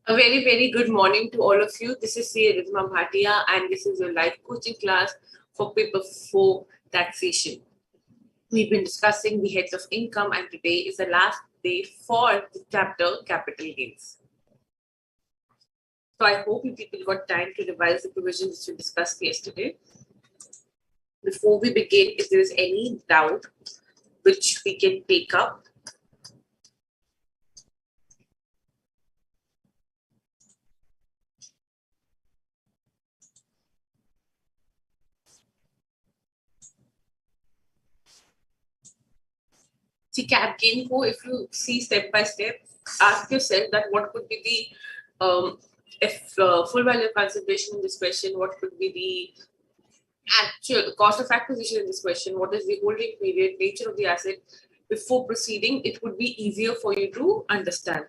A very, very good morning to all of you. This is C. Rizma Bhatia, and this is your live coaching class for Paper 4 Taxation. We've been discussing the heads of income, and today is the last day for the chapter Capital Gains. So I hope you people got time to revise the provisions we discussed yesterday. Before we begin, if there is any doubt which we can take up, see cap gain ko, if you see step by step, ask yourself that what could be the full value of consideration in this question, what could be the actual cost of acquisition in this question, what is the holding period, nature of the asset. Before proceeding, it would be easier for you to understand.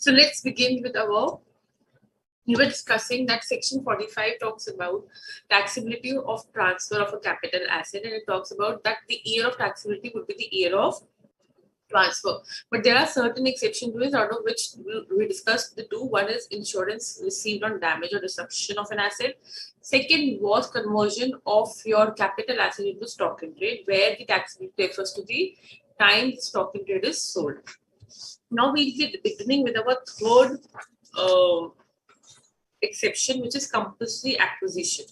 So let's begin with we were discussing that section 45 talks about taxability of transfer of a capital asset, and it talks about that the year of taxability would be the year of transfer. But there are certain exceptions to it, out of which we discussed the two. One is insurance received on damage or disruption of an asset. Second was conversion of your capital asset into stock in trade, where the taxability refers to the time the stock in trade is sold. Now we'll be beginning with our third exception, which is compulsory acquisition.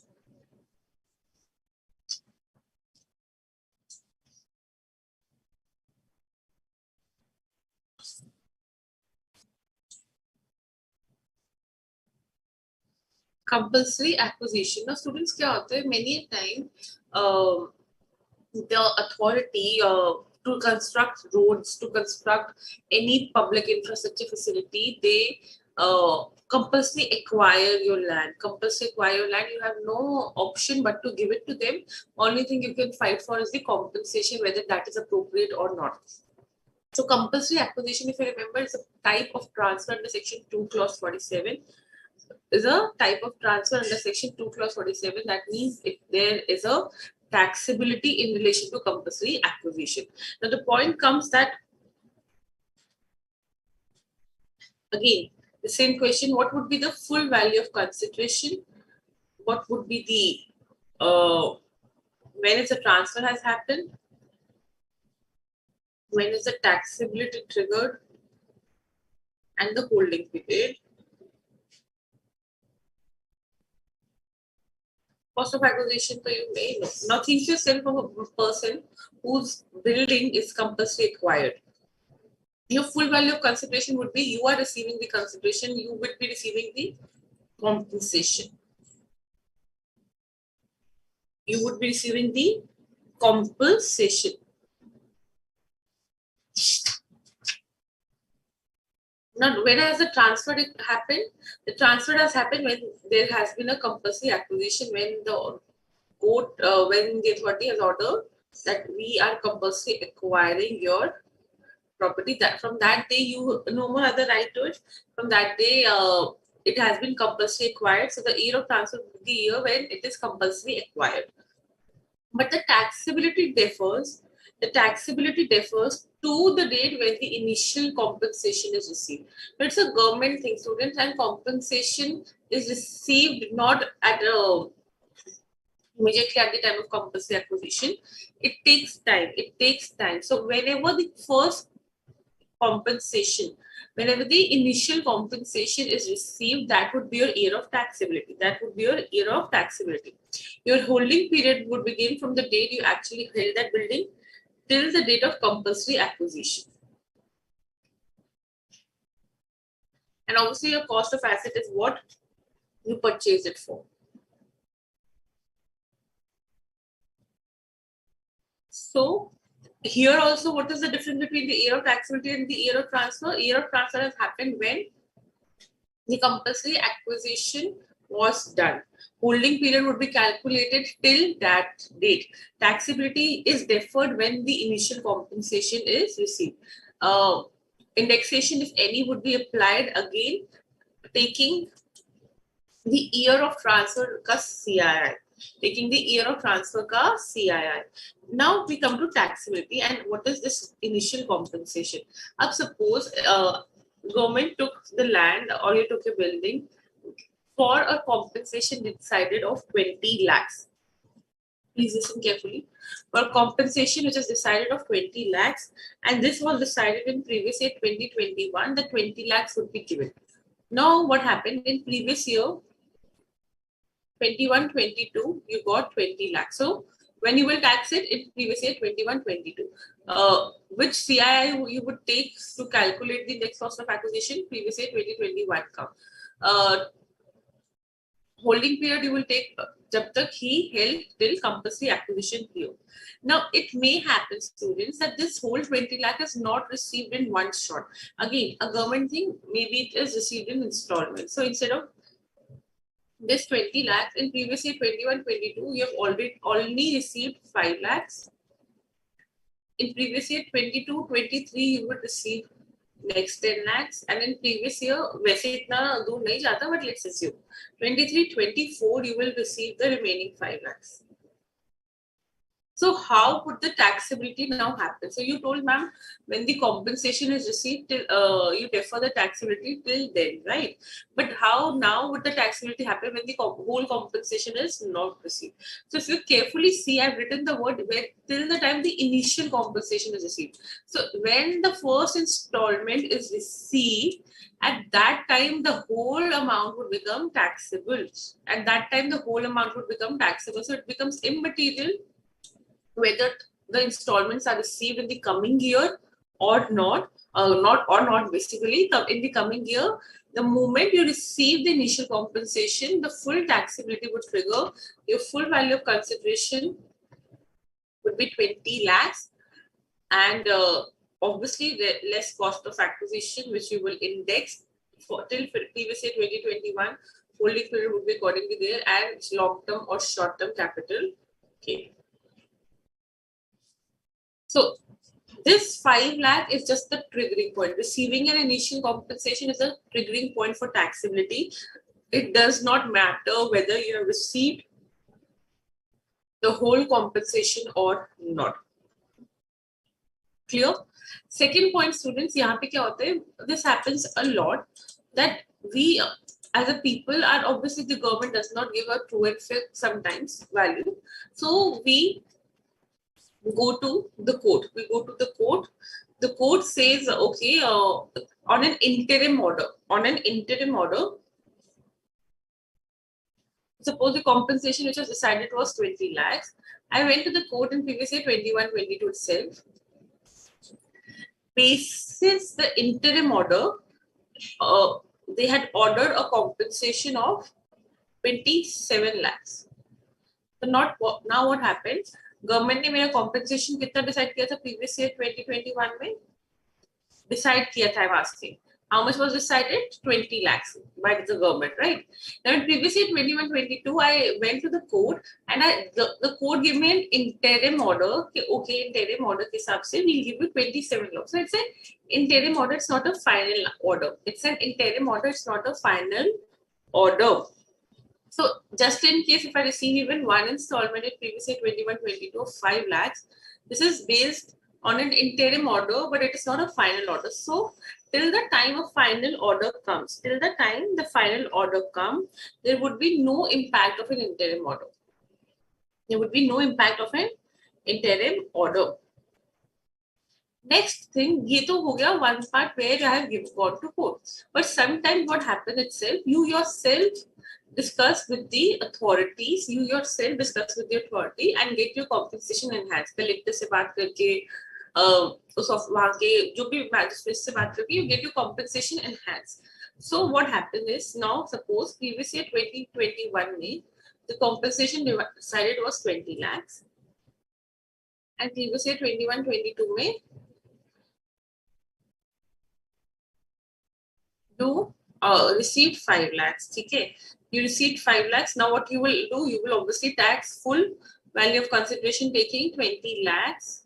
Compulsory acquisition. Now, students, क्या होता है? Many a time, the authority to construct roads, to construct any public infrastructure facility, they compulsory acquire your land. Compulsory acquire your land. You have no option but to give it to them. Only thing you can fight for is the compensation, whether that is appropriate or not. So compulsory acquisition, if you remember, is a type of transfer under section 2 clause 47. Is a type of transfer under section 2 clause 47. That means if there is a taxability in relation to compulsory acquisition. Now the point comes that, again, the same question, what would be the full value of consideration? What would be the, when is the transfer has happened? When is the taxability triggered? And the holding period. Cost of acquisition, so you may know. Now think yourself of a person whose building is compulsory acquired. Your full value of consideration would be you are receiving the consideration, you would be receiving the compensation. You would be receiving the compensation. Now, when has the transfer happened? The transfer has happened when there has been a compulsory acquisition, when the court, when the authority has ordered that we are compulsory acquiring your property. That from that day you no more other right to it. From that day, it has been compulsory acquired. So the year of transfer is the year when it is compulsory acquired. But the taxability differs. The taxability differs to the date when the initial compensation is received. But it's a government thing, students, and compensation is received not at immediately at the time of compulsory acquisition. It takes time. It takes time. So whenever the first compensation, whenever the initial compensation is received, that would be your year of taxability. That would be your year of taxability. Your holding period would begin from the date you actually held that building till the date of compulsory acquisition. And obviously your cost of asset is what you purchase it for. So here also, what is the difference between the year of taxability and the year of transfer? Year of transfer has happened when the compulsory acquisition was done. Holding period would be calculated till that date. Taxability is deferred when the initial compensation is received. Indexation, if any, would be applied again, taking the year of transfer ka CII. Taking the year of transfer ka CII. Now we come to taxability, and what is this initial compensation? Up suppose government took the land or you took a building for a compensation decided of 20 lakhs. Please listen carefully. For compensation which is decided of 20 lakhs, and this was decided in previous year 2021, the 20 lakhs would be given. Now what happened in previous year 21-22, you got 20 lakhs. So when you will tax it in previous year 21-22, which CII you would take to calculate the index cost of acquisition? Previous year 2021 ka. Holding period you will take jab tak he held till compulsory acquisition period. Now it may happen, students, that this whole 20 lakh is not received in one shot. Again, a government thing, maybe it is received in installments. So instead of this 20 lakhs in previous year 21-22, you have only received 5 lakhs. In previous year 22-23, you would receive next 10 lakhs, and in previous year, वैसे इतना दूर नहीं जाता, but let's assume 23-24, you will receive the remaining 5 lakhs. So how would the taxability now happen? So you told, ma'am, when the compensation is received, you defer the taxability till then, right? But how now would the taxability happen when the whole compensation is not received? So if you carefully see, I've written the word where till the time the initial compensation is received. So when the first installment is received, at that time the whole amount would become taxable. At that time the whole amount would become taxable. So it becomes immaterial whether the installments are received in the coming year or not, basically in the coming year. The moment you receive the initial compensation, the full taxability would trigger. Your full value of consideration would be 20 lakhs, and obviously the less cost of acquisition, which you will index for till previous year 2021. Holding period would be accordingly there, and long term or short term capital. Okay. So this 5 lakh is just the triggering point. Receiving an initial compensation is a triggering point for taxability. It does not matter whether you have received the whole compensation or not. Clear? Second point, students, यहाँ पे क्या होता है? This happens a lot, that we as a people are, obviously the government does not give a true and fair sometimes value. So we go to the court. The court says, okay, on an interim order, suppose the compensation which was decided was 20 lakhs. I went to the court in previous year 21-22 itself. Basis the interim order, they had ordered a compensation of 27 lakhs. So now what happened? Government ने मेरा compensation कितना decide किया था previous year 2021 में? Decide किया था वास्ते. How much was decided? 20 lakhs by the government, right? Now in previous year 21-22, I went to the court, and the court gave me an interim order. Okay, interim order के हिसाब से we'll give you 27 lakhs. So it's an interim order. It's not a final order. It's an interim order. It's not a final order. So just in case if I receive even one installment in previous year 21-22 of 5 lakhs, this is based on an interim order, but it is not a final order. So till the time of final order comes, there would be no impact of an interim order. Next thing, ये तो हो गया one part where I have gone to court. But sometimes what happens itself, you yourself discuss with the authorities, and get your compensation enhanced. Collector से बात करके, वहाँ के जो भी magistrate से बात करके, you get your compensation enhanced. So what happened is, now suppose previous year 2021 में the compensation decided was 20 lakhs, and previous year 21-22 में received 5 lakhs. ठीक है? You received 5 lakhs. Now what you will do, you will obviously tax full value of consideration, taking 20 lakhs,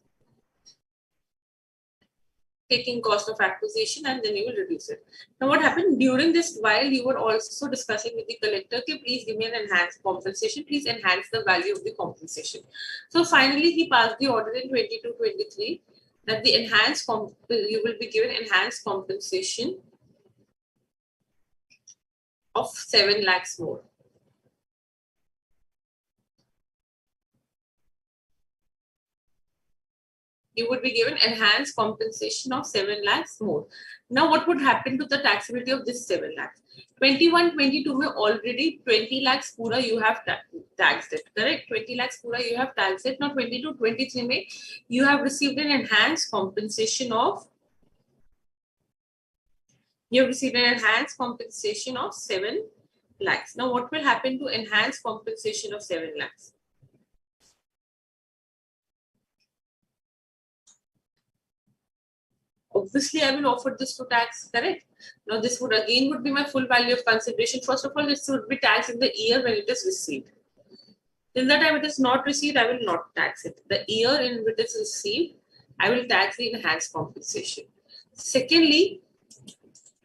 taking cost of acquisition, and then you will reduce it. Now what happened during this, while you were also discussing with the collector, okay, please give me an enhanced compensation, please enhance the value of the compensation. So finally he passed the order in 22-23 that the enhanced you will be given enhanced compensation of 7 lakhs more. You would be given enhanced compensation of 7 lakhs more. Now, what would happen to the taxability of this 7 lakhs? 21-22 mein already 20 lakhs pura you have taxed it, correct? 20 lakhs pura you have taxed it. Now, 22-23 mein you have received an enhanced compensation of 7 lakhs. Now, what will happen to enhanced compensation of 7 lakhs? Obviously, I will offer this to tax, correct? Now, this would again be my full value of consideration. First of all, this would be taxed in the year when it is received. Till the time it is not received, I will not tax it. The year in which it is received, I will tax the enhanced compensation. Secondly,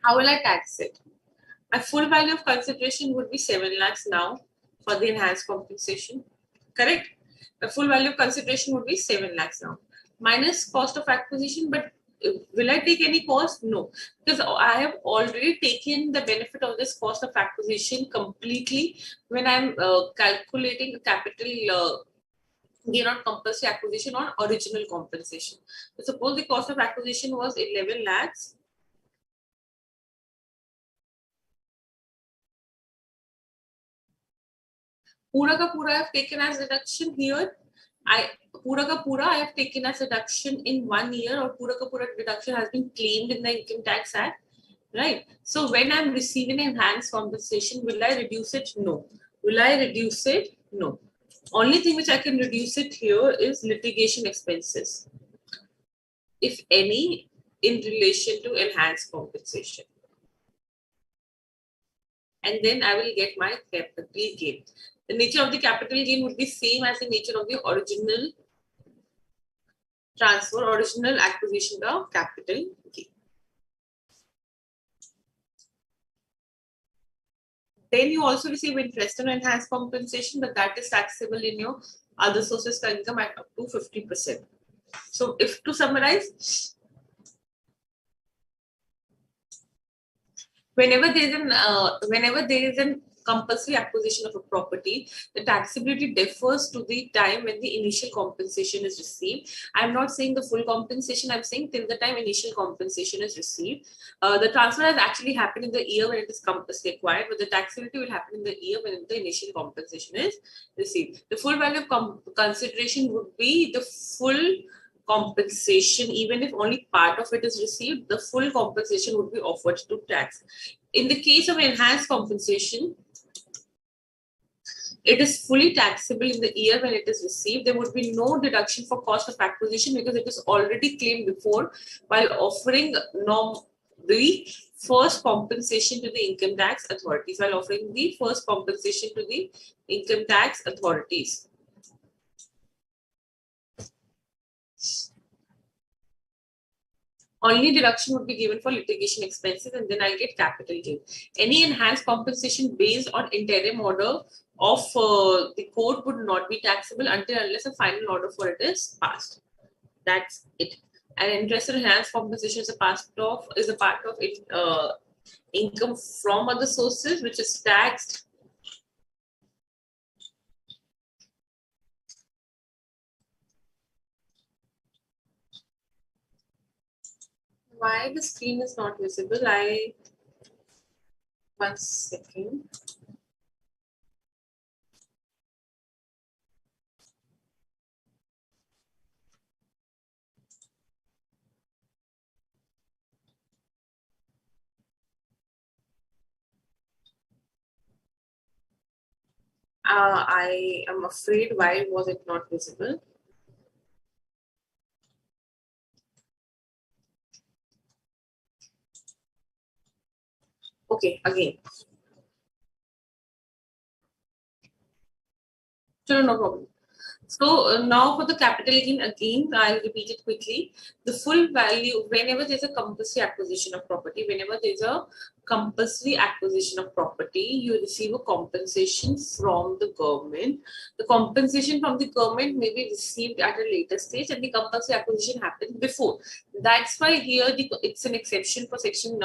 how will I tax it? My full value of consideration would be 7 lakhs now for the enhanced compensation, correct? The full value of consideration would be 7 lakhs now. Minus cost of acquisition, but will I take any cost? No, because I have already taken the benefit of this cost of acquisition completely when I'm calculating capital gain on compulsory acquisition on original compensation. So suppose the cost of acquisition was 11 lakhs. Pura ka pura I have taken as deduction here. Pura ka pura I have taken as deduction in 1 year, or pura ka pura deduction has been claimed in the Income Tax Act, right? So when I'm receiving enhanced compensation, will I reduce it? No. Will I reduce it? No. Only thing which I can reduce it here is litigation expenses, if any, in relation to enhanced compensation. And then I will get my capital gain. The nature of the capital gain would be same as the nature of the original transfer, original acquisition of capital gain. Then you also receive interest on enhanced compensation, but that is taxable in your other sources of income at up to 50%. So if to summarize, whenever there is an compulsory acquisition of a property, the taxability differs to the time when the initial compensation is received. I'm not saying the full compensation, I'm saying till the time initial compensation is received. The transfer has actually happened in the year when it is compulsory acquired, but the taxability will happen in the year when the initial compensation is received. The full value of consideration would be the full compensation. Even if only part of it is received, the full compensation would be offered to tax. In the case of enhanced compensation, it is fully taxable in the year when it is received. There would be no deduction for cost of acquisition because it is already claimed before while offering the first compensation to the income tax authorities. Only deduction would be given for litigation expenses, and then I'll get capital gain. Any enhanced compensation based on interim order of the court would not be taxable until unless a final order for it is passed. That's it. And interest and enhanced compensation is a part of it, income from other sources, which is taxed. Why the screen is not visible? One second. I am afraid why was it not visible? Okay, again. Sure, no problem. So now for the capital gain, again, I'll repeat it quickly. The full value, whenever there's a compulsory acquisition of property, whenever there's a compulsory acquisition of property, you receive a compensation from the government. The compensation from the government may be received at a later stage, and the compulsory acquisition happened before. That's why here it's an exception for section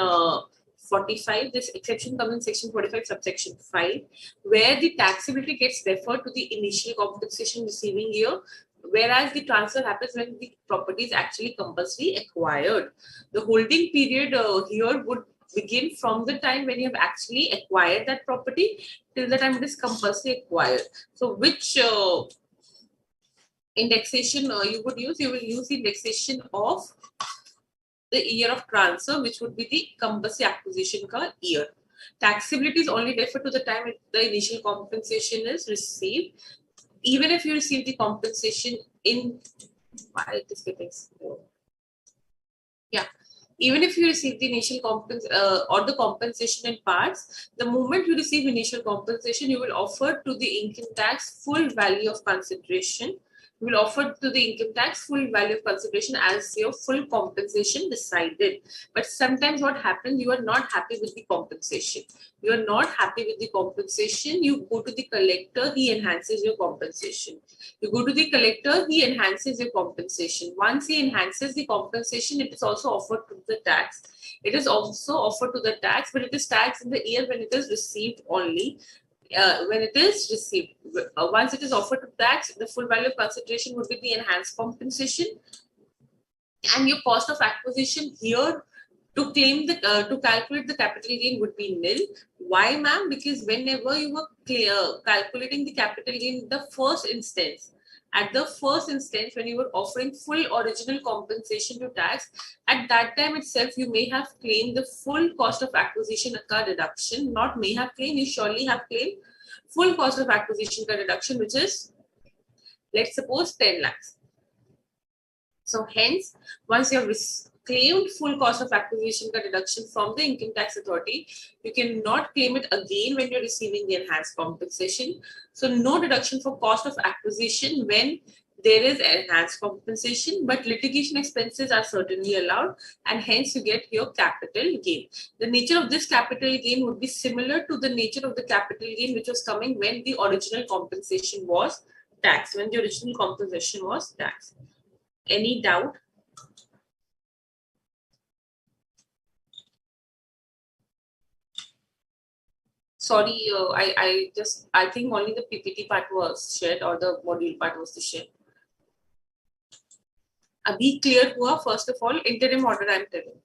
45. This exception comes in section 45, subsection 5, where the taxability gets referred to the initial compensation receiving year, whereas the transfer happens when the property is actually compulsory acquired. The holding period here would begin from the time when you have actually acquired that property till the time it is compulsory acquired. So which indexation you would use? You will use the indexation of the year of transfer, which would be the compulsory acquisition ka year. Taxability is only referred to the time the initial compensation is received. Even if you receive the compensation in, why it is getting slow? Yeah. Even if you receive the initial or the compensation in parts, the moment you receive initial compensation, you will offer to the income tax full value of consideration. You will offer to the income tax full value of consideration as your full compensation decided. But sometimes what happens, you are not happy with the compensation. You are not happy with the compensation. You go to the collector, he enhances your compensation. You go to the collector, he enhances your compensation. Once he enhances the compensation, it is also offered to the tax. It is also offered to the tax, but it is taxed in the year when it is received only. When it is received, once it is offered to tax, the full value of consideration would be the enhanced compensation, and your cost of acquisition here to claim the to calculate the capital gain would be nil. Why, ma'am? Because whenever you were calculating the capital gain in the first instance, at the first instance, when you were offering full original compensation to tax, at that time itself, you may have claimed the full cost of acquisition ka deduction. Not may have claimed, you surely have claimed full cost of acquisition ka deduction, which is, let's suppose, 10 lakhs. So hence, once you have claimed full cost of acquisition ka deduction from the income tax authority, you cannot claim it again when you're receiving the enhanced compensation. So no deduction for cost of acquisition when there is enhanced compensation, but litigation expenses are certainly allowed, and hence you get your capital gain. The nature of this capital gain would be similar to the nature of the capital gain which was coming when the original compensation was taxed, when the original compensation was taxed. Any doubt? Sorry, I think only the PPT part was shared or the module part was shared. अभी clear हुआ? First of all, interim order I'm telling.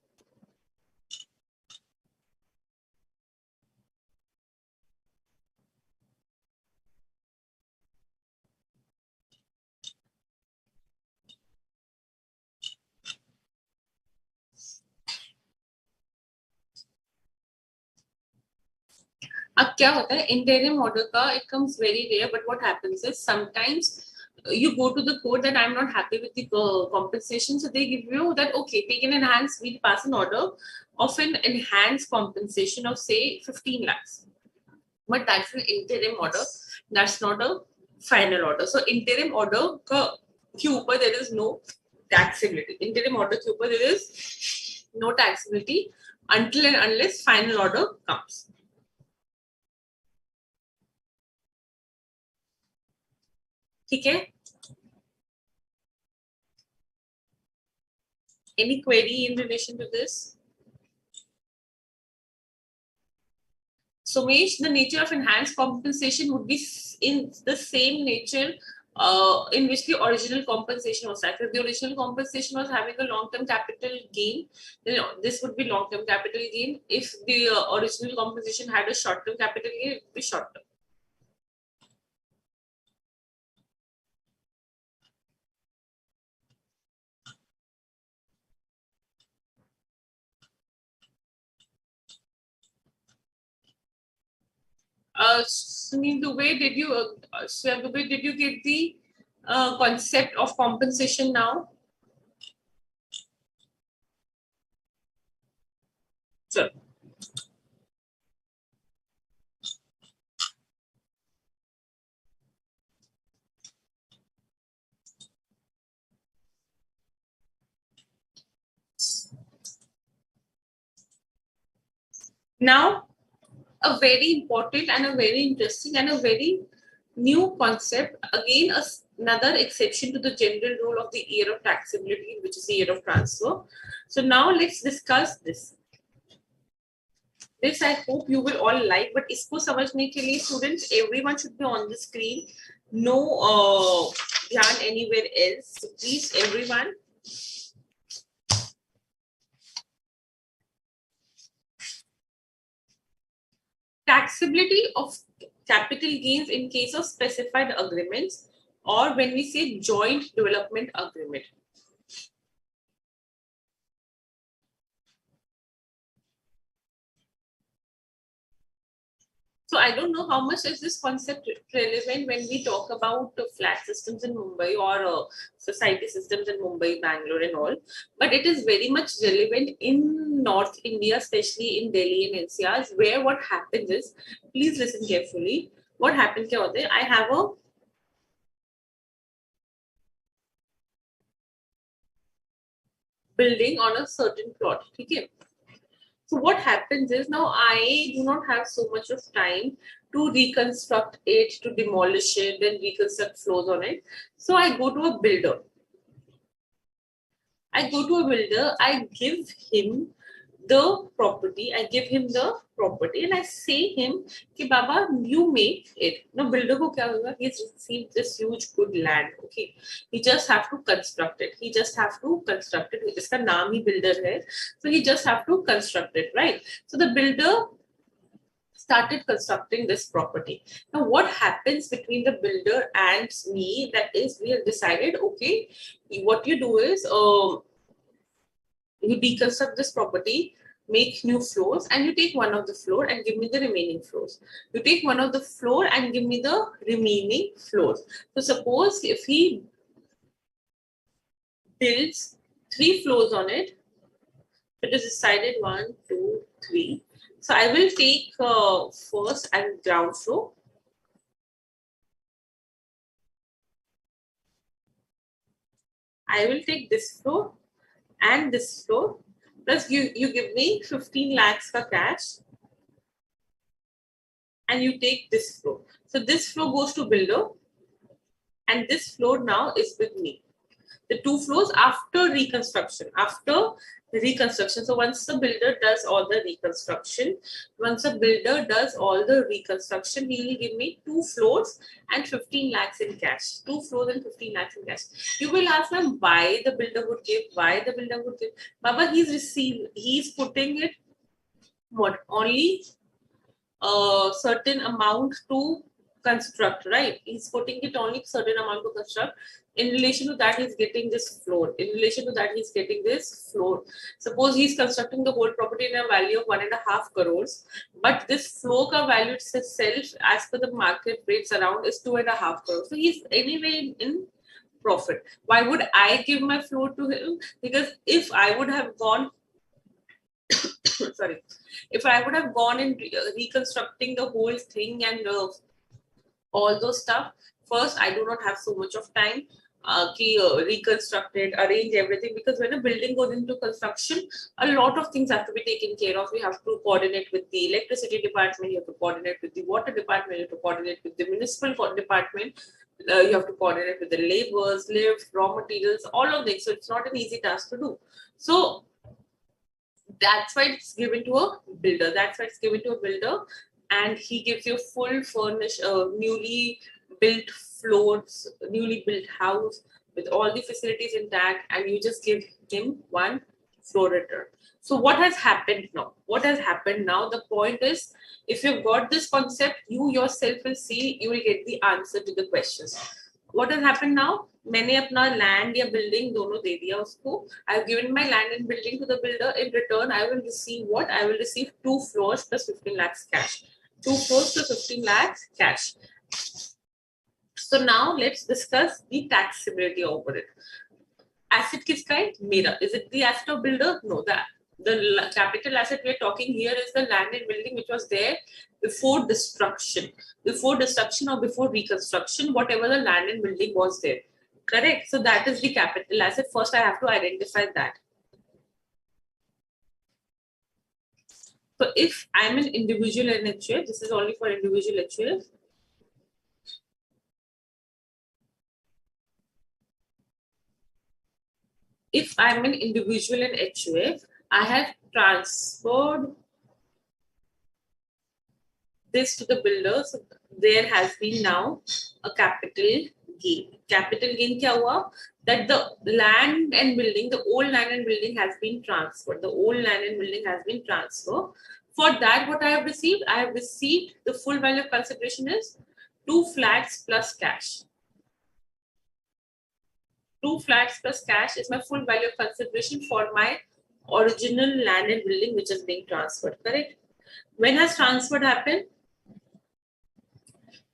अब क्या होता है interim order का, it comes very rare, but what happens is sometimes you go to the court that I'm not happy with the compensation, so they give you that, okay, take an enhanced, we'll pass an order of an enhanced compensation of say 15 lakhs, but that's an interim order, that's not a final order. So interim order के ऊपर there is no taxability. Interim order के ऊपर there is no taxability until and unless final order comes. ठीक है? Any query in relation to this? Somesh, the nature of enhanced compensation would be in the same nature in which the original compensation was taxed. If the original compensation was having a long-term capital gain, then this would be long-term capital gain. If the original compensation had a short-term capital gain, it would be short-term. Sunil Dubey, did you get the concept of compensation now? Sure. Now, a very important and a very interesting and a very new concept, again another exception to the general rule of the year of taxability, which is the year of transfer. So now let's discuss this. This I hope you will all like, but इसको समझने के लिए students, everyone should be on the screen. No ध्यान anywhere else. So please, everyone. Taxability of capital gains in case of specified agreements, or when we say joint development agreement. So I don't know how much is this concept relevant when we talk about flat systems in Mumbai or society systems in Mumbai, Bangalore and all. But it is very much relevant in North India, especially in Delhi and NCRs, where what happens is, please listen carefully. What happens here? I have a building on a certain plot. Okay. So what happens is, now I do not have so much of time to reconstruct it, to demolish it, then reconstruct floors on it. So I go to a builder. I give him the property, and I say him, "Ki Baba, you make it." Now builder ko kya hoga? He's received this huge good land. Okay, he just have to construct it. Iska naam hi builder hai, so he just have to construct it, right? So the builder started constructing this property. Now, what happens between the builder and me? That is, we have decided, okay, what you do is, you deconstruct this property, make new floors, and you take one of the floor and give me the remaining floors. You take one of the floor and give me the remaining floors. So suppose if he builds 3 floors on it, it is decided 1, 2, 3. So I will take first and ground floor. I will take this floor and this floor. Plus you give me 15 lakhs ka cash. And you take this floor. So this floor goes to builder. And this floor now is with me. The 2 floors after reconstruction. So once the builder does all the reconstruction, he will give me 2 floors and 15 lakhs in cash. 2 floors and 15 lakhs in cash. You will ask them why the builder would give. Baba, he's putting it only a certain amount to construct, right? He's putting it only certain amount to construct. In relation to that, he's getting this floor. Suppose he's constructing the whole property in a value of 1.5 crores, but this floor ka value itself, as per the market rates around, is 2.5 crores. So he's anyway in profit. Why would I give my floor to him? Because if I would have gone sorry, if I would have gone in reconstructing the whole thing and all those stuff, first I do not have so much of time reconstruct it, arrange everything, because when a building goes into construction, a lot of things have to be taken care of. We have to coordinate with the electricity department, you have to coordinate with the water department, you have to coordinate with the municipal department, you have to coordinate with the laborers, lift, raw materials, all of this. So it's not an easy task to do. So that's why it's given to a builder. And he gives you full furnished, newly built floors, newly built house with all the facilities intact, and you just give him 1 floor return. So what has happened now? The point is, if you've got this concept, you yourself will see, you will get the answer to the questions. What has happened now? मैंने अपना land या building दोनों दे दिया उसको. I've given my land and building to the builder. In return, I will receive what? I will receive 2 floors plus 15 lakhs cash. 2 floors plus 15 lakhs cash. So now let's discuss the taxability over it. Asset kiska hai? Mera. Is it the asset of builder? No, the capital asset we're talking here is the land and building which was there before destruction or before reconstruction, whatever the land and building was there. Correct? So that is the capital asset. First, I have to identify that. So if I'm an individual NHF, this is only for individual HUF. If I'm an individual in HUF, I have transferred this to the builder. So there has been now a capital gain. Capital gain kya hua? That the land and building, the old land and building has been transferred. The old land and building has been transferred. For that, what I have received? I have received the full value of consideration is 2 flats plus cash. 2 flats plus cash is my full value of consideration for my original land and building which is being transferred, correct? When has transfer happened?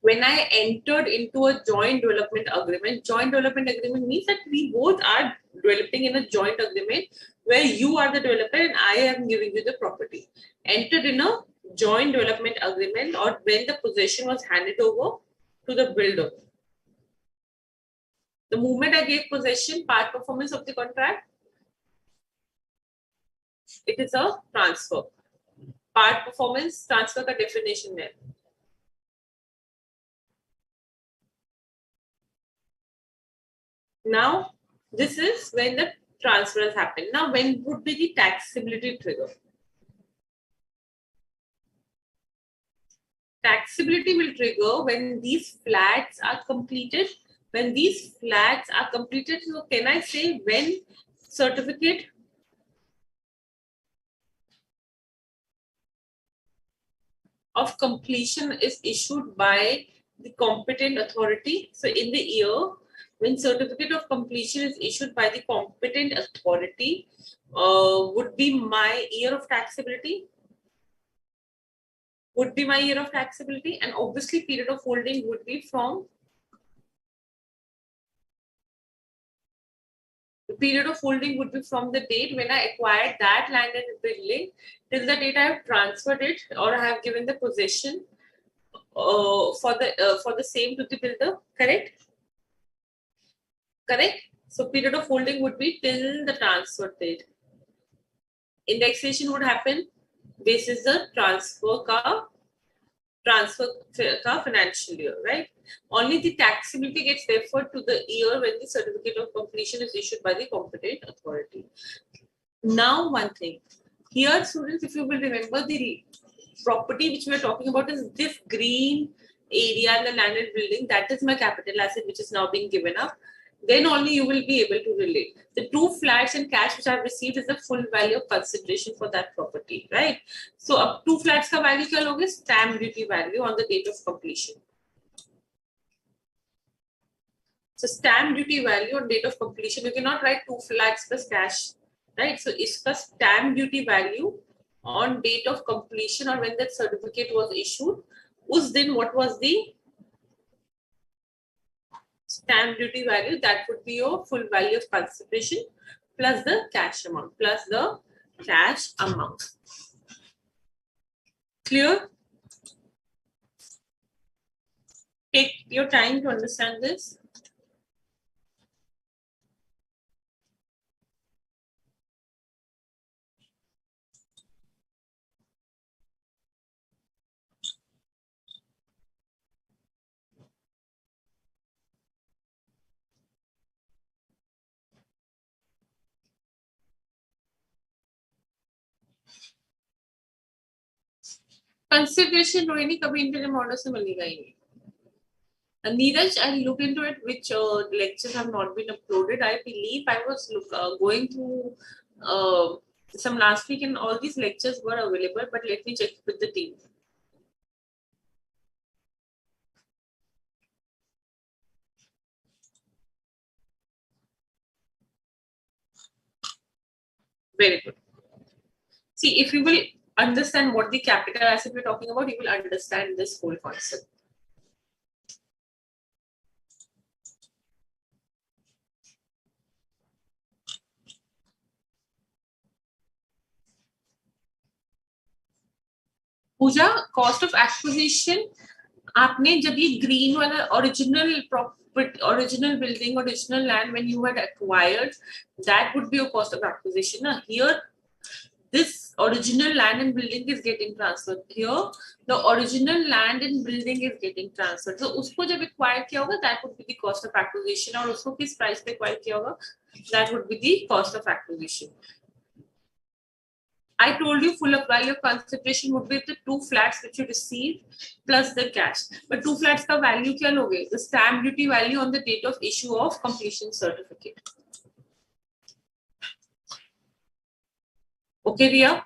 When I entered into a joint development agreement. Joint development agreement means that we both are developing in a joint agreement where you are the developer and I am giving you the property. Entered in a joint development agreement or when the possession was handed over to the builder. The moment I gave possession, part performance of the contract, it is a transfer. Part performance transfer ka definition hai. Now, this is when the transfer has happened. Now, when would be the taxability trigger? Taxability will trigger when these flats are completed. When these flats are completed, so can I say when certificate of completion is issued by the competent authority? So in the year when certificate of completion is issued by the competent authority, would be my year of taxability. Would be my year of taxability, and obviously period of holding would be from the period of holding would be from the date when I acquired that land and building till the date I have transferred it or I have given the possession for the same to the builder. Correct? Correct. So period of holding would be till the transfer date. Indexation would happen basis the transfer ka financial year, right? Only the taxability gets referred to the year when the certificate of completion is issued by the competent authority. Now, one thing here, students, if you will remember, the property which we are talking about is this green area, the land and building. That is my capital asset which is now being given up. Then only you will be able to relate. The 2 flats and cash which I have received is the full value of consideration for that property, right? So, up 2 flats ka value kya loge? Stamp duty value on the date of completion. So, stamp duty value on date of completion, you cannot write 2 flats plus cash, right? So, iska stamp duty value on date of completion or when that certificate was issued, us din what was the stamp duty value? That would be your full value of consideration plus the cash amount. Clear? Take your time to understand this. Consideration Rohini कभी internet model से मिलेगा ही नहीं. Neeraj, I'll look into it which lectures have not been uploaded. I believe I was going through some last week and all these lectures were available, but let me check with the team. Very good. See, if you will understand what the capital asset we're talking about, you will understand this whole concept. Pooja, cost of acquisition, आपने जब ये green वाला original property, original building, original land when you had acquired, that would be your cost of acquisition. Now, here, this original land and building is getting transferred. Here, the original land and building is getting transferred. So, usko jab acquire kiya hoga, that would be the cost of acquisition. Aur usko kis price pe acquire kiya hoga, that would be the cost of acquisition. I told you full value of consideration would be the 2 flats which you receive plus the cash. But 2 flats का value क्या लोगे? The stamp duty value on the date of issue of completion certificate. Okay, Ria?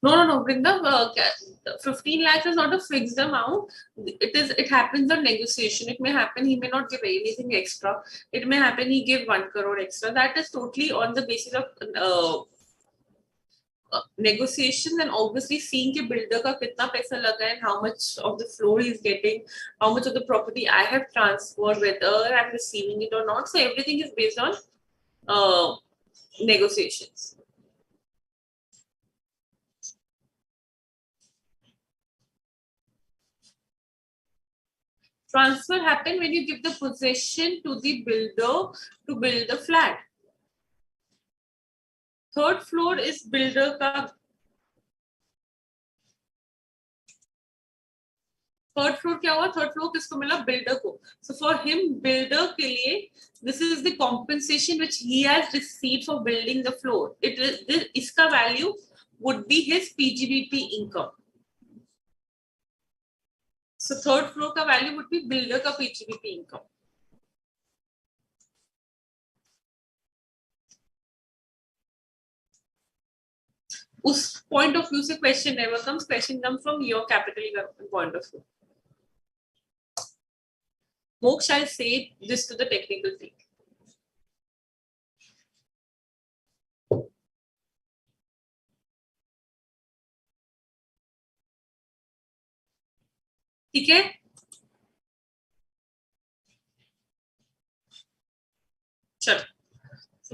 No, Vrinda, 15 lakhs is not a fixed amount. It happens on negotiation. It may happen he may not give anything extra. It may happen he give 1 crore extra. That is totally on the basis of negotiations, and obviously seeing कि builder का कितना पैसा लगा है and how much of the floor he is getting, how much of the property I have transferred, whether I'm receiving it or not. So everything is based on negotiations. Transfer happen when you give the possession to the builder to build the flat. Third floor is builder का. Third floor क्या हुआ? Third floor किसको मिला? Builder को. So for him, builder के लिए, this is the compensation which he has received for building the floor. इसका value would be his PGBP income. So third floor का value would be builder का PGBP income. उस point of view से question never comes. Question comes from your capital point of view. Moksh, I'll say this to the technical team. ठीक है? चलो.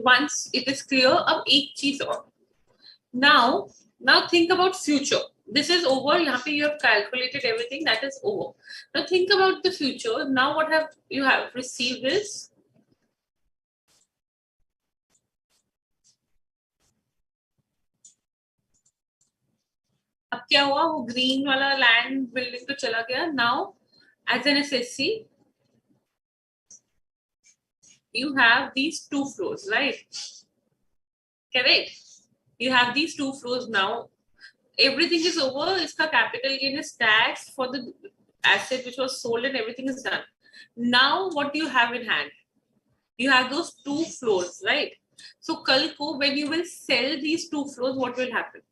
Once it is clear, अब एक चीज और. Now think about future. This is over. यहाँ पे you have calculated everything. That is over. Now think about the future. Now what you have received is अब क्या हुआ? वो green वाला land building तो चला गया. Now as an SSC, you have these 2 floors, right? Correct. You have these 2 floors now. Everything is over. Iska capital gain is taxed for the asset which was sold and everything is done. Now what do you have in hand? You have those 2 floors, right? So kal ko when you will sell these 2 floors, what will happen?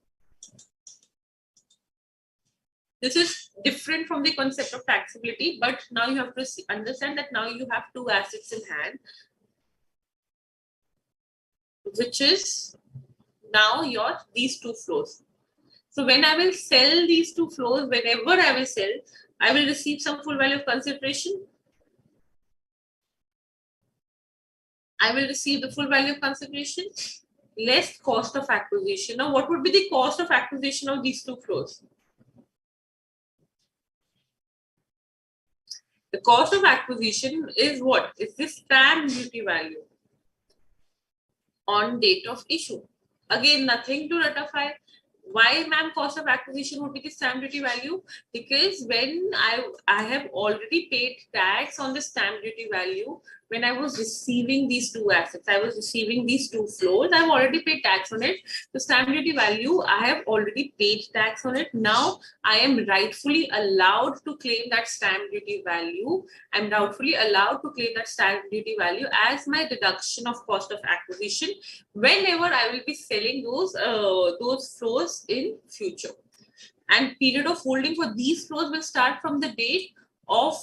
This is different from the concept of taxability, but now you have to understand that now you have 2 assets in hand, which is now these 2 floors. So when I will sell these 2 floors, whenever I will sell, I will receive some full value of consideration. I will receive the full value of consideration less cost of acquisition. Now, what would be the cost of acquisition of these 2 floors? The cost of acquisition is what? Is the stamp duty value on date of issue. Again, nothing to ratify. Why, ma'am, cost of acquisition would be the stamp duty value? Because when I have already paid tax on the stamp duty value when I was receiving these 2 assets, I was receiving these 2 floors, I've already paid tax on it. The stamp duty value, I have already paid tax on it. Now I am rightfully allowed to claim that stamp duty value. I'm rightfully allowed to claim that stamp duty value as my deduction of cost of acquisition whenever I will be selling those floors in future. And period of holding for these floors will start from the date of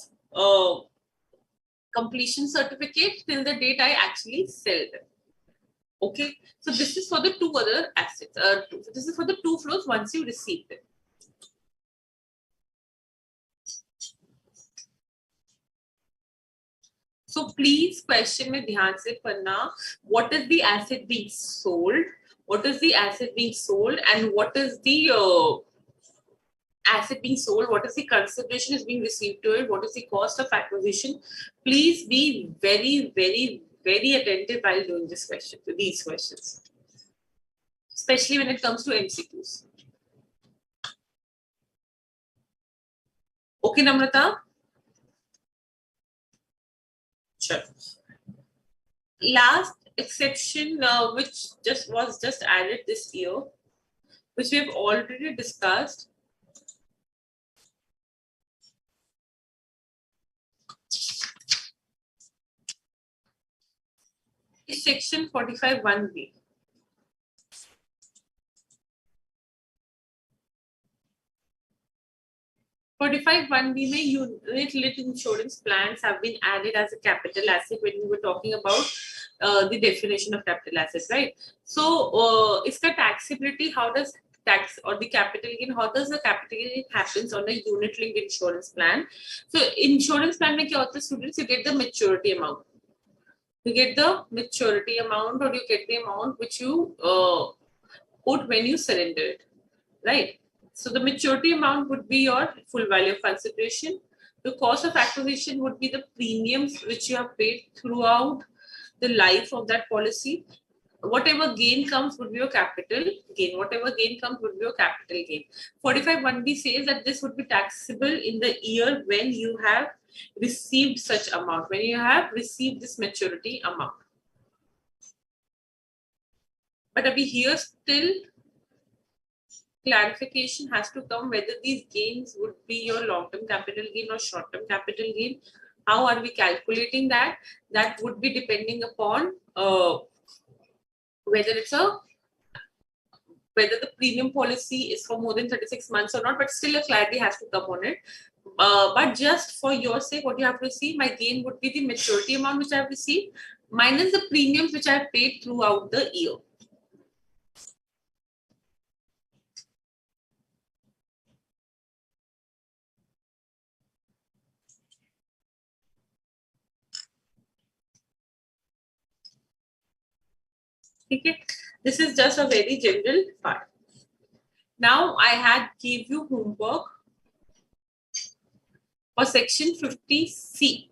completion certificate till the date I actually sell them. Okay, so this is for the 2 other assets. This is for the 2 floors once you receive them. So please question में ध्यान से पढ़ना. What is the asset being sold? What is the asset being sold? And what is the asset being sold, what is the consideration is being received to it, what is the cost of acquisition. Please be very, very, very attentive while doing this question, these questions, especially when it comes to MCQs. Okay, Namrata? Sure. Last exception, which was just added this year, which we have already discussed, is section 45(1)(b). 45(1)(b) में unit-linked insurance plans have been added as a capital asset when we were talking about the definition of capital assets, right? So, iska taxability, how does tax or the capital gain, how does the capital gain happens on a unit-linked insurance plan? So, insurance plan में क्या होता है, students? You get the maturity amount. You get the maturity amount, or you get the amount which you put when you surrender it, right? So the maturity amount would be your full value of consideration. The cost of acquisition would be the premiums which you have paid throughout the life of that policy. Whatever gain comes would be your capital gain. Whatever gain comes would be your capital gain. 45(1)(b) says that this would be taxable in the year when you have received such amount, when you have received this maturity amount. But abhi here still clarification has to come whether these gains would be your long-term capital gain or short-term capital gain. How are we calculating that? That would be depending upon whether the premium policy is for more than 36 months or not, but still a clarity has to come on it. But just for your sake, what you have to see, my gain would be the maturity amount which I have received minus the premiums which I have paid throughout the year. Okay, this is just a very general part. Now I had give you homework for section 50C.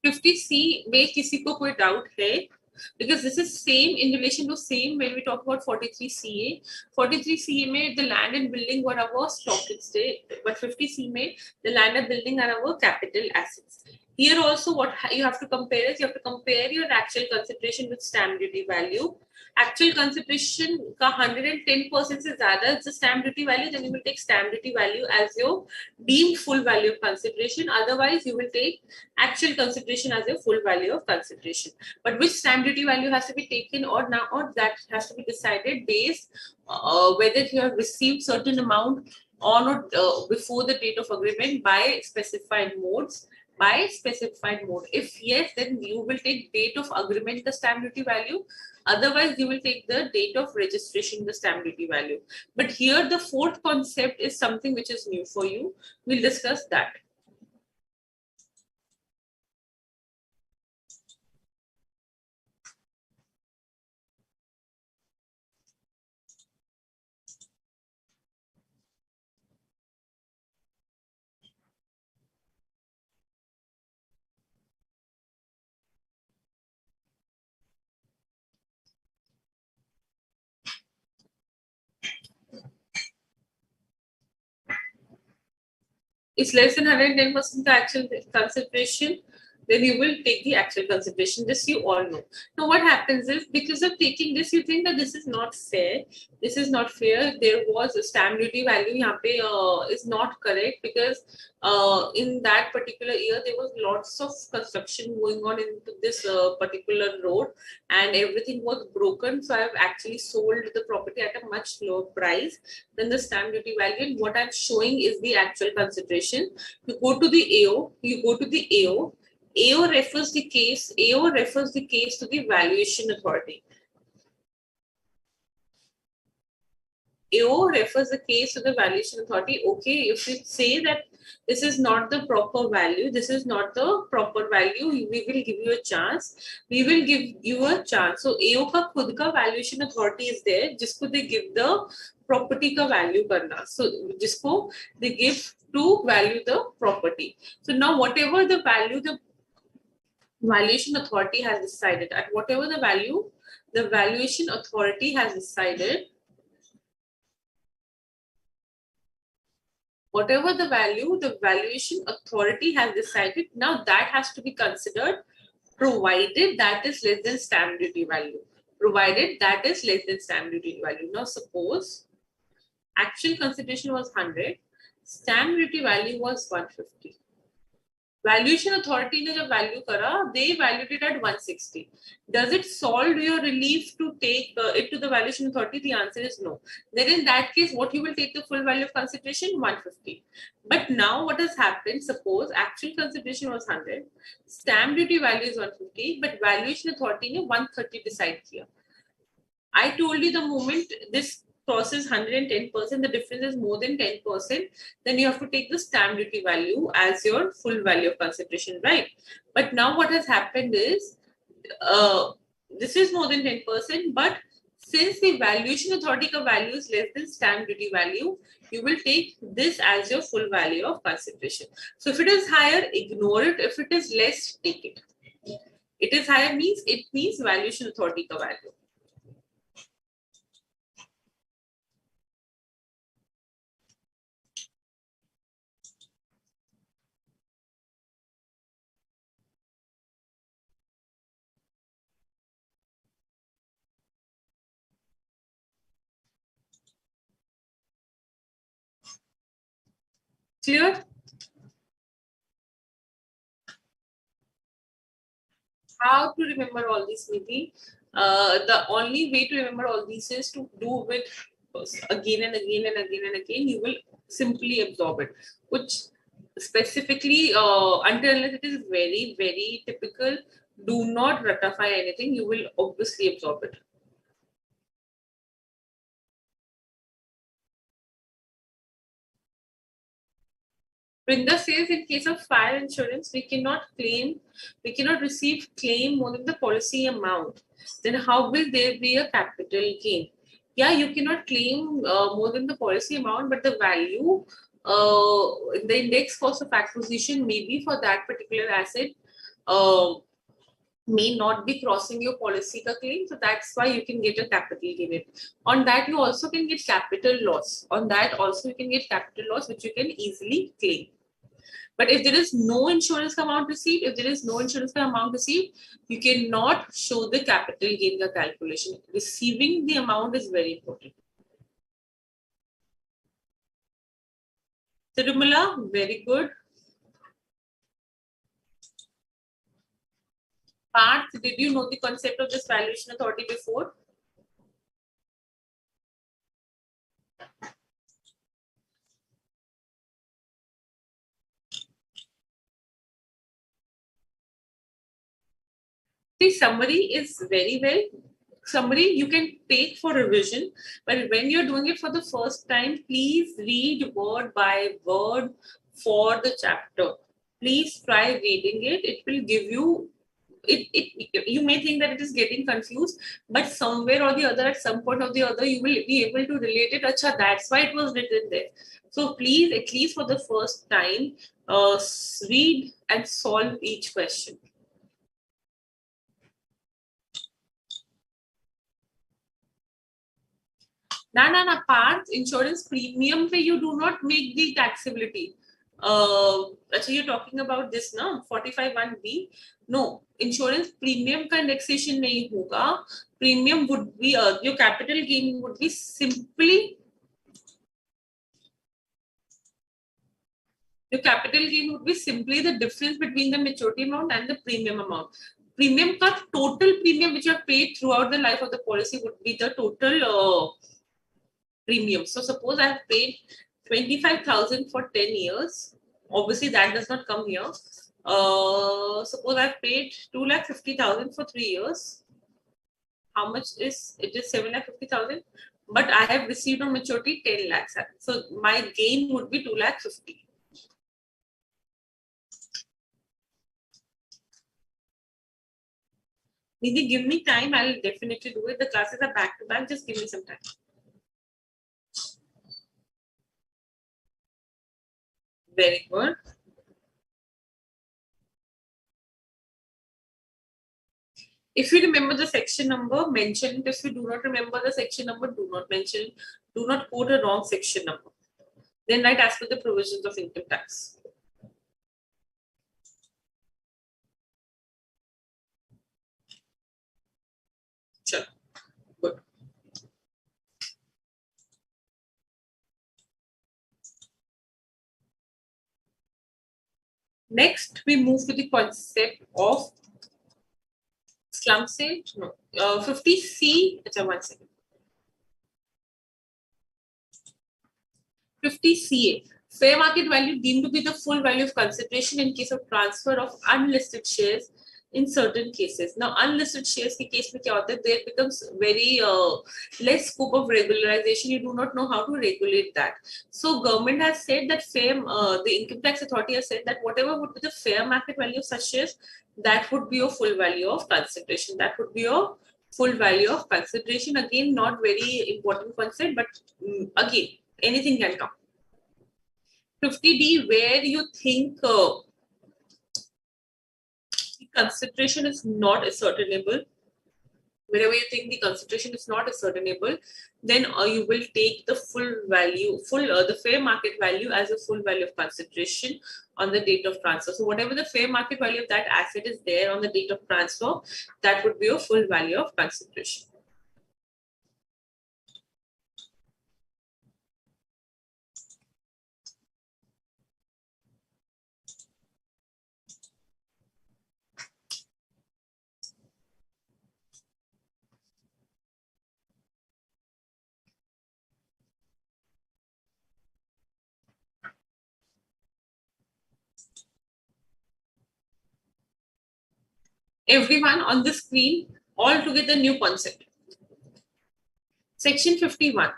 Fifty C में किसी को कोई doubt है? Because this is same in relation to same when we talk about 43CA. 43CA में the land and building were our stock exchange, but 50C में the land and building are our capital assets. Here also what you have to compare is you have to compare your actual consideration with stamp duty value. Actual consideration का 110% से ज़्यादा is the stamp duty value, then you will take stamp duty value as your deemed full value of consideration. Otherwise, you will take actual consideration as your full value of consideration. But which stamp duty value has to be taken or that has to be decided based whether you have received certain amount on or before the date of agreement by specified modes. By specified mode. If yes, then you will take date of agreement the stamp duty value. Otherwise, you will take the date of registration the stamp duty value. But here the fourth concept is something which is new for you. We'll discuss that. It's less than 110% the actual consideration, then you will take the actual consideration. This you all know. Now what happens is because of taking this, you think that this is not fair. This is not fair. There was a stamp duty value यहाँ पे is not correct because in that particular year there was lots of construction going on into this particular road and everything was broken. So I have actually sold the property at a much lower price than the stamp duty value. And what I'm showing is the actual consideration. You go to the AO. You go to the AO. AO refers the case to the valuation authority. AO refers the case to the valuation authority. Okay, if you say that this is not the proper value, this is not the proper value, we will give you a chance. We will give you a chance. So AO का खुद का valuation authority is there, जिसको they give the property का value करना. So जिसको they give to value the property. So now whatever the value the valuation authority has decided, at whatever the value the valuation authority has decided, whatever the value the valuation authority has decided, now that has to be considered, provided that is less than stamp duty value. Provided that is less than stamp duty value. Now suppose actual consideration was 100, stamp duty value was 150. Valuation authority ने जब value करा, they valued it at 160. Does it solve your relief to take it to the valuation authority? The answer is no. Then in that case, what you will take the full value of consideration? 150. But now what has happened? Suppose actual consideration was 100, stamp duty value is 150, but valuation authority ने 130 decide किया. I told you the moment this crosses 110%, the difference is more than 10%, then you have to take the stamp duty value as your full value of consideration, right? But now what has happened is, this is more than 10%, but since the valuation authority ka value is less than stamp duty value, you will take this as your full value of consideration. So if it is higher, ignore it. If it is less, take it. It is higher means it means valuation authority ka value. Clear? How to remember all this, maybe? The only way to remember all these is to do with again and again and again and again. You will simply absorb it, which specifically until unless it is very, very typical, do not ratify anything. You will obviously absorb it. Brinda says in case of fire insurance, we cannot receive claim more than the policy amount. Then how will there be a capital gain? Yeah, you cannot claim more than the policy amount, but the value, the index cost of acquisition maybe for that particular asset may not be crossing your policy ka claim. So that's why you can get a capital gain. On that, you also can get capital loss. On that also you can get capital loss, which you can easily claim. But if there is no insurance amount received, you cannot show the capital gain calculation. Receiving the amount is very important. Tirumala, very good. Parth, did you know the concept of this valuation authority before? The summary is very well. Summary you can take for revision, but when you're doing it for the first time, please read word by word for the chapter. Please try reading it. It will give you you may think that it is getting confused, but somewhere or the other, at some point or the other, you will be able to relate it. Acha, that's why it was written there. So please, at least for the first time, read and solve each question. Na, Parth, insurance premium pe you do not make the taxability. Actually, you're talking about this now, 45(1)(b). No, insurance premium का indexation नहीं होगा. Premium would be your capital gain would be simply the difference between the maturity amount and the premium amount. Premium का total premium which you have paid throughout the life of the policy would be the total premium. So suppose I have paid 25,000 for 10 years. Obviously, that does not come here. Suppose I've paid 2,50,000 for 3 years. How much is it? Is 7,50,000. but I have received on maturity 10 lakhs. So my gain would be 2,50,000. Nidhi, give me time. I'll definitely do it. The classes are back to back. Just give me some time. Very good. If you remember the section number, mention it. If you do not remember the section number, do not mention it. Do not quote a wrong section number. Then write as per the provisions of income tax. Sure. Good. Next, we move to the concept of slum sale. No, 50C. It's a 1 second. 50CA. Fair market value deemed to be the full value of consideration in case of transfer of unlisted shares in certain cases. Now, unlisted shares के case में क्या होता है? There becomes very less scope of regularization. You do not know how to regulate that. So, government has said that the income tax authority has said that whatever would be the fair market value of such shares, that would be your full value of consideration. That would be your full value of consideration. Again, not very important concept, but again, anything can come. 50D, where you think the consideration is not ascertainable, wherever you think the consideration is not ascertainable, then you will take the full value, the fair market value as a full value of consideration on the date of transfer. So whatever the fair market value of that asset is there on the date of transfer, that would be a full value of consideration. Everyone on the screen, all together new concept. Section 51.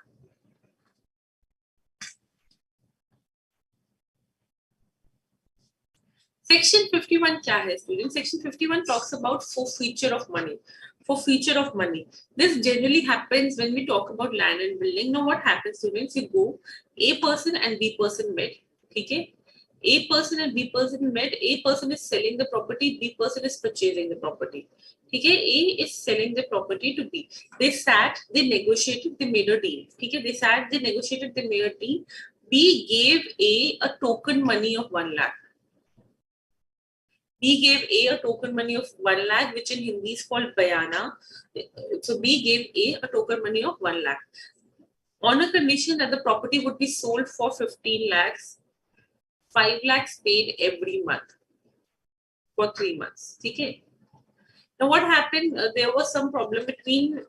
Section 51 क्या है students? Section 51 talks about forfeiture of money. Forfeiture of money. This generally happens when we talk about land and building. Now what happens, students? You go, A person and B person met. Okay? A person and B person met. A person is selling the property. B person is purchasing the property. Okay? A is selling the property to B. They sat, they negotiated, they made a deal. Okay? They sat, they negotiated, they made a deal. B gave A token money of 1 lakh. B gave A token money of 1 lakh, which in Hindi is called bayana. So B gave A token money of 1 lakh. On a condition that the property would be sold for 15 lakhs, 5 lakhs paid every month for 3 months. Okay. Now what happened? There was some problem between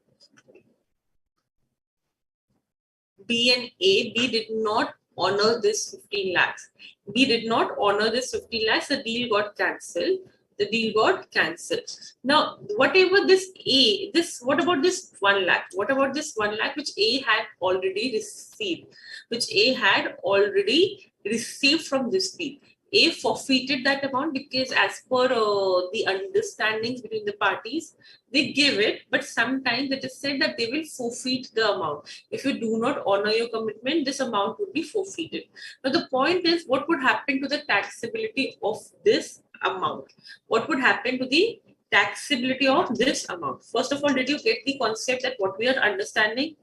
B and A. B did not honor this 15 lakhs. B did not honor this 15 lakhs. The deal got cancelled. The deal got cancelled. Now, whatever this A, what about this 1 lakh? What about this 1 lakh which A had already received? Which A had already received from this deal. A forfeited that amount because as per the understandings between the parties, they give it, but sometimes it is said that they will forfeit the amount. If you do not honor your commitment, this amount would be forfeited. Now the point is, what would happen to the taxability of this amount? What would happen to the taxability of this amount? First of all, did you get the concept that what we are understanding?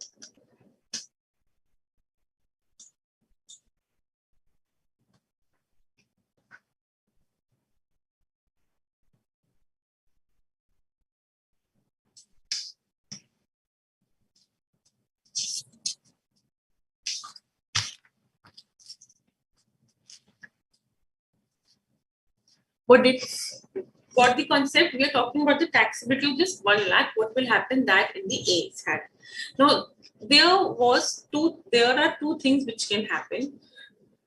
What did got the concept? We are talking about the taxability of just 1 lakh. What will happen that in the A's hand? Now, there are two things which can happen.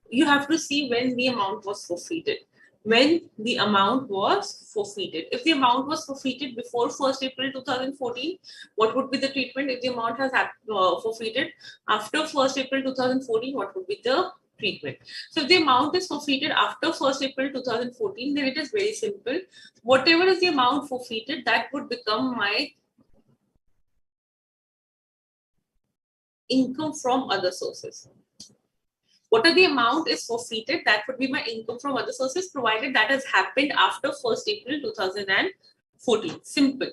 You have to see when the amount was forfeited. when the amount was forfeited. If the amount was forfeited before 1st April 2014, what would be the treatment? If the amount has forfeited after 1st April 2014, what would be the treatment? So if the amount is forfeited after 1st April 2014, then it is very simple. Whatever is the amount forfeited, that would become my income from other sources. What are the amount is forfeited, that would be my income from other sources, provided that has happened after 1st April 2014. Simple.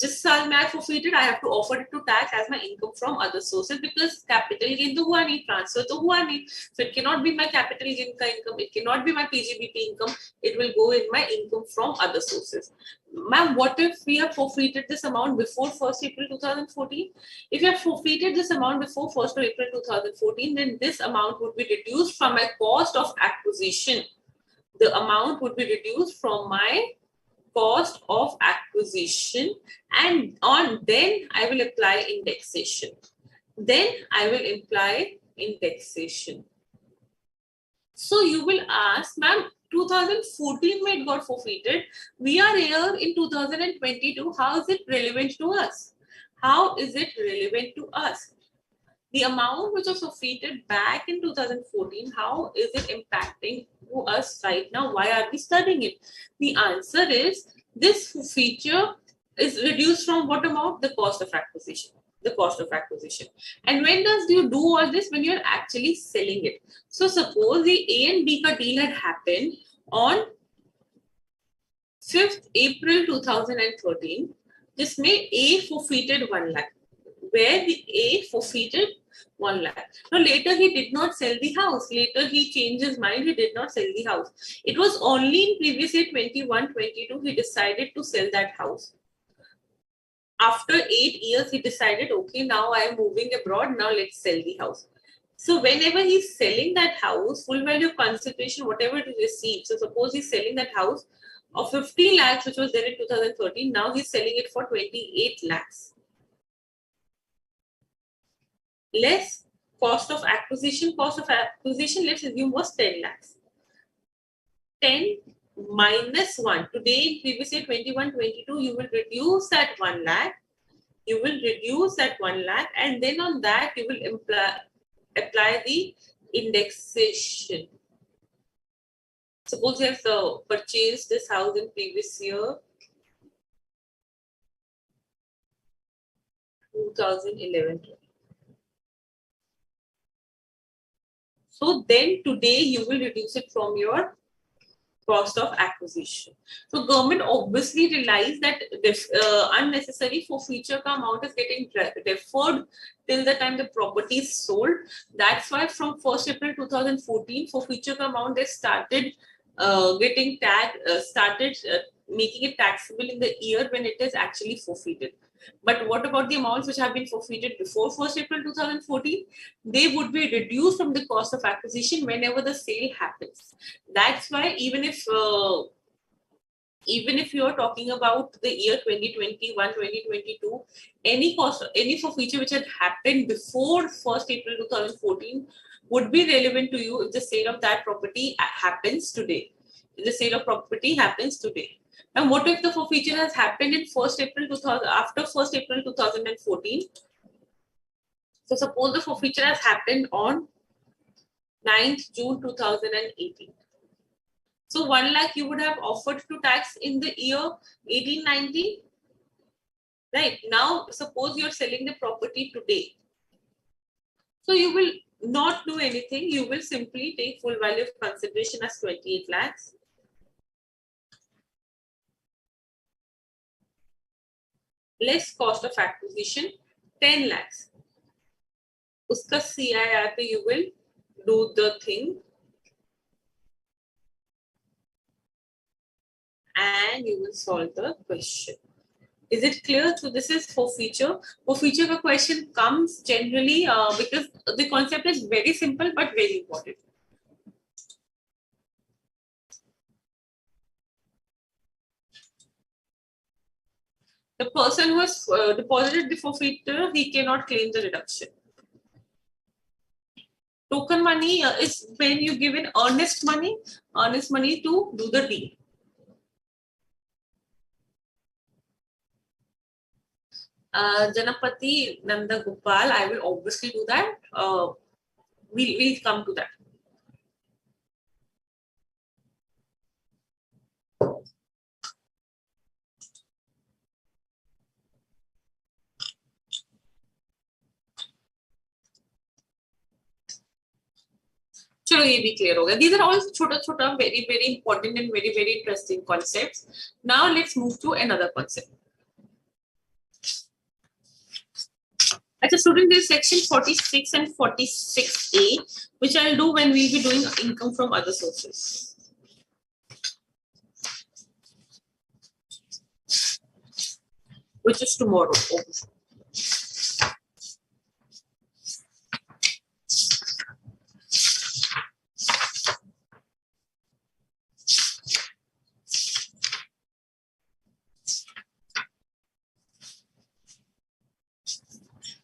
Just साल मैं forfeited, I have to offer it to tax as my income from other sources because capital gain तो हुआ नहीं, transfer तो हुआ नहीं. So it cannot be my capital gain का income, it cannot be my PGBP income, it will go in my income from other sources. Ma'am, what if we have forfeited this amount before 1st April 2014? If you have forfeited this amount before 1st of April 2014, then this amount would be reduced from my cost of acquisition. The amount would be reduced from my cost of acquisition, and then I will apply indexation. So you will ask, ma'am, 2014 when it got forfeited, we are here in 2022. How is it relevant to us? The amount which was forfeited back in 2014, how is it impacting to us right now? Why are we studying it? The answer is this feature is reduced from what amount? The cost of acquisition. And when do you do all this? When you're actually selling it. So suppose the A and B ka deal had happened on 5th April 2013. जिसमें A forfeited 1 lakh. Where the A forfeited 1 lakh. Now later he did not sell the house. Later he changed his mind. He did not sell the house. It was only in previous year 21-22 he decided to sell that house. After 8 years he decided, okay, now I am moving abroad. Now let's sell the house. So whenever he's selling that house, full value of consideration, whatever he received. So suppose he's selling that house of 50 lakhs, which was there in 2013. Now he's selling it for 28 lakhs. Less cost of acquisition. Let's assume was 10 lakhs. 10 minus 1. Today, in previous year 21-22, you will reduce that 1 lakh. And then on that, you will apply the indexation. Suppose you have purchased this house in previous year 2011. So then today you will reduce it from your cost of acquisition. So government obviously realized that unnecessary forfeiture amount is getting deferred till the time the property is sold. That's why from 1st April 2014, forfeiture amount they started getting making it taxable in the year when it is actually forfeited. But what about the amounts which have been forfeited before 1st April 2014? They would be reduced from the cost of acquisition whenever the sale happens. That's why even if you are talking about the year 2021, 2022, any forfeiture which had happened before 1st April 2014 would be relevant to you if the sale of that property happens today. Now, what if the forfeiture has happened in after 1st April 2014? So suppose the forfeiture has happened on 9th June 2018. So 1 lakh you would have offered to tax in the year 1890. Right. Now, suppose you're selling the property today. So you will not do anything. You will simply take full value of consideration as 28 lakhs. Less cost of acquisition, 10 lakhs. Uska CIR pe you will do the thing and you will solve the question. Is it clear? So this is forfeiture. Forfeiture ka question comes generally because the concept is very simple but very important. The person who has deposited the forfeiture, he cannot claim the reduction. Token money is when you give in earnest money to do the deal. Janapati Nanda Gopal, I will obviously do that. We'll come to that. चलो ये भी clear हो गया. These are all छोटा-छोटा very very important and very very interesting concepts. Now let's move to another concept. Actually, student, there is section 46 and 46A, which I'll do when we'll be doing income from other sources. Which is tomorrow.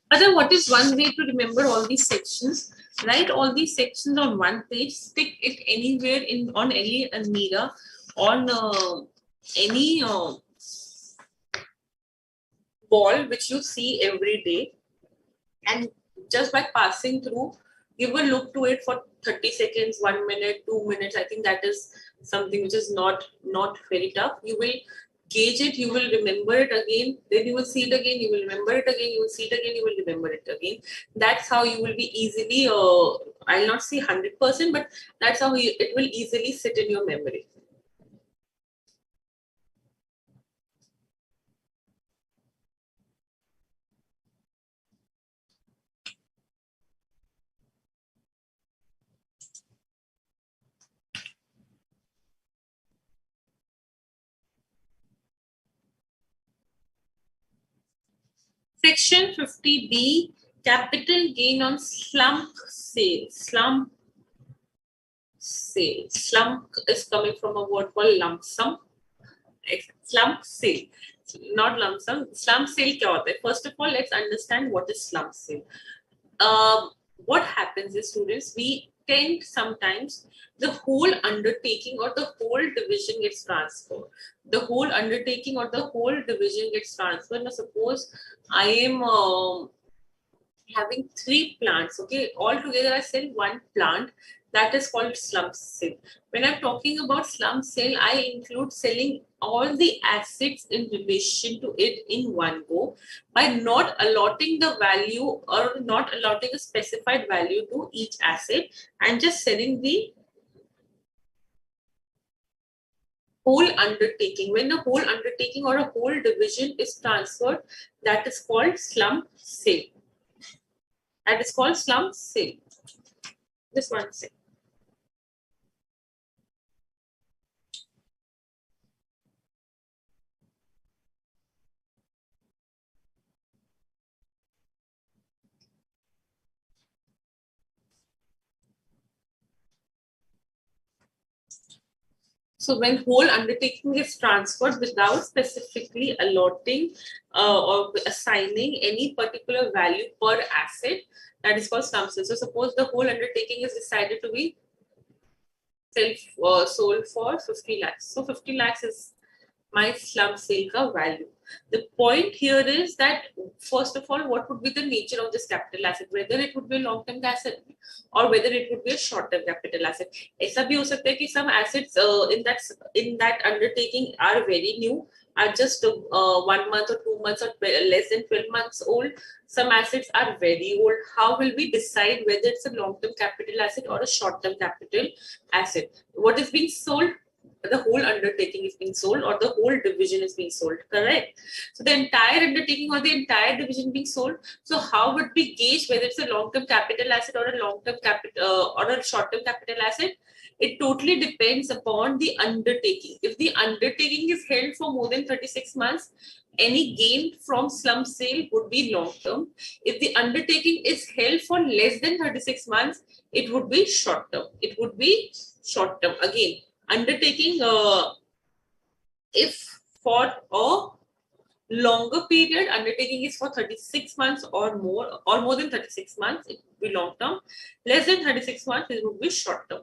Other, what is one way to remember all these sections? Write all these sections on one page, stick it anywhere on any mirror, on any ball which you see every day, and just by passing through, give a look to it for 30 seconds, 1 minute, 2 minutes. I think that is something which is not very tough. You will gauge it, you will remember it again, then you will see it again, you will remember it again, you will see it again, you will remember it again. That's how you will be easily, I'll not say 100%, but that's how it will easily sit in your memory. Section 50B, capital gain on slump sale. Slump sale. Slump is coming from a word called lump sum. Slump sale, not lump sum. Slump sale क्या होता है? First of all, let's understand what is slump sale. What happens is, students, we tend sometimes the whole undertaking or the whole division gets transferred. The whole undertaking or the whole division gets transferred. Now, suppose I am having 3 plants. Okay, all together I sell 1 plant. That is called slump sale. When I'm talking about slump sale, I include selling all the assets in relation to it in one go by not allotting the value or not allotting a specified value to each asset and just selling the whole undertaking. When a whole undertaking or a whole division is transferred, that is called slump sale. That is called slump sale. This one sale. So when whole undertaking is transferred without specifically allotting or assigning any particular value per asset, that is called slump sale. So suppose the whole undertaking is decided to be sold for 50 lakhs. So 50 lakhs is my slump sale ka value. The point here is that, first of all, what would be the nature of this capital asset? Whether it would be a long-term asset or whether it would be a short-term capital asset. ऐसा भी हो सकता है कि some assets in that undertaking are very new, are just 1 month or 2 months or less than 12 months old. Some assets are very old. How will we decide whether it's a long-term capital asset or a short-term capital asset? What is being sold? The whole undertaking is being sold or the whole division is being sold, correct? So the entire undertaking or the entire division being sold. So how would we gauge whether it's a long-term capital asset or a long-term capital or a short-term capital asset? It totally depends upon the undertaking. If the undertaking is held for more than 36 months, any gain from slump sale would be long-term. If the undertaking is held for less than 36 months, it would be short-term. It would be short-term. Again, undertaking if for a Longer period, undertaking is for 36 months or more than 36 months, it would be long term. Less than 36 months, it would be short term.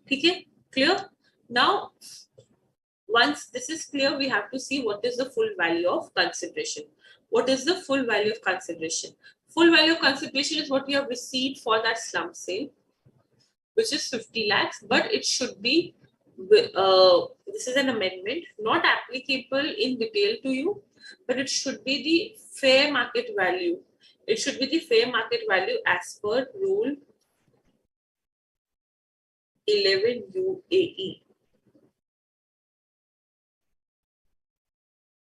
Okay, clear? Now, once this is clear, we have to see what is the full value of consideration. What is the full value of consideration? Full value of consideration is what we have received for that slump sale, which is 50 lakhs, but it should be, this is an amendment, not applicable in detail to you, but it should be the fair market value. It should be the fair market value as per Rule 11 UAE.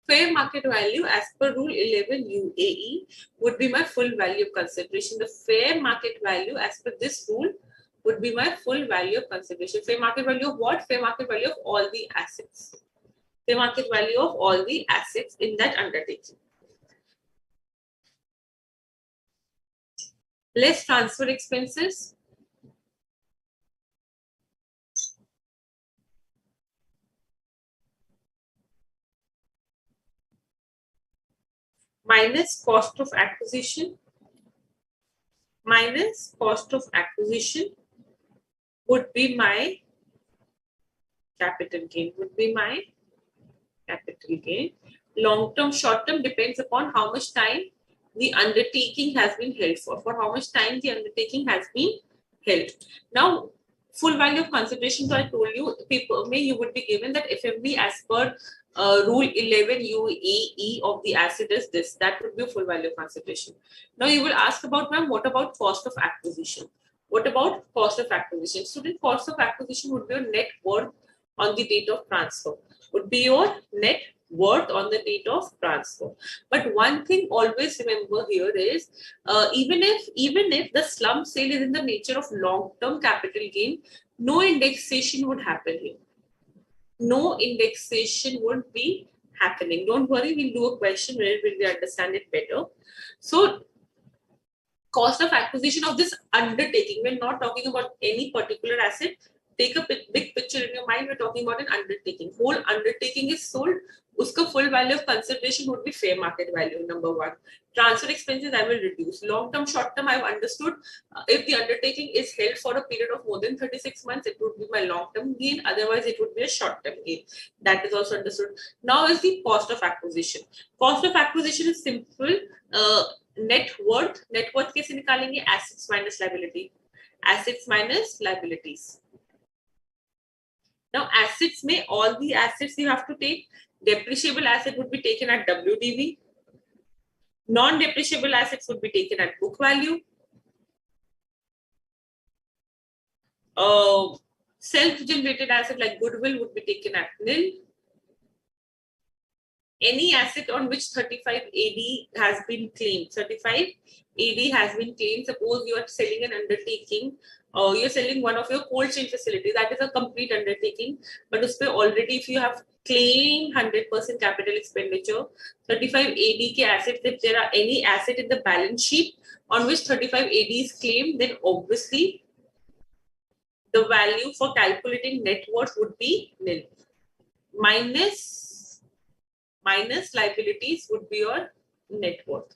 Fair market value as per Rule 11 UAE would be my full value of consideration. The fair market value as per this rule would be my full value of consideration. Fair market value of what? Fair market value of all the assets. Fair market value of all the assets in that undertaking. Less transfer expenses. Minus cost of acquisition. Minus cost of acquisition would be my capital gain. Would be my capital gain. Long term, short term depends upon how much time the undertaking has been held for how much time the undertaking has been held. Now, full value of consideration, so I told you, you would be given that FMV as per Rule 11 UAE of the asset is this. That would be a full value of consideration. Now, you will ask about, ma'am, what about cost of acquisition? What about cost of acquisition? Student, cost of acquisition would be your net worth on the date of transfer. Would be your net worth on the date of transfer. But one thing always remember here is even if the slump sale is in the nature of long-term capital gain, no indexation would happen here. No indexation would be happening. Don't worry, we'll do a question where we understand it better. So cost of acquisition of this undertaking, we're not talking about any particular asset. Take a big picture in your mind. We're talking about an undertaking. Whole undertaking is sold. Uska full value of consideration would be fair market value, number one. Transfer expenses I will reduce. Long term, short term, I've understood. If the undertaking is held for a period of more than 36 months, it would be my long term gain. Otherwise, it would be a short term gain. That is also understood. Now is the cost of acquisition. Cost of acquisition is simple. Net worth. Net worth कैसे निकालेंगे? Assets minus liability. Assets minus liabilities. Now, assets may all the assets you have to take. Depreciable asset would be taken at WDV. Non-depreciable assets would be taken at book value. Self-generated asset like goodwill would be taken at nil. Any asset on which 35 AD has been claimed. 35 AD has been claimed. Suppose you are selling an undertaking. You're selling one of your cold chain facilities. That is a complete undertaking. But already if you have claimed 100% capital expenditure, 35 AD ke assets, if there are any asset in the balance sheet on which 35 AD is claimed, then obviously the value for calculating net worth would be nil. Minus liabilities would be your net worth.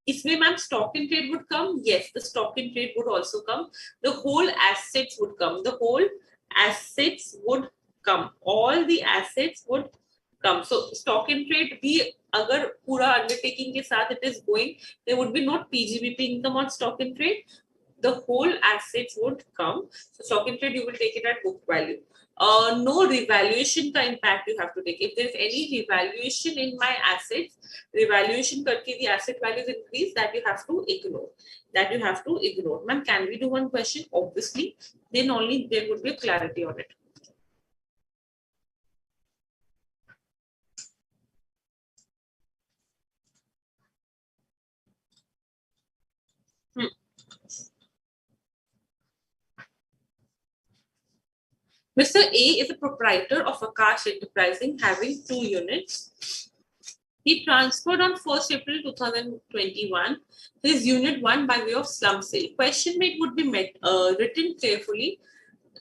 Isme ma'am stock in trade would come? Yes, the stock in trade would also come. The whole assets would come. The whole assets would come. All the assets would come. So stock in trade bhi agar pura undertaking ke saath it is going, there would be not PGBP income on stock in trade. The whole assets would come. So stock in trade you will take it at book value. No revaluation ka impact you have to take. If there is any revaluation in my assets, revaluation karke the asset values increase, that you have to ignore. That you have to ignore. Ma'am, can we do one question? Obviously, then only there would be a clarity on it. Mr. A is a proprietor of Akash Enterprising having 2 units. He transferred on 1st April 2021 his unit 1 by way of slump sale. Question made would be written carefully.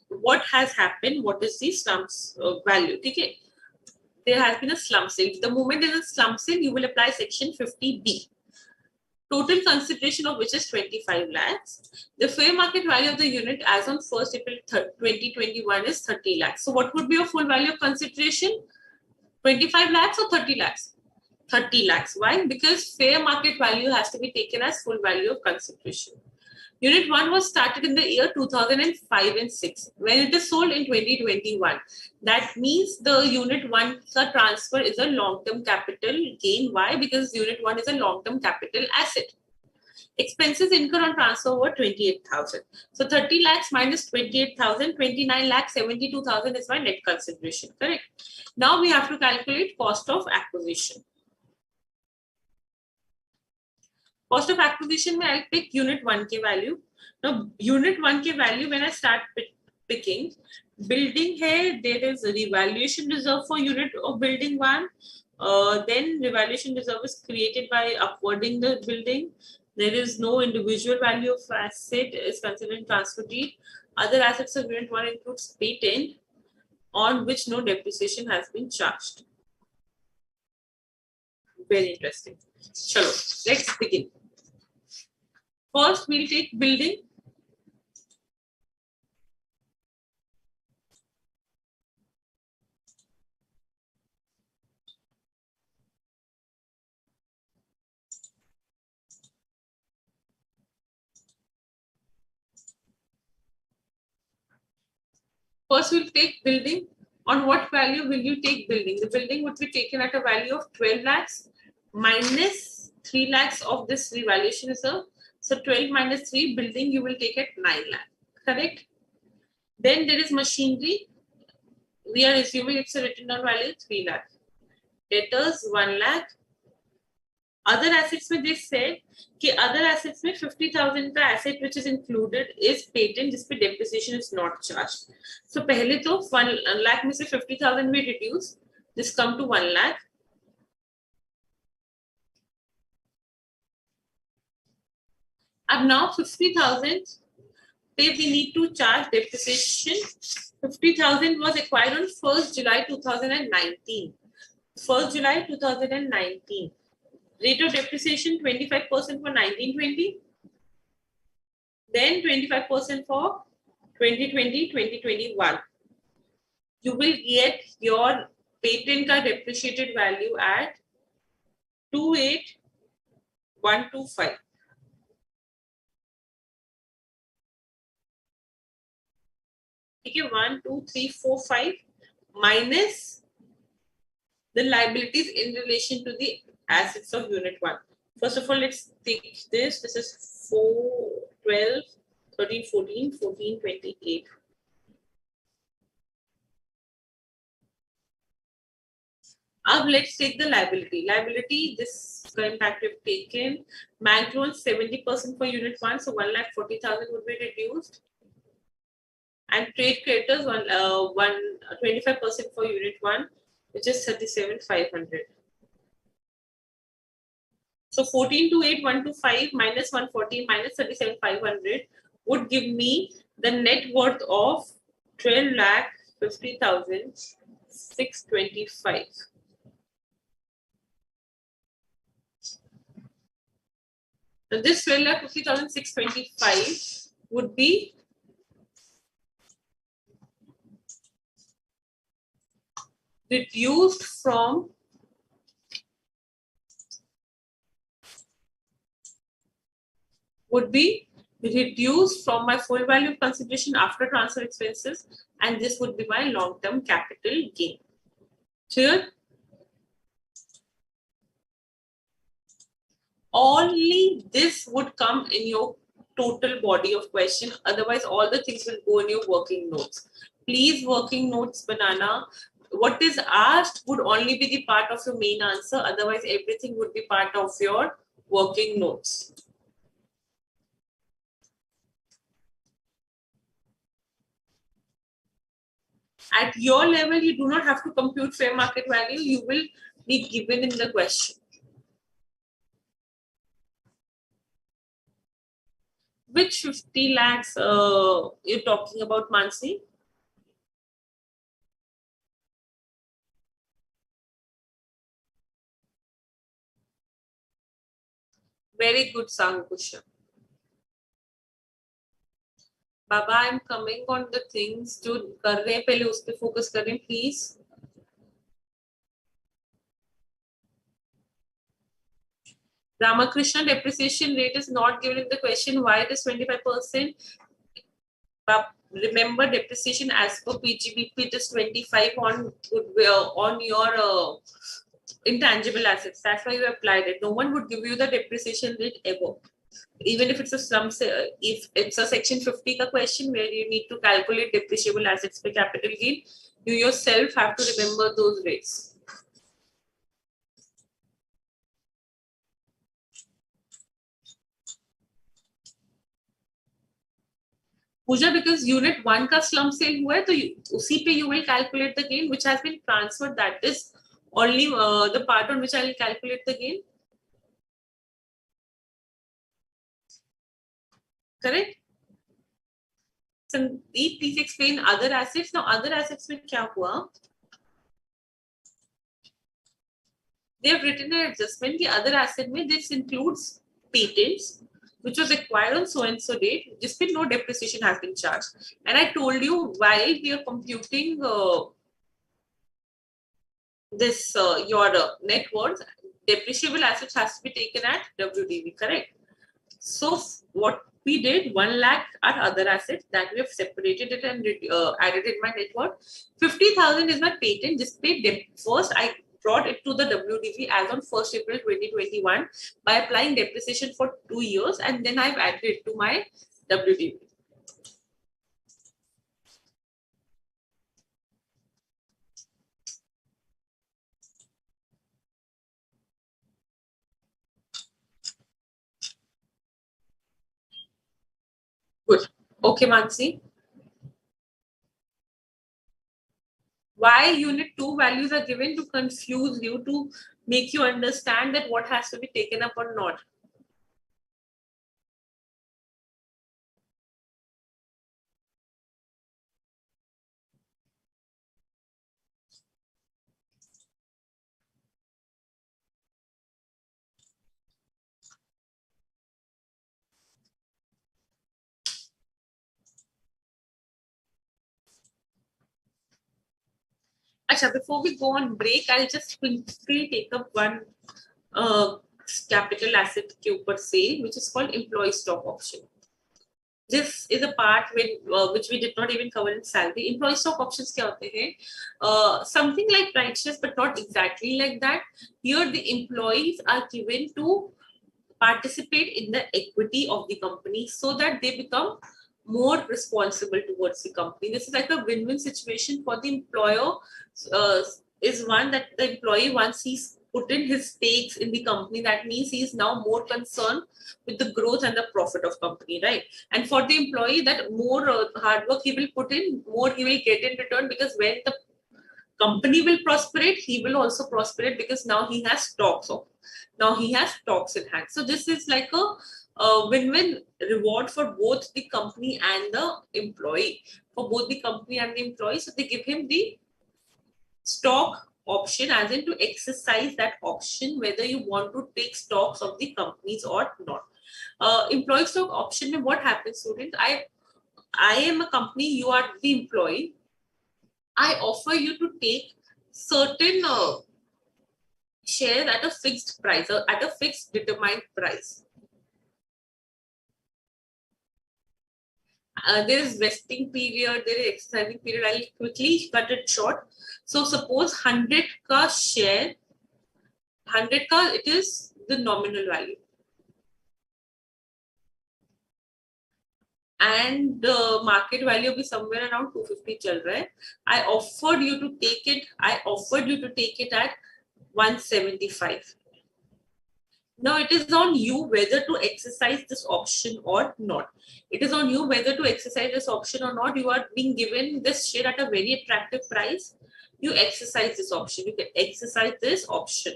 What has happened? What is the slump value? Okay. there has been a slump sale. The moment there is a slump sale, you will apply section 50B. Total consideration of which is 25 lakhs. The fair market value of the unit as on 1st April 2021 is 30 lakhs. So what would be your full value of consideration? 25 lakhs or 30 lakhs? 30 lakhs. Why? Because fair market value has to be taken as full value of consideration. Unit 1 was started in the year 2005 and 6 when it is sold in 2021. That means the Unit 1 transfer is a long-term capital gain. Why? Because Unit 1 is a long-term capital asset. Expenses incurred on transfer were 28,000. So 30 lakhs minus 28,000, 29 lakhs 72,000 is my net consideration. Correct? Now we have to calculate cost of acquisition. Cost of acquisition, I'll pick Unit 1 K value. Now, Unit 1 K value, when I start picking, building here, there is a revaluation reserve for unit of building 1. Then revaluation reserve is created by upwarding the building. There is no individual value of asset is considered in transfer deed. Other assets of Unit 1 includes patent on which no depreciation has been charged. Very interesting. Chalo, let's begin. First, we'll take building. First, we'll take building. On what value will you take building? The building would be taken at a value of 12 lakhs minus 3 lakhs of this revaluation reserve. So 12 minus 3, building you will take at 9 lakhs. Correct? Then there is machinery. We are assuming it's a written down value 3 lakhs. Debtors 1 lakh. Other assets में they said कि other assets में 50,000 का asset which is included is patent जिस पे depreciation is not charged. So पहले तो 1 lakh में से 50,000 we reduce. This come to 1 lakh. अब now 50,000 we need to charge depreciation. 50,000 was acquired on 1st July 2019. 1st July 2019. Rate of depreciation 25% for 1920. Then 25% for 2020-2021. You will get your patent ka depreciated value at 28,125. Okay, 1, 2, 3, 4, 5 minus the liabilities in relation to the assets of Unit 1. First of all, let's take this. This is 4, 12, 13, 14, 14, 28. Now let's take the liability. Liability, this current act we've taken. Bank loans 70% for Unit 1, so 1,40,000 would be reduced. And trade creditors 25% for Unit 1, which is 37,500. So 14,28125 minus 140 minus 37,500 would give me the net worth of 12,50,625. So this 12,50,625 would be reduced from my full value of consideration after transfer expenses, and this would be my long-term capital gain. Clear? Only this would come in your total body of question. Otherwise, all the things will go in your working notes. Please, working notes, banana. What is asked would only be the part of your main answer. Otherwise, everything would be part of your working notes. At your level, you do not have to compute fair market value. You will be given in the question. Which 50 lakhs you're talking about, Mansi? Very good, Sankusha. Baba, I'm coming on the things जो कर रहे हैं पहले उस पे focus करें please. Ramakrishna, depreciation rate is not given in the question. Why it is 25%? But remember, depreciation as per PGBP, it is 25 on your intangible assets. That's why you applied it. No one would give you the depreciation rate ever. Even if it's if it's a section 50 ka question where you need to calculate depreciable assets per capital gain, you yourself have to remember those rates. Pooja, because unit 1 का slump sale हुआ है तो उसी पे you will calculate the gain which has been transferred. That is only the part on which I will calculate the gain. Correct? Sandeep, please explain other assets. Now, other assets में क्या हुआ? They have written an adjustment. The other asset में this includes patents, which was acquired on so and so date, just with no depreciation has been charged. And I told you while we are computing this your net worth, depreciable assets has to be taken at WDV, correct? So what we did, 1 lakh are other assets that we have separated it and added in my net worth. 50,000 is my patent. Just pay first. I brought it to the WDV as on 1st April 2021 by applying depreciation for 2 years, and then I've added it to my WDV. Good. Okay, Mansi. Why unit 2 values are given? To confuse you, to make you understand that what has to be taken up or not. Acha, before we go on break, I'll just quickly take up one capital asset के ऊपर से, which is called employee stock option. This is a part which we did not even cover in salary. Employee stock options क्या होते हैं? Something like right shares, but not exactly like that. Here, the employees are given to participate in the equity of the company so that they become more responsible towards the company. This is like a win-win situation for the employer. Is one that the employee, once he's put in his stakes in the company, that means he's now more concerned with the growth and the profit of company, right? And for the employee, that more hard work he will put in, more he will get in return, because when the company will prosperate, he will also prosperate because now he has stocks of, now he has stocks in hand. So this is like a win-win reward for both the company and the employee. For both the company and the employee, so they give him the stock option, as in to exercise that option whether you want to take stocks of the companies or not. Employee stock option mein what happens, students? I am a company, you are the employee. I offer you to take certain shares at a fixed price or at a fixed determined price. There is vesting period, there is exercising period. I'll quickly cut it short. So suppose 100 ka share, 100 ka, it is the nominal value. And the market value will be somewhere around 250 chal raha hai. I offered you to take it at 175. Now it is on you whether to exercise this option or not. It is on you whether to exercise this option or not. You are being given this share at a very attractive price. You exercise this option. You can exercise this option.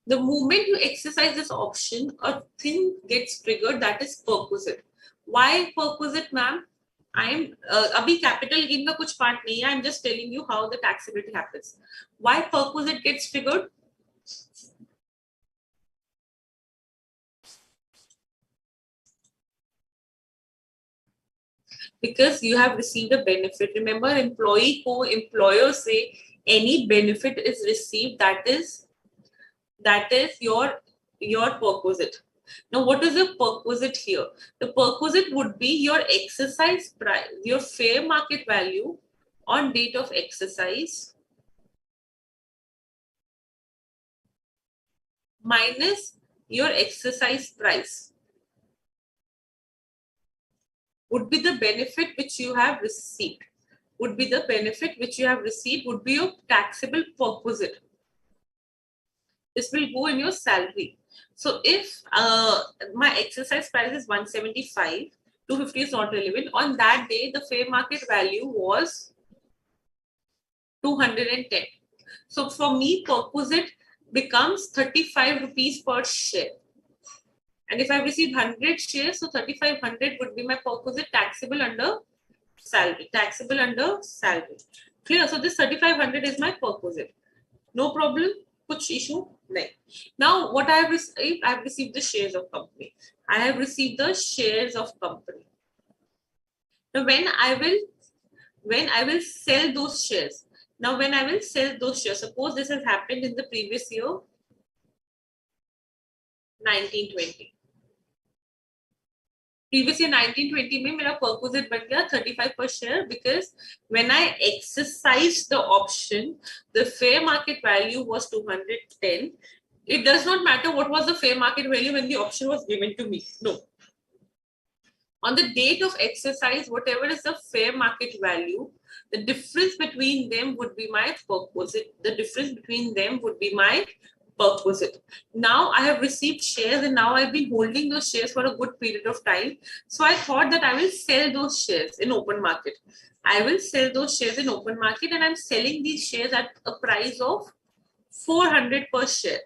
The moment you exercise this option, a thing gets triggered, that is perquisite. Why perquisite, ma'am? I am abhi capital gain ka kuch part nahi hai. I am just telling you how the taxability happens. Why perquisite gets triggered? because you have received a benefit. Remember, employee को employer से any benefit is received, that is your perquisite. Now, what is the perquisite here? The perquisite would be your exercise price, your fair market value on date of exercise minus your exercise price would be the benefit which you have received. Would be the benefit which you have received would be your taxable perquisite. This will go in your salary. So if my exercise price is 175, 250 is not relevant. On that day, the fair market value was 210. So for me, perquisite becomes 35 rupees per share. And if I receive 100 shares, so 3500 would be my perquisite taxable under salary. Taxable under salary. Clear? So this 3500 is my perquisite. No problem. Kuch issue? No. Now, what I have received? I have received the shares of company. I have received the shares of company. Now, when I will sell those shares. Now, when I will sell those shares, suppose this has happened in the previous year, 1920. Previous year 1920 में मेरा perquisite बन गया 35 per share, because when I exercised the option, the fair market value was 210. It does not matter what was the fair market value when the option was given to me. No. On the date of exercise, whatever is the fair market value, the difference between them would be my perquisite. The difference between them would be my perquisite. Now I have received shares and now I've been holding those shares for a good period of time. So I thought that I will sell those shares in open market. I will sell those shares in open market, and I'm selling these shares at a price of 400 per share.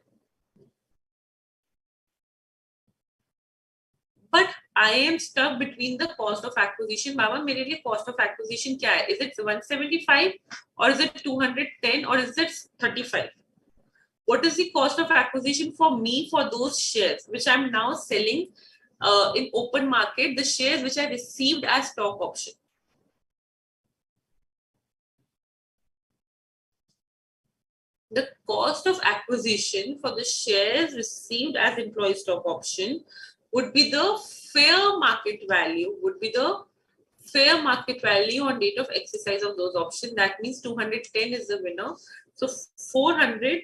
But I am stuck between the cost of acquisition. Baba, मेरे लिए cost of acquisition क्या है? Is it 175 or is it 210 or is it 35? What is the cost of acquisition for me for those shares which I'm now selling in open market, the shares which I received as stock option? The cost of acquisition for the shares received as employee stock option would be the fair market value, on date of exercise of those options. That means 210 is the winner. So 400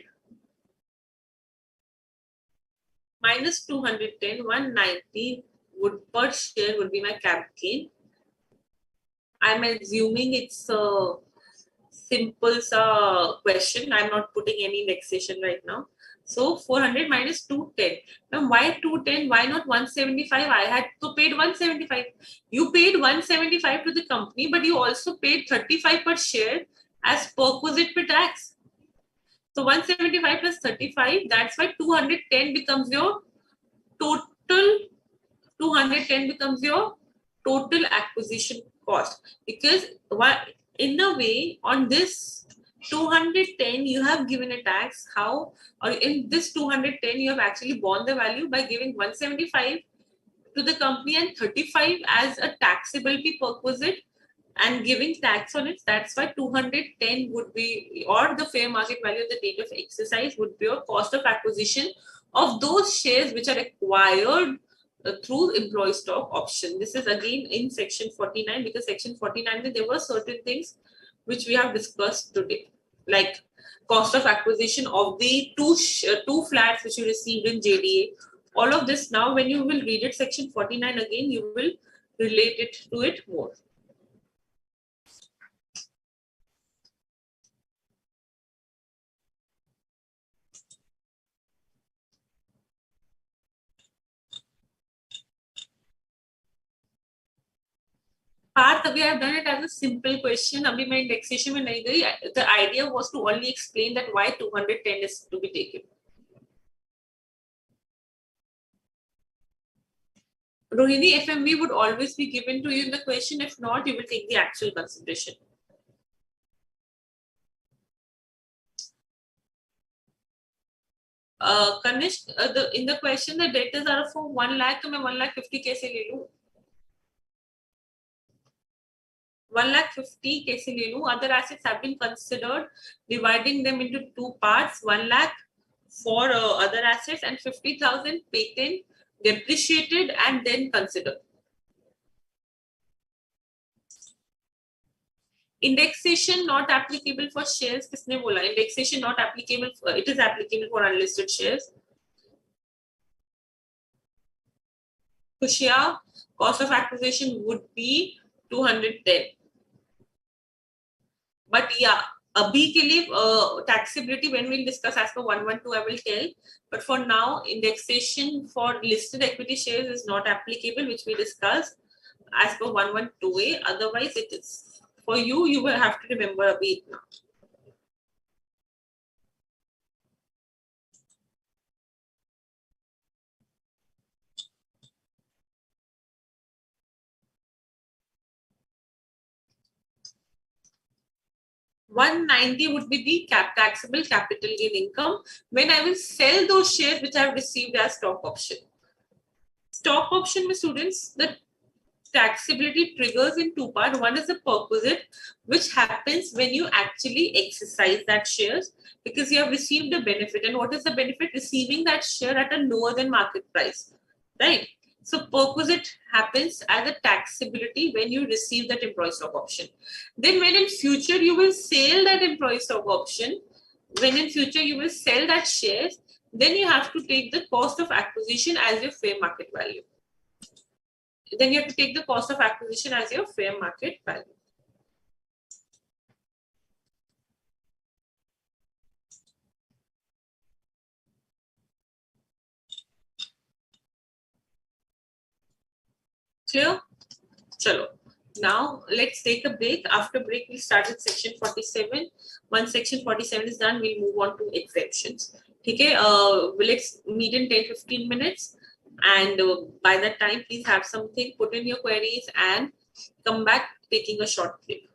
minus 210, 190 per share would be my cap gain. I'm assuming it's a simple question. I'm not putting any indexation right now. So 400 minus 210. Now why 210? Why not 175? I had to paid 175. You paid 175 to the company, but you also paid 35 per share as perquisite per tax. So 175 plus 35, that's why 210 becomes your total. 210 becomes your total acquisition cost, because in a way on this 210 you have given a tax. How? Or in this 210 you have actually borne the value by giving 175 to the company and 35 as a taxability perquisite and giving tax on it. That's why 210 would be, or the fair market value at the date of exercise would be your cost of acquisition of those shares which are acquired through employee stock option. This is again in section 49, because section 49 there were certain things which we have discussed today, like cost of acquisition of the two flats which you received in JDA. All of this, now when you will read it, section 49 again, you will relate it to it more. Parth, we have done it as a simple question. Abhi main indexation mein nahi gayi. The idea was to only explain that why 210 is to be taken. Rohini, FMV would always be given to you in the question. If not, you will take the actual consideration. Kanishk, in the question, the debtors are for 1 lakh, तो मैं 1,50,000 कैसे ले लूं? 1,50,000 कैसे ले लूं? Other assets have been considered, dividing them into two parts. 1,00,000 for other assets and 50,000 patent, depreciated and then considered. Indexation not applicable for shares. किसने बोला? Indexation not applicable. It is applicable for unlisted shares. Kushia, cost of acquisition would be 210. But yeah, abhi ke liye taxability when we'll discuss as per 112 I will tell. But for now, indexation for listed equity shares is not applicable, which we discussed as per 112A. Otherwise, it is. For you, you will have to remember abhi itna. $190 would be the taxable capital gain income when I will sell those shares which I have received as stock option. Stock option, my students, the taxability triggers in two parts. One is the perquisite, which happens when you actually exercise that shares because you have received a benefit. And what is the benefit? Receiving that share at a lower than market price, right? So perquisite happens as a taxability when you receive that employee stock option. Then when in future you will sell that employee stock option, when in future you will sell that shares, then you have to take the cost of acquisition as your fair market value. Then you have to take the cost of acquisition as your fair market value. Clear? Chalo. Now let's take a break. After break, we'll start with section 47. Once section 47 is done, we'll move on to exemptions. Okay, let's meet in 10-15 minutes. And by that time, please have something, put in your queries and come back taking a short break.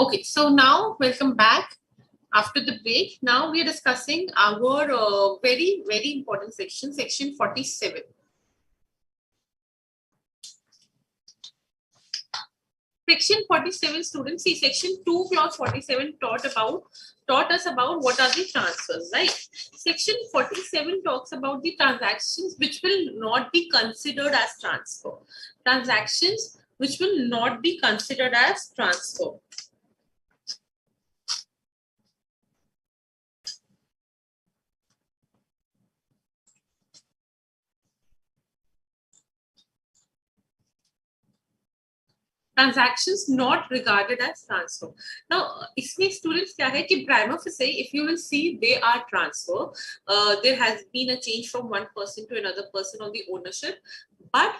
Okay, so now welcome back after the break. Now we are discussing our very, very important section, section 47. Section 47, students, see section 2 clause 47 taught us about what are the transfers, right? Section 47 talks about the transactions which will not be considered as transfer. Transactions which will not be considered as transfer. Transactions not regarded as transfer. Now, इसमें students क्या है कि prima facie, if you will see, they are transfer. There has been a change from one person to another person on the ownership, but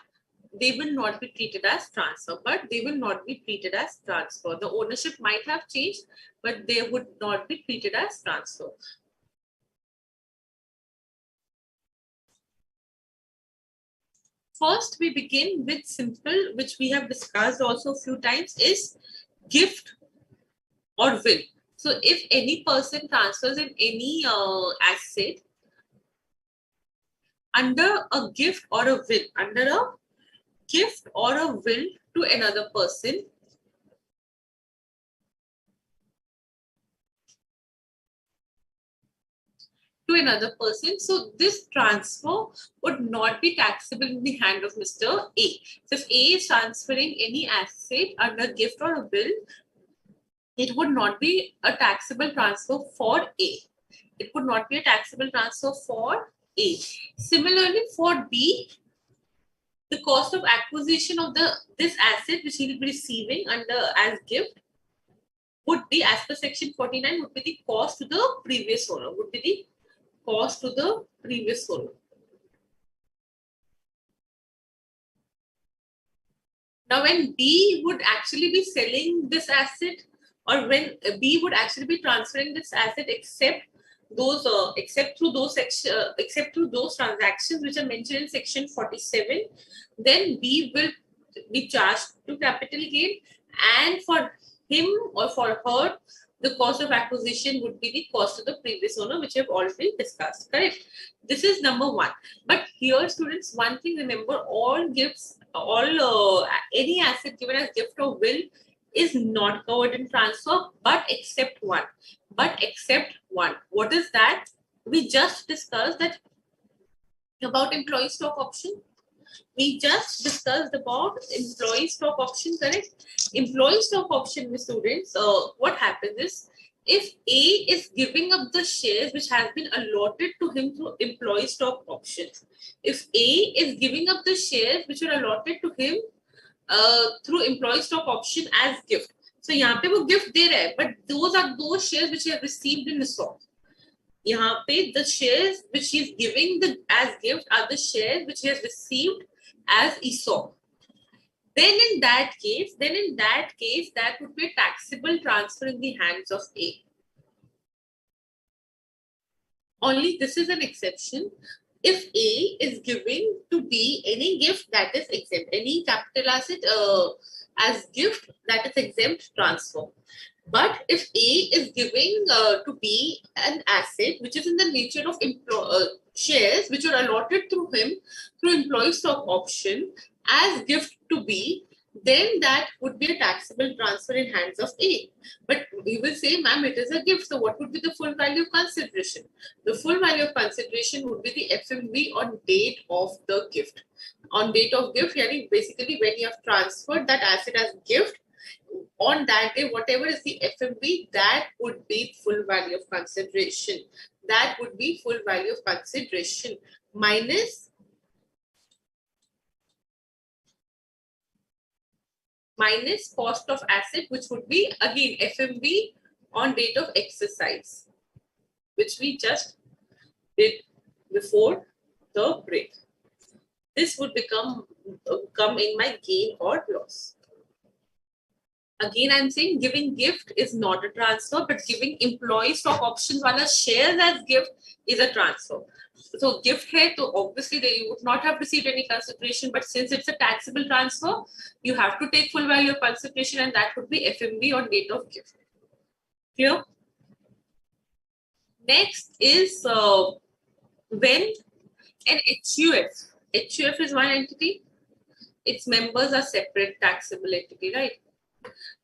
they will not be treated as transfer. The ownership might have changed, but they would not be treated as transfer. First, we begin with simple, which we have discussed also a few times, is gift or will. So if any person transfers in any asset under a gift or a will, to another person, so this transfer would not be taxable in the hand of Mr. A. So if A is transferring any asset under gift or a will, it would not be a taxable transfer for A. Similarly, for B, the cost of acquisition of this asset which he will be receiving under as gift would be, as per section 49, would be the cost to the previous owner. Now, when B would actually be selling this asset, or when B would actually be transferring this asset, except through those transactions which are mentioned in section 47, then B will be charged to capital gain, and for him or for her, the cost of acquisition would be the cost of the previous owner, which we have already discussed. Correct? This is number one. But here, students, one thing, remember, any asset given as gift or will is not covered in transfer, but except one. What is that? We just discussed that about employee stock option. Correct? Employee stock option, students, what happens is, if A is giving up the shares which has been allotted to him through employee stock options, if A is giving up the shares which were allotted to him through employee stock option as gift, so यहाँ पे वो gift दे रहा है, but those are those shares which he have received in ESOP. यहाँ पे the shares which he is giving as gift are the shares which he has received as ESOP. Then in that case, that would be a taxable transfer in the hands of A. Only this is an exception. If A is giving to B any gift that is exempt, any capital asset as gift, that is exempt transfer. But if A is giving to B an asset which is in the nature of shares which are allotted through him through employee stock option as gift to B, then that would be a taxable transfer in hands of A. But you will say, ma'am, it is a gift. So what would be the full value of consideration? The full value of consideration would be the FMV on date of the gift. On date of gift, yani basically when you have transferred that asset as gift, on that day, whatever is the FMV, that would be full value of consideration. Minus cost of asset, which would be again FMV on date of exercise, which we just did before the break. This would come in my gain or loss. Again, I'm saying giving gift is not a transfer, but giving employee stock options wala shares as gift is a transfer. So gift hai, so obviously they would not have received any consideration, but since it's a taxable transfer, you have to take full value of consideration, and that would be FMV on date of gift. Clear? Next is when an HUF is one entity, its members are separate taxable entity, right?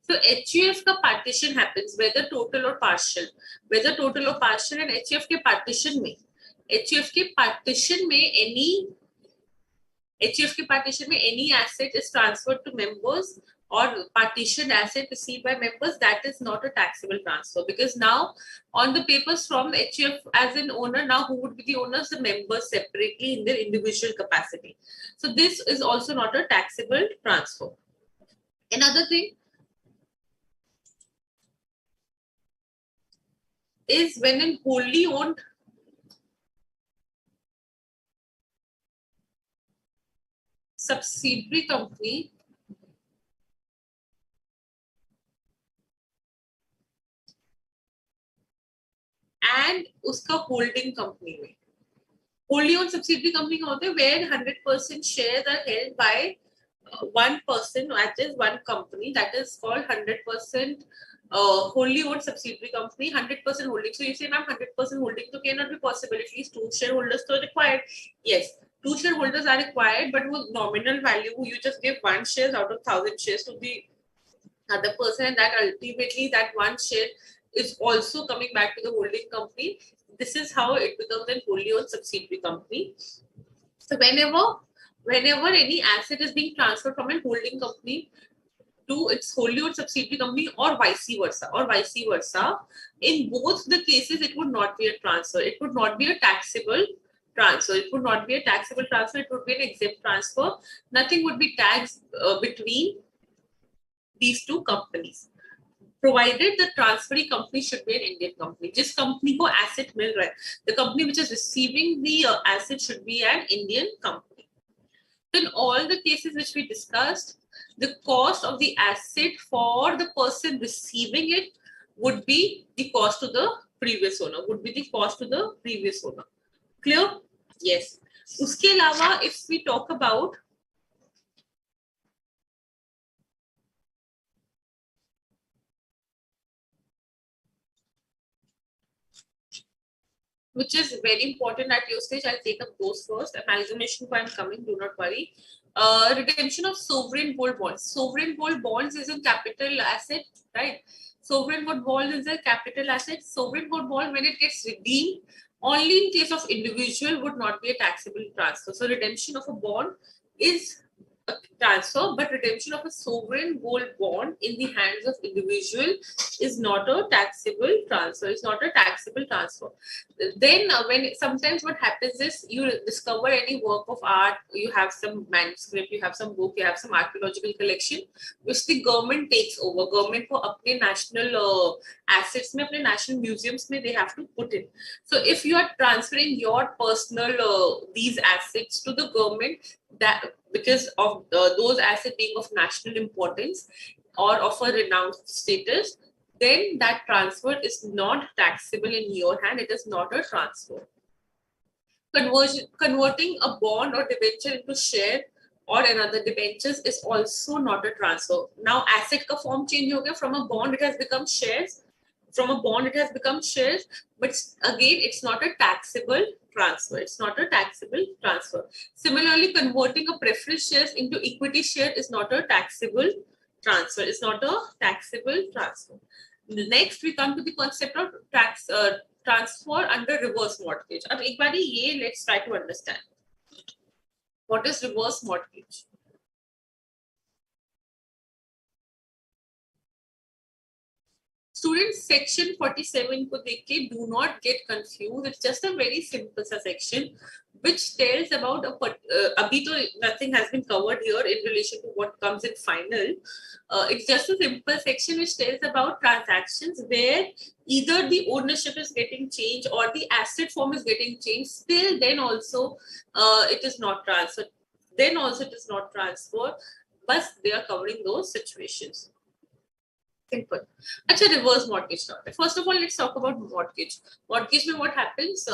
So HUF का partition happens whether total or partial, and HUF के partition में any asset is transferred to members or partitioned asset received by members, that is not a taxable transfer, because now on the papers from HUF as an owner, now who would be the owners? The members separately in their individual capacity. So this is also not a taxable transfer. Another thing is when in wholly owned subsidiary company and उसका holding company में wholly owned subsidiary company का होता है where 100% shares are held by one person, that is one company, that is called 100% wholly owned subsidiary company, 100% holding. So you say, ma'am, 100% holding so cannot be possible. At least 2 shareholders are required. Yes, 2 shareholders are required, but with nominal value, you just give 1 share out of 1,000 shares to the other person, and that ultimately that 1 share is also coming back to the holding company. This is how it becomes a wholly owned subsidiary company. So whenever any asset is being transferred from a holding company to its wholly owned subsidiary company or vice versa, in both the cases it would not be a transfer. It would not be a taxable transfer. It would not be a taxable transfer. It would be an exempt transfer. Nothing would be taxed between these two companies, provided the transferring company should be an Indian company. जिस company को asset मिल रहा है, the company which is receiving the asset should be an Indian company. In all the cases which we discussed, the cost of the asset for the person receiving it would be the cost to the previous owner. Clear? Yes. उसके अलावा, if we talk about which is very important at your stage, I'll take up those first. Amalgamation point coming, do not worry. Redemption of sovereign gold bonds. Sovereign gold bonds is a capital asset, right? Sovereign gold bond is a capital asset. Sovereign gold bond, when it gets redeemed, only in case of individual would not be a taxable transfer. So redemption of a bond is a transfer, but redemption of a sovereign gold bond in the hands of individual is not a taxable transfer. It's not a taxable transfer. Then when sometimes what happens is you discover any work of art, you have some manuscript, you have some book, you have some archaeological collection, which the government takes over. Government को अपने national assets में, अपने national museums में they have to put in. So if you are transferring your personal these assets to the government, that because of those assets being of national importance or of a renowned status, then that transfer is not taxable in your hand. It is not a transfer. Converting a bond or debenture into share or another debentures is also not a transfer. Now asset ka form change ho gaya. From a bond it has become shares. But again it's not a taxable transfer. Similarly, converting a preference shares into equity share is not a taxable transfer. Next, we come to the concept of transfer under reverse mortgage. अब एक बारी ये let's try to understand. What is reverse mortgage? Students, section 47 को देख के do not get confused. It's just a very simple section which tells about अभी तो nothing has been covered here in relation to what comes in final. It's just a simple section which tells about transactions where either the ownership is getting changed or the asset form is getting changed. Still, then also it is not transferred. But they are covering those situations. Simple. Acha, reverse mortgage. First of all, let's talk about mortgage. Mortgage mein what happens?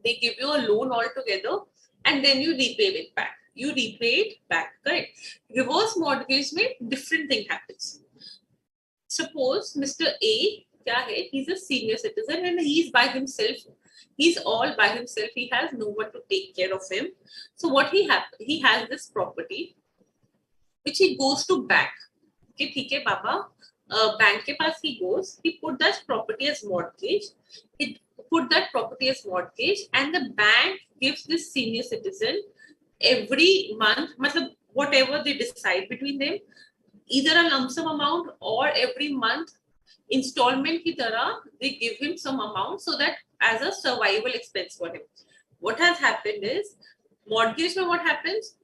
They give you a loan altogether and then you repay it back. You repay it back, correct? Reverse mortgage mein different thing happens. Suppose Mr. A, he's a senior citizen and he's by himself. He's all by himself. He has no one to take care of him. So what he has this property which he goes to bank. Okay, ठीक है पापा, bank के पास he goes, he put that property as mortgage, and the bank gives this senior citizen every month, मतलब whatever they decide between them, either a lump sum amount or every month installment की तरह they give him some amount so that as a survival expense for him. What has happened is mortgage में what happens?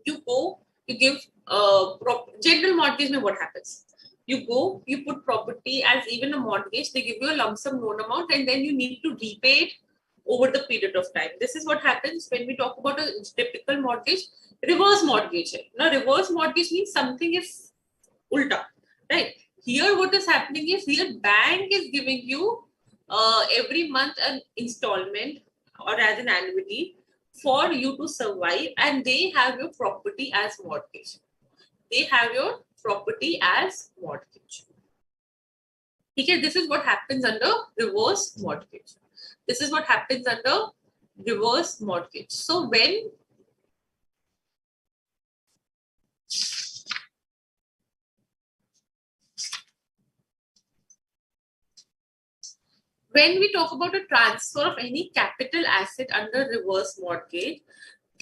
You go, you give general mortgage mein what happens? You go, you put property as even a mortgage, they give you a lump sum loan amount and then you need to repay it over the period of time. This is what happens when we talk about a typical mortgage. Reverse mortgage. Now reverse mortgage means something is ulta, right? Here what is happening is here bank is giving you every month an installment or as an annuity for you to survive, and they have your property as mortgage. They have your property as mortgage. Okay, this is what happens under reverse mortgage. This is what happens under reverse mortgage. So when we talk about a transfer of any capital asset under reverse mortgage,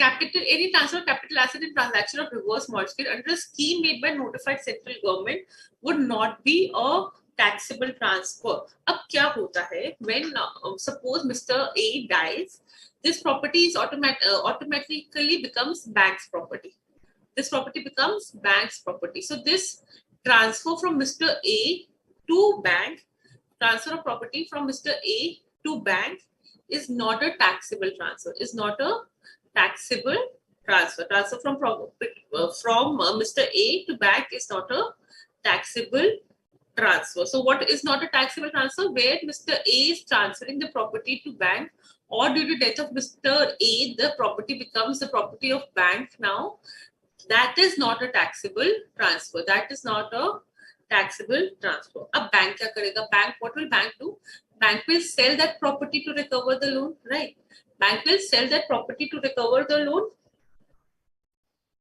any transfer of capital asset in transaction of reverse mortgage under a scheme made by notified central government would not be a taxable transfer. अब क्या होता है when suppose Mr. A dies, this property is automatically becomes bank's property. This property becomes bank's property. So this transfer from Mr. A to bank, transfer of property from Mr. A to bank is not a taxable transfer. Is not a taxable transfer. Transfer from Mr. A to bank is not a taxable transfer. So what is not a taxable transfer? Where Mr. A is transferring the property to bank, or due to death of Mr. A, the property becomes the property of bank now. That is not a taxable transfer. That is not a taxable transfer. A bank क्या करेगा? Bank, what will bank do? Bank will sell that property to recover the loan, right? Bank will sell that property to recover the loan.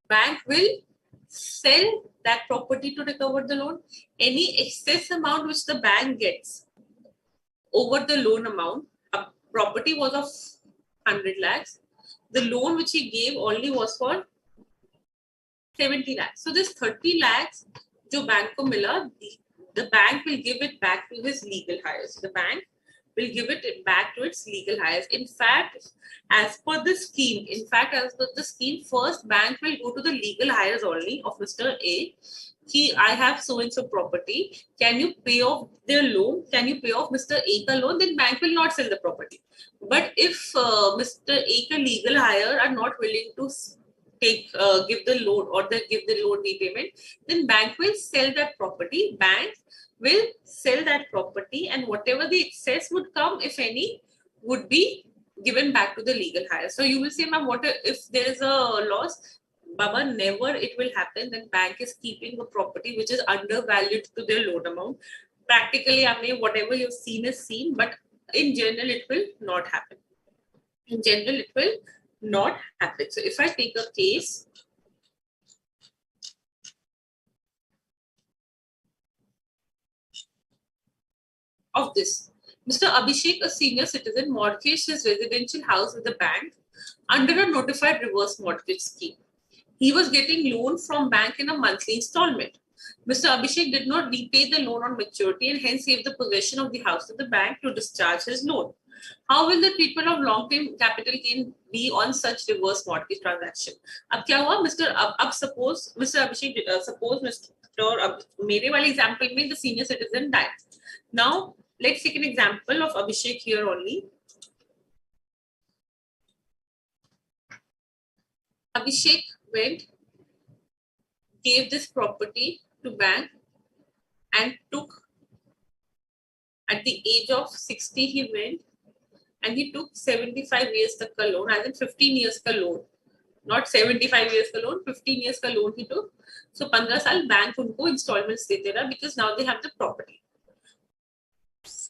Bank will sell that property to recover the loan. Any excess amount which the bank gets over the loan amount, a property was of 100 lakhs. The loan which he gave only was for 70 lakhs. So this 30 lakhs जो bank को मिला, the bank will give it back to his legal heirs. The bank will give it back to its legal heirs. In fact, as per the scheme, first bank will go to the legal heirs only of Mr. A. I have so and so property. Can you pay off their loan? Can you pay off Mr. A ka loan? Then bank will not sell the property. But if Mr. A ka legal hire are not willing to give the loan or give the loan repayment, then bank will sell that property. Bank will sell that property, and whatever the excess would come, if any, would be given back to the legal hire. So you will say, ma'am, what if there is a loss? Baba, never it will happen. Then bank is keeping a property which is undervalued to their loan amount. Practically, I mean, whatever you've seen is seen, but in general, it will not happen. In general, it will not happen. So if I take a case of this, Mr. Abhishek, a senior citizen, mortgaged his residential house with the bank under a notified reverse mortgage scheme. He was getting loan from bank in a monthly installment. Mr. Abhishek did not repay the loan on maturity and hence gave the possession of the house to the bank to discharge his loan. How will the treatment of long-term capital gain be on such reverse mortgage transaction? अब क्या हुआ? Suppose Mr. Abhishek, मेरे वाले example में the senior citizen died. Now let's take an example of Abhishek here only. Abhishek gave this property to bank and took, at the age of 60 he went and he took 75 years ka loan, as in 15 years ka loan, not 75 years ka loan, 15 years ka loan he took. So 15 saal bank unko installments dete raha because now they have the property.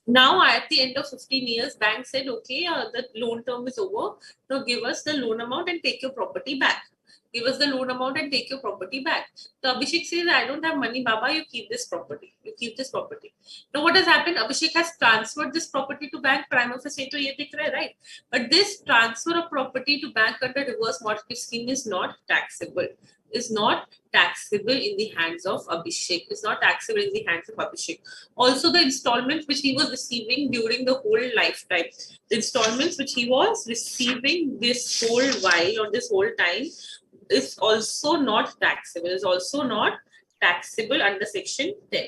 Now at the end of 15 years, bank said, okay, the loan term is over. Now give us the loan amount and take your property back. Give us the loan amount and take your property back. So Abhishek says, I don't have money, Baba, you keep this property. You keep this property. Now what has happened? Abhishek has transferred this property to bank. Prima facie to ye dikh raha hai, right? But this transfer of property to bank under reverse mortgage scheme is not taxable. Is not taxable in the hands of Abhishek. Is not taxable in the hands of Abhishek. Also, the installments which he was receiving during the whole lifetime, the installments which he was receiving this whole while or this whole time is also not taxable. Is also not taxable under Section 10.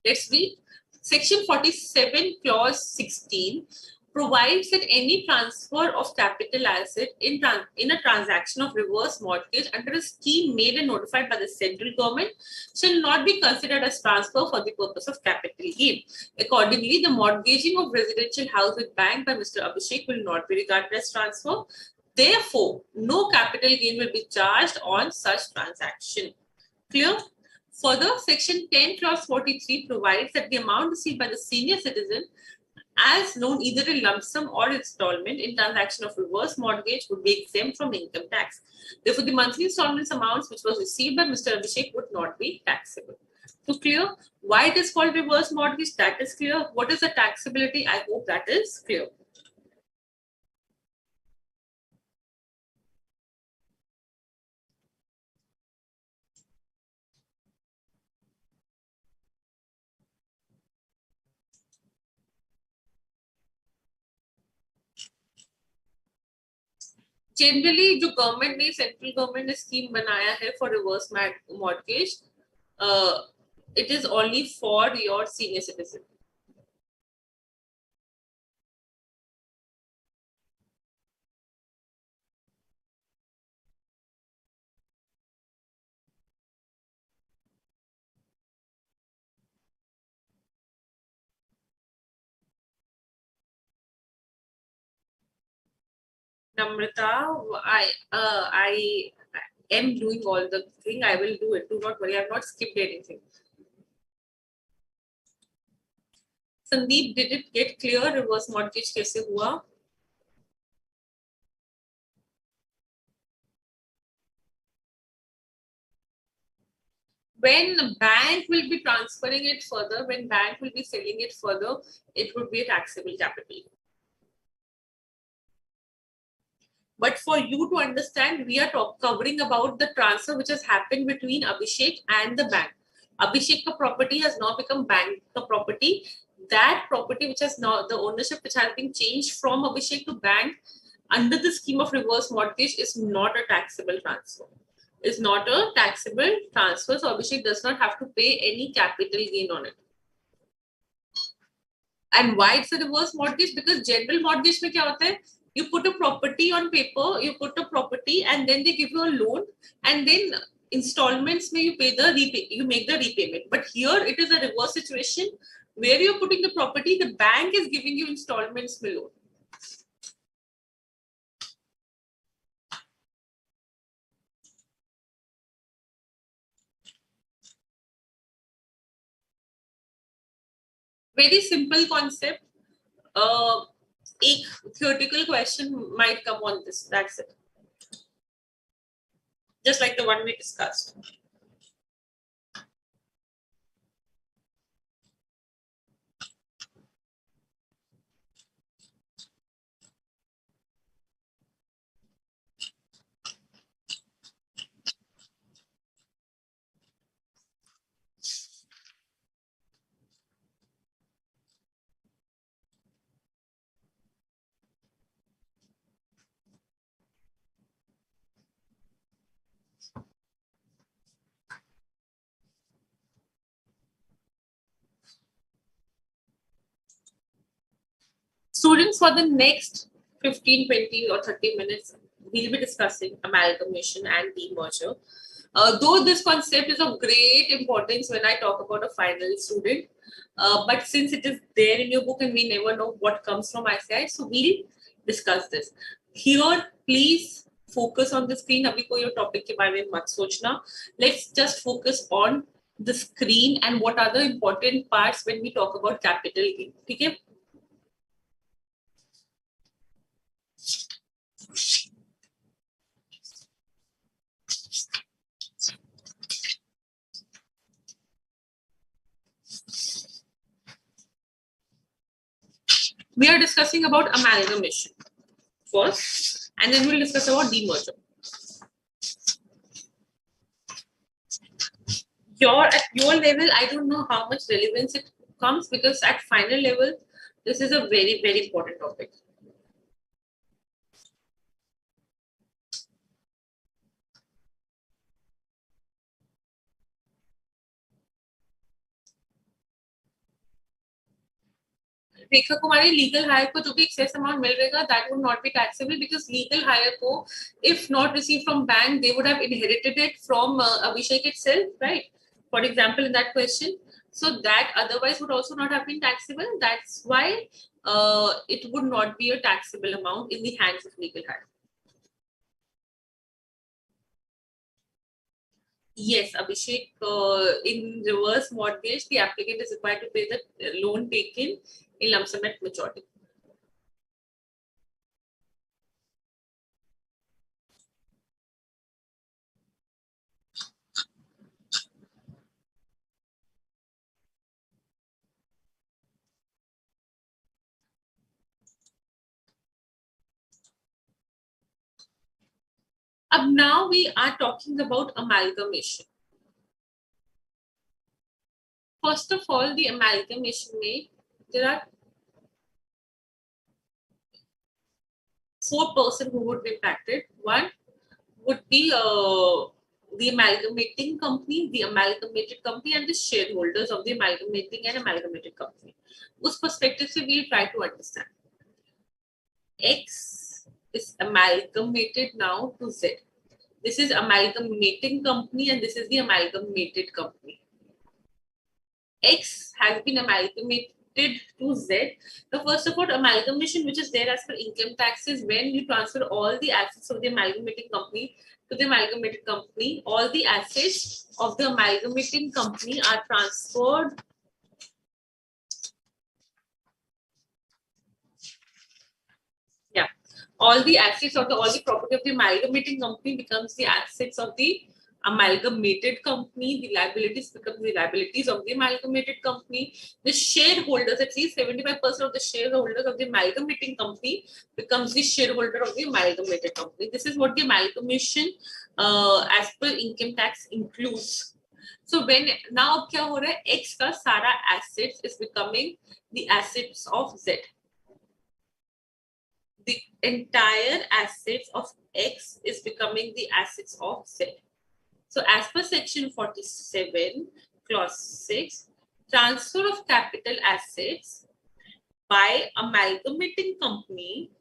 Let's read. Section 47, Clause 16 provides that any transfer of capital asset in a transaction of reverse mortgage under a scheme made and notified by the central government shall not be considered as transfer for the purpose of capital gain. Accordingly, the mortgaging of residential house with bank by Mr. Abhishek will not be regarded as transfer. Therefore, no capital gain will be charged on such transaction. Clear? Further, Section 10, Clause 43 provides that the amount received by the senior citizen as loan either in lump sum or installment in transaction of reverse mortgage would be exempt from income tax. Therefore, the monthly installments amounts which was received by Mr. Abhishek would not be taxable. So clear? Why it is called reverse mortgage? That is clear. What is the taxability? I hope that is clear. Generally जो government ने central government ने scheme बनाया है for reverse mortgage, it is only for your senior citizen. Namrata, I am doing all the thing. I will do it. Do not worry. I have not skipped anything. Sandeep, did it get clear? Reverse mortgage कैसे हुआ? When the bank will be transferring it further, when bank will be selling it further, it would be a taxable capital. But for you to understand, we are covering about the transfer which has happened between Abhishek and the bank. Abhishek ka property has now become bank ka property. That property which has now, the ownership which has been changed from Abhishek to bank under the scheme of reverse mortgage is not a taxable transfer. Is not a taxable transfer. So Abhishek does not have to pay any capital gain on it. And why it's a reverse mortgage? Because general mortgage mein kya hota hai? You put a property on paper, you put a property and then they give you a loan and then installments may you pay you make the repayment. But here it is a reverse situation where you're putting the property, the bank is giving you installments में loan. Very simple concept. एक theoretical question might come on this. That's it. Just like the one we discussed. Students, for the next 15, 20 or 30 minutes, we'll be discussing amalgamation and demerger. Though this concept is of great importance when I talk about a final student, but since it is there in your book and we never know what comes from my side, so we'll discuss this. Here, please focus on the screen. अभी कोई और topic के बारे में मत सोचना. Let's just focus on the screen and what are the important parts when we talk about capital gain. ठीक है? We are discussing about amalgamation first, and then we'll discuss about demerger. At your level, I don't know how much relevance it comes, because at final level, this is a very, very important topic. Rekha Kumari, legal hire को जो भी excess amount मिल रहेगा, that would not be taxable, because legal hire को, if not received from bank, they would have inherited it from Abhishek itself, right? For example, in that question, so that otherwise would also not have been taxable. That's why it would not be a taxable amount in the hands of legal hire. Yes, Abhishek, in reverse mortgage, the applicant is required to pay the loan taken in lump sum at maturity. Now we are talking about amalgamation. First of all, the amalgamation may, there are 4 persons who would be impacted. One would be the amalgamating company, the amalgamated company, and the shareholders of the amalgamating and amalgamated company. Us perspective se we'll try to understand. X is amalgamated now to Z. This is amalgamating company and this is the amalgamated company. X has been amalgamated to Z. The first of all, amalgamation, which is there as per income taxes, when you transfer all the assets of the amalgamating company to the amalgamated company, all the assets of the amalgamating company are transferred all the assets of all the property of the amalgamating company becomes the assets of the amalgamated company. The liabilities become the liabilities of the amalgamated company. The shareholders, at least 75% of the shareholders of the amalgamating company becomes the shareholder of the amalgamated company. This is what the amalgamation as per income tax includes. So when now क्या हो रहा है, X का सारा assets is becoming the assets of Z. The entire assets of X is becoming the assets of Z. So as per section 47, clause 6, transfer of capital assets by amalgamating company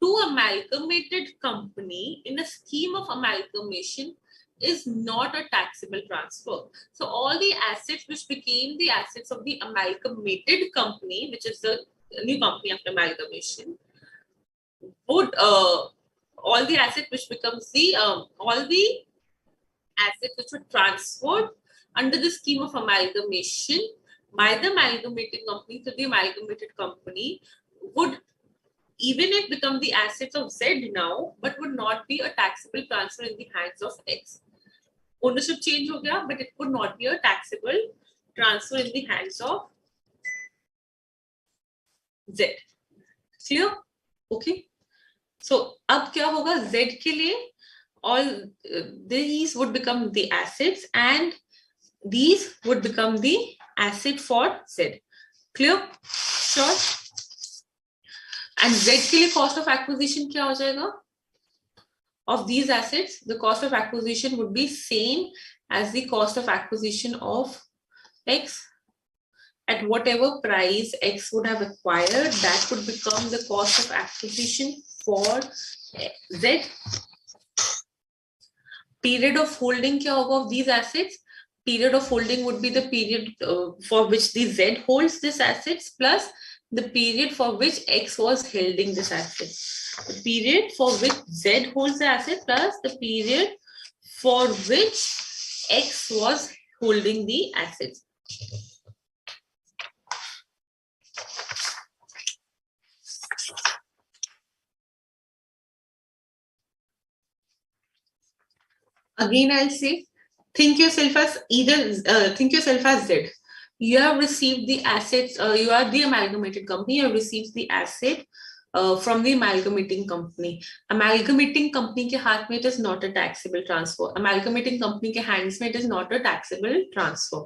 to amalgamated company in a scheme of amalgamation is not a taxable transfer. So all the assets which became the assets of the amalgamated company, which is the new company after amalgamation, would all the assets which becomes the all the assets which were transferred under the scheme of amalgamation by the amalgamating company to the amalgamated company would even if become the assets of Z now, but would not be a taxable transfer in the hands of X. Ownership change ho gaya, but it would not be a taxable transfer in the hands of Z. Clear? Okay. So अब क्या होगा, Z के लिए all these would become the assets and these would become the asset for Z. Clear? Sure. And Z के लिए cost of acquisition क्या हो जाएगा? Of these assets, the cost of acquisition would be same as the cost of acquisition of X. At whatever price X would have acquired, that would become the cost of acquisition for Z. Period of holding क्या होगा of these assets? Period of holding would be the period for which the Z holds this assets plus the period for which X was holding this asset. The period for which Z holds the asset plus the period for which X was holding the assets. Again, I'll say, think yourself as Z. You have received the assets, you are the amalgamated company, you have received the asset from the amalgamating company. Amalgamating company के हाथ में it is not a taxable transfer. Amalgamating company के hands में it is not a taxable transfer.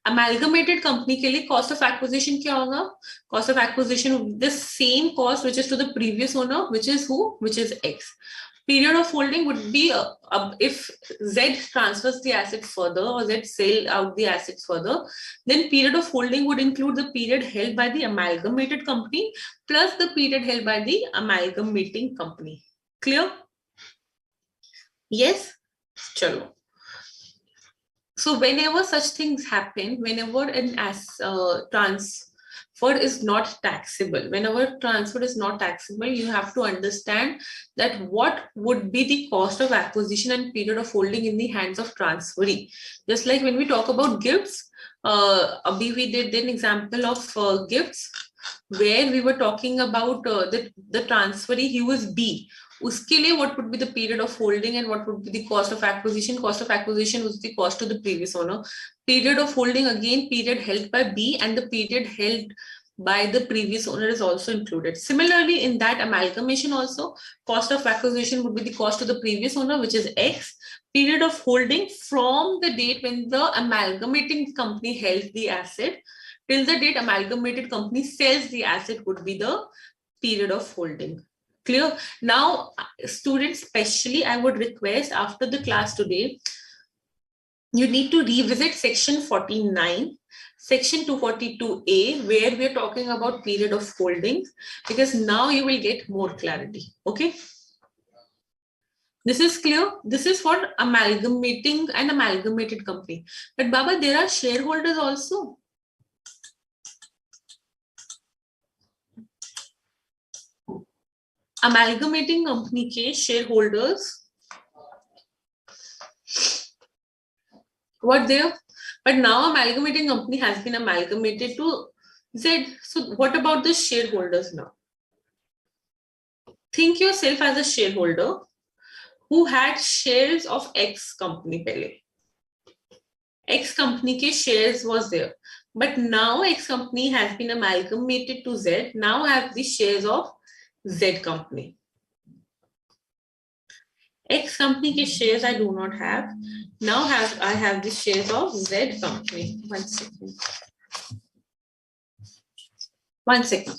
Amalgamated company के लिए cost of acquisition क्या होगा? Cost of acquisition, the same cost which is to the previous owner, which is who? Which is X. Period of holding would be if Z transfers the asset further or Z sell out the assets further, then period of holding would include the period held by the amalgamated company plus the period held by the amalgamating company. Clear? Yes? Chalo. So whenever such things happen, whenever an transfer is not taxable, whenever transfer is not taxable, you have to understand that what would be the cost of acquisition and period of holding in the hands of transferee. Just like when we talk about gifts, we did an example of gifts where we were talking about the transferee, he was B. उसके लिए what would be the period of holding and what would be the cost of acquisition? Cost of acquisition was the cost to the previous owner. Period of holding, again, period held by B and the period held by the previous owner is also included. Similarly, in that amalgamation also, cost of acquisition would be the cost to the previous owner, which is X. Period of holding from the date when the amalgamating company held the asset till the date amalgamated company sells the asset would be the period of holding. Clear? Now, students, especially, I would request after the class today, you need to revisit section 49, section 242A, where we're talking about period of holdings, because now you will get more clarity. Okay? This is clear. This is for amalgamating an amalgamated company. But Baba, there are shareholders also. Amalgamating company के shareholders were there, but now amalgamating company has been amalgamated to Z. So what about the shareholders now? Think yourself as a shareholder who had shares of X company पहले. X company के shares was there, but now X company has been amalgamated to Z. Now I have the shares of Z company. X company के shares I do not have. Now I have the shares of Z company. One second. One second.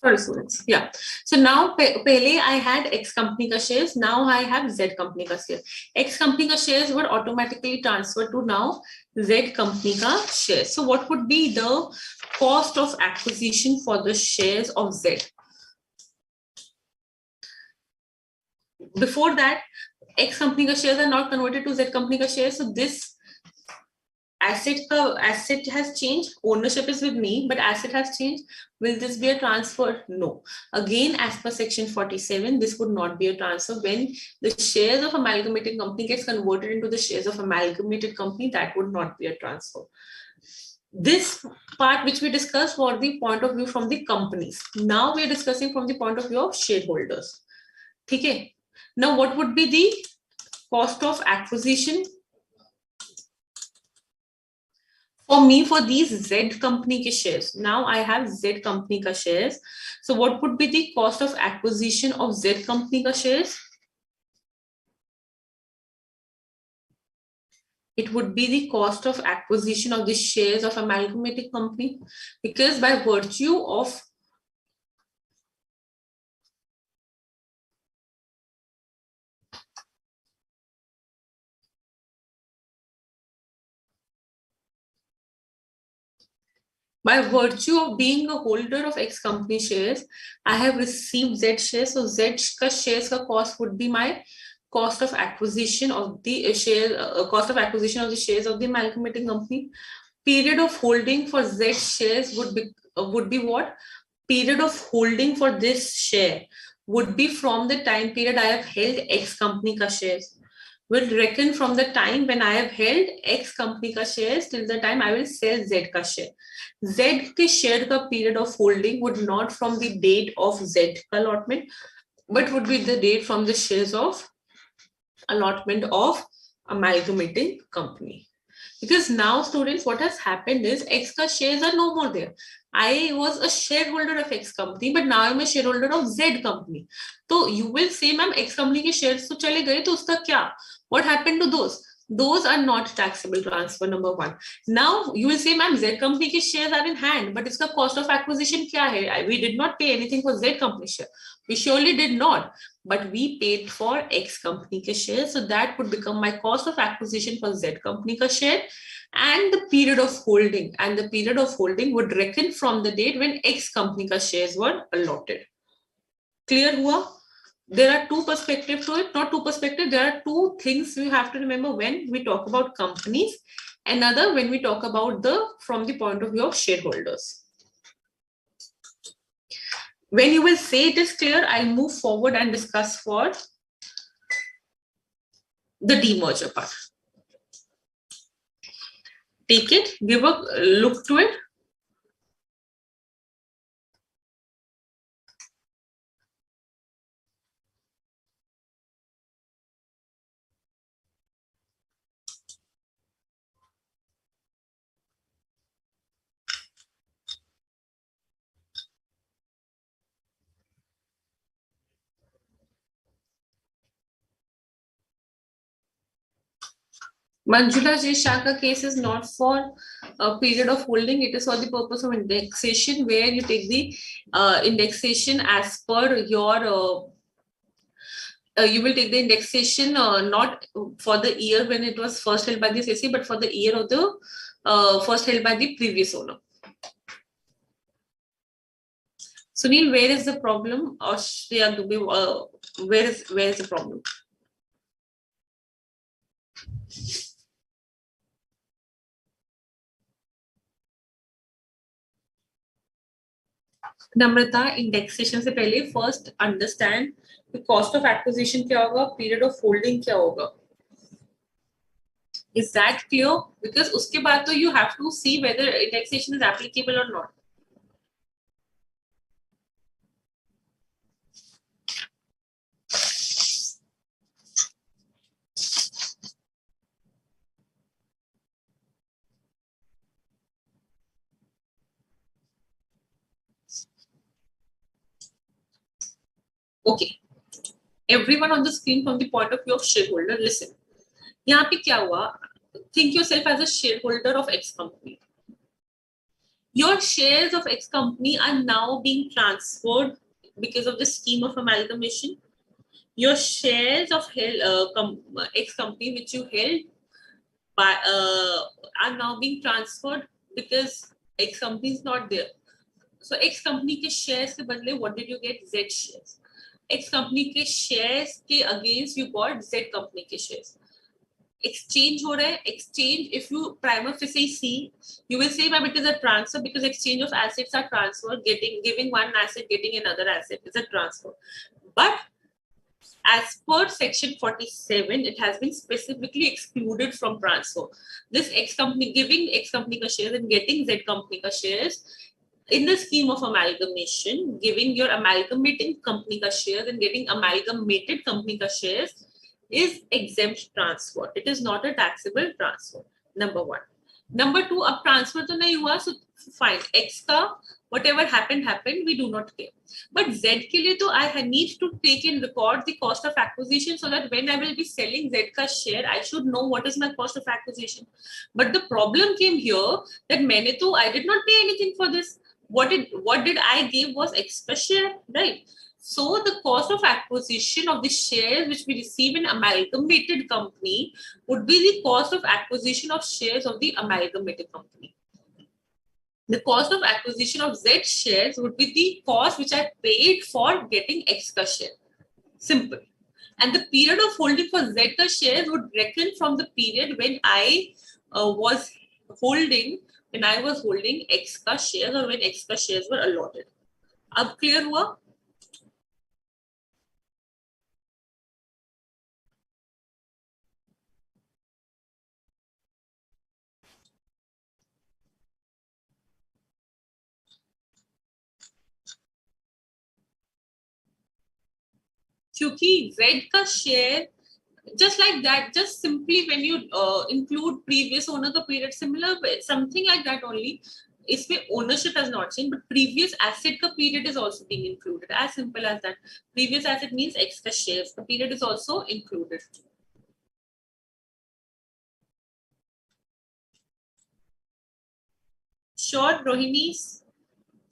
Sorry, students. Yeah. So now, पहले I had X company का shares. Now I have Z company का shares. X company का shares were automatically transferred to now Z company का shares. So what would be the cost of acquisition for the shares of Z? Before that, X company का shares are not converted to Z company का shares. So this asset has changed. Ownership is with me, but asset has changed. Will this be a transfer? No. Again, as per section 47, this would not be a transfer. When the shares of amalgamated company gets converted into the shares of amalgamated company, that would not be a transfer. This part which we discussed was the point of view from the companies. Now we are discussing from the point of view of shareholders. Okay. Now what would be the cost of acquisition For me, for these Z company ke shares, now I have Z company ka shares. So what would be the cost of acquisition of Z company ka shares? It would be the cost of acquisition of the shares of amalgamated company, because by virtue of being a holder of X company shares, I have received Z shares. So Z ka shares ka cost would be my cost of acquisition of the cost of acquisition of the shares of the amalgamating company. Period of holding for Z shares would be what? Period of holding for this share would be from the time period I have held X company ka shares. Will reckon from the time when I have held X company ka shares till the time I will sell Z ka share. Z के share का period of holding would not from the date of Z का allotment, but would be the date from the shares of allotment of amalgamating company. Because now, students, what has happened is X ka shares are no more there. I was a shareholder of X company, but now I'm a shareholder of Z company. So you will say, ma'am, X company के shares तो चले गए, तो उसका क्या? What happened to those? Those are not taxable transfer, number one. Now you will say, ma'am, Z company के shares are in hand, but इसका cost of acquisition क्या है? We did not pay anything for Z company share. We surely did not, but we paid for X company के share, so that would become my cost of acquisition for Z company का share, and the period of holding. And the period of holding would reckon from the date when X company का shares were allotted. Clear हुआ? There are two perspectives to it, not two perspectives. There are two things you have to remember when we talk about companies. Another when we talk about from the point of view of shareholders. When you will say it is clear, I'll move forward and discuss for the demerger part. Take it, give a look to it. Manjula J. Shah case is not for a period of holding. It is for the purpose of indexation, where you take the indexation as per your you will take the indexation not for the year when it was first held by the SEC, but for the year of the first held by the previous owner. Sunil, where is the problem? Or Shreya Dubey, where is the problem? Namrata, indexation से पहले first understand the cost of acquisition क्या होगा, period of holding क्या होगा. Is that clear? Because उसके बाद तो you have to see whether indexation is applicable or not. Okay. Everyone on the screen from the point of view of shareholder, listen. यहाँ पे क्या हुआ? Think yourself as a shareholder of X company. Your shares of X company are now being transferred because of the scheme of amalgamation. Your shares of X company which you held are now being transferred because X company is not there. So X company के shares के बदले what did you get? Z shares. X company के shares के against you got Z company के shares. Exchange हो रहा है. Exchange, if you prima facie see, you will say that it is a transfer because exchange of assets are transferred, giving one asset, getting another asset is a transfer. But as per section 47, it has been specifically excluded from transfer. This X company giving X company ka shares and getting Z company ka shares in the scheme of amalgamation, giving your amalgamating company ka shares and getting amalgamated company ka shares is exempt transfer. It is not a taxable transfer. Number one. Number two, अब transfer तो नहीं हुआ, so fine, x का whatever happened, we do not care. But z के लिए तो I need to take in record the cost of acquisition, so that when I will be selling z का share, I should know what is my cost of acquisition. But the problem came here that मैंने तो I did not pay anything for this. What did I give was x का share, right? So the cost of acquisition of the shares which we receive in amalgamated company would be the cost of acquisition of shares of the amalgamated company. The cost of acquisition of Z shares would be the cost which I paid for getting X ka share. Simple. And the period of holding for Z ka shares would reckon from the period when I was holding X ka shares, or when X ka shares were allotted. Ab clear hua? क्योंकि Z का share just like that, just simply when you include previous owner का period, similar something like that only. इसमें ownership has not changed, but previous asset का period is also being included. As simple as that. Previous asset means X का shares. The period is also included. Sure, Rohini,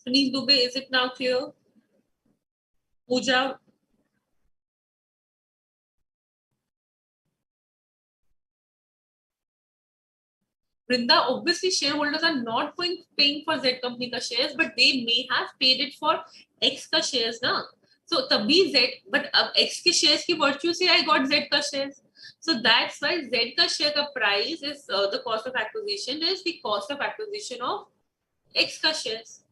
Sunil Dubey, is it now clear? Pooja, Brinda, obviously shareholders are not paying for Z company ka shares, but they may have paid it for X ka shares na. So tabhi Z, but X ke shares ki virtue se I got Z ka shares. So that's why Z ka share ka price is the cost of acquisition is the cost of acquisition of X ka shares.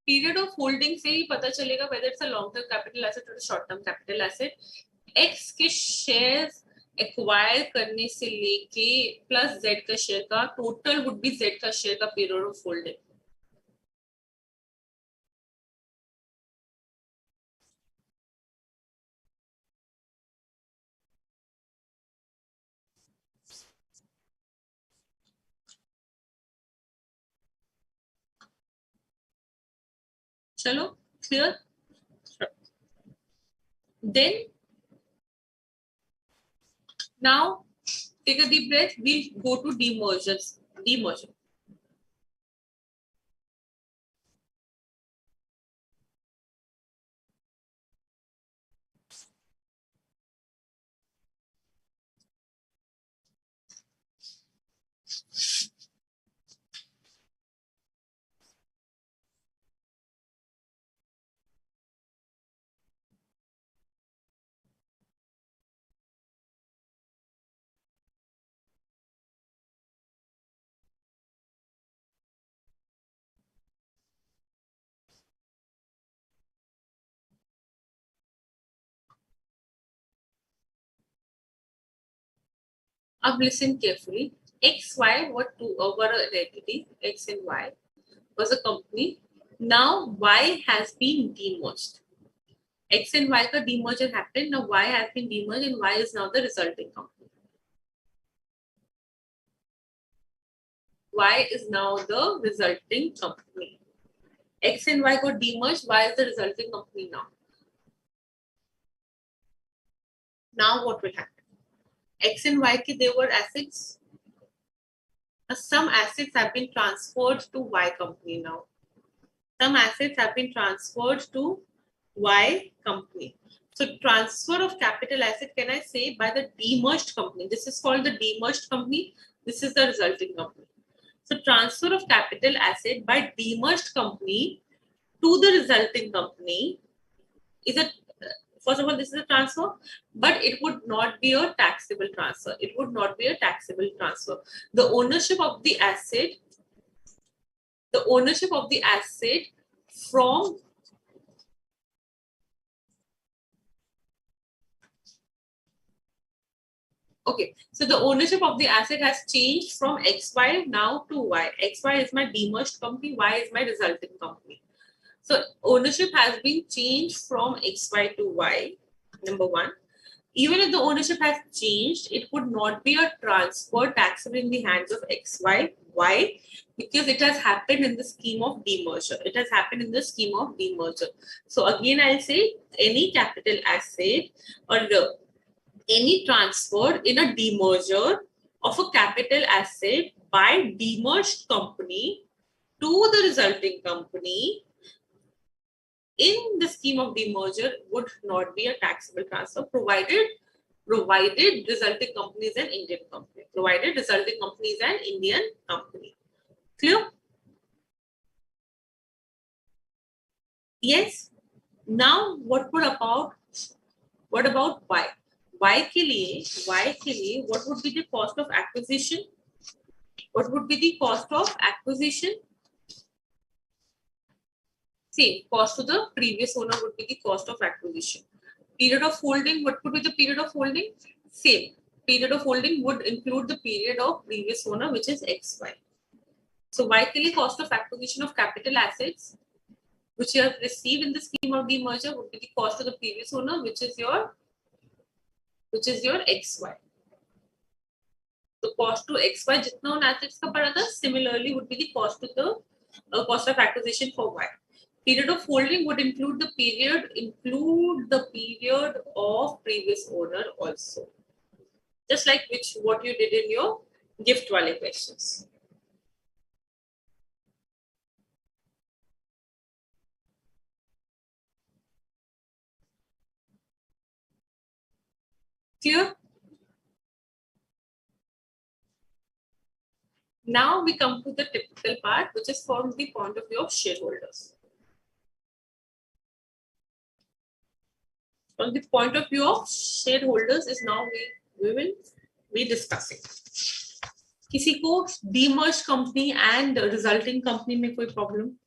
Period of holding से ही पता चलेगा whether it's a long term capital asset or a short term capital asset. X के shares acquire करने से लेके plus Z का share का total would be Z का share का period of holding. चलो clear. Then now take a deep breath. We'll go to demerger. Now listen carefully. X, Y were an entity. X and Y was a company. Now Y has been demerged. X and Y का demerger happened. Now Y has been demerged and Y is now the resulting company. Y is now the resulting company. X and Y got demerged. Y is the resulting company now. Now what will happen? X and Y they were assets. Some assets have been transferred to Y company now. Some assets have been transferred to Y company. So transfer of capital asset, can I say, by the demerged company? This is called the demerged company. This is the resulting company. So transfer of capital asset by demerged company to the resulting company is a, first of all, this is a transfer, but it would not be a taxable transfer. It would not be a taxable transfer. The ownership of the asset from Okay, so the ownership of the asset has changed from XY now to Y. XY is my demerged company, Y is my resulting company. So ownership has been changed from XY to Y, number one. Even if the ownership has changed, it would not be a transfer taxable in the hands of XY. Why? Because it has happened in the scheme of demerger. It has happened in the scheme of demerger. So again, I'll say any capital asset or any transfer in a demerger of a capital asset by demerged company to the resulting company in the scheme of demerger would not be a taxable transfer provided resulting company is an Indian company. Provided resulting company is an Indian company. Clear? Yes. Now what about Y? Y के लिए what would be the cost of acquisition? What would be the cost of acquisition? Same cost to the previous owner would be the cost of acquisition. Period of holding, what could be the period of holding? Same. Period of holding would include the period of previous owner, which is XY. So Y के लिए cost of acquisition of capital assets, which you have received in the scheme of demerger, would be the cost of the previous owner, which is your XY. So cost to XY जितना उन assets का पड़ा था, similarly would be the cost to the cost of acquisition for Y. Period of holding would include the period of previous owner also. Just like what you did in your gift wale questions. Clear? Now we come to the typical part, which is from the point of view of shareholders. From the point of view of shareholders is now we will be discussing. किसी को demerged company and resulting company में कोई problem?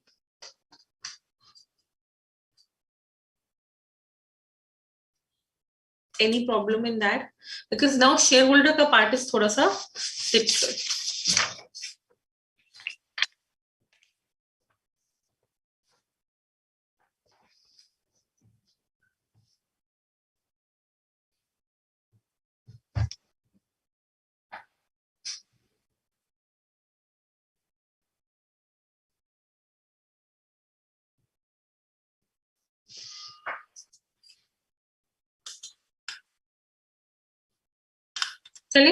Any problem in that? Because now shareholder का part is थोड़ा सा typical. चले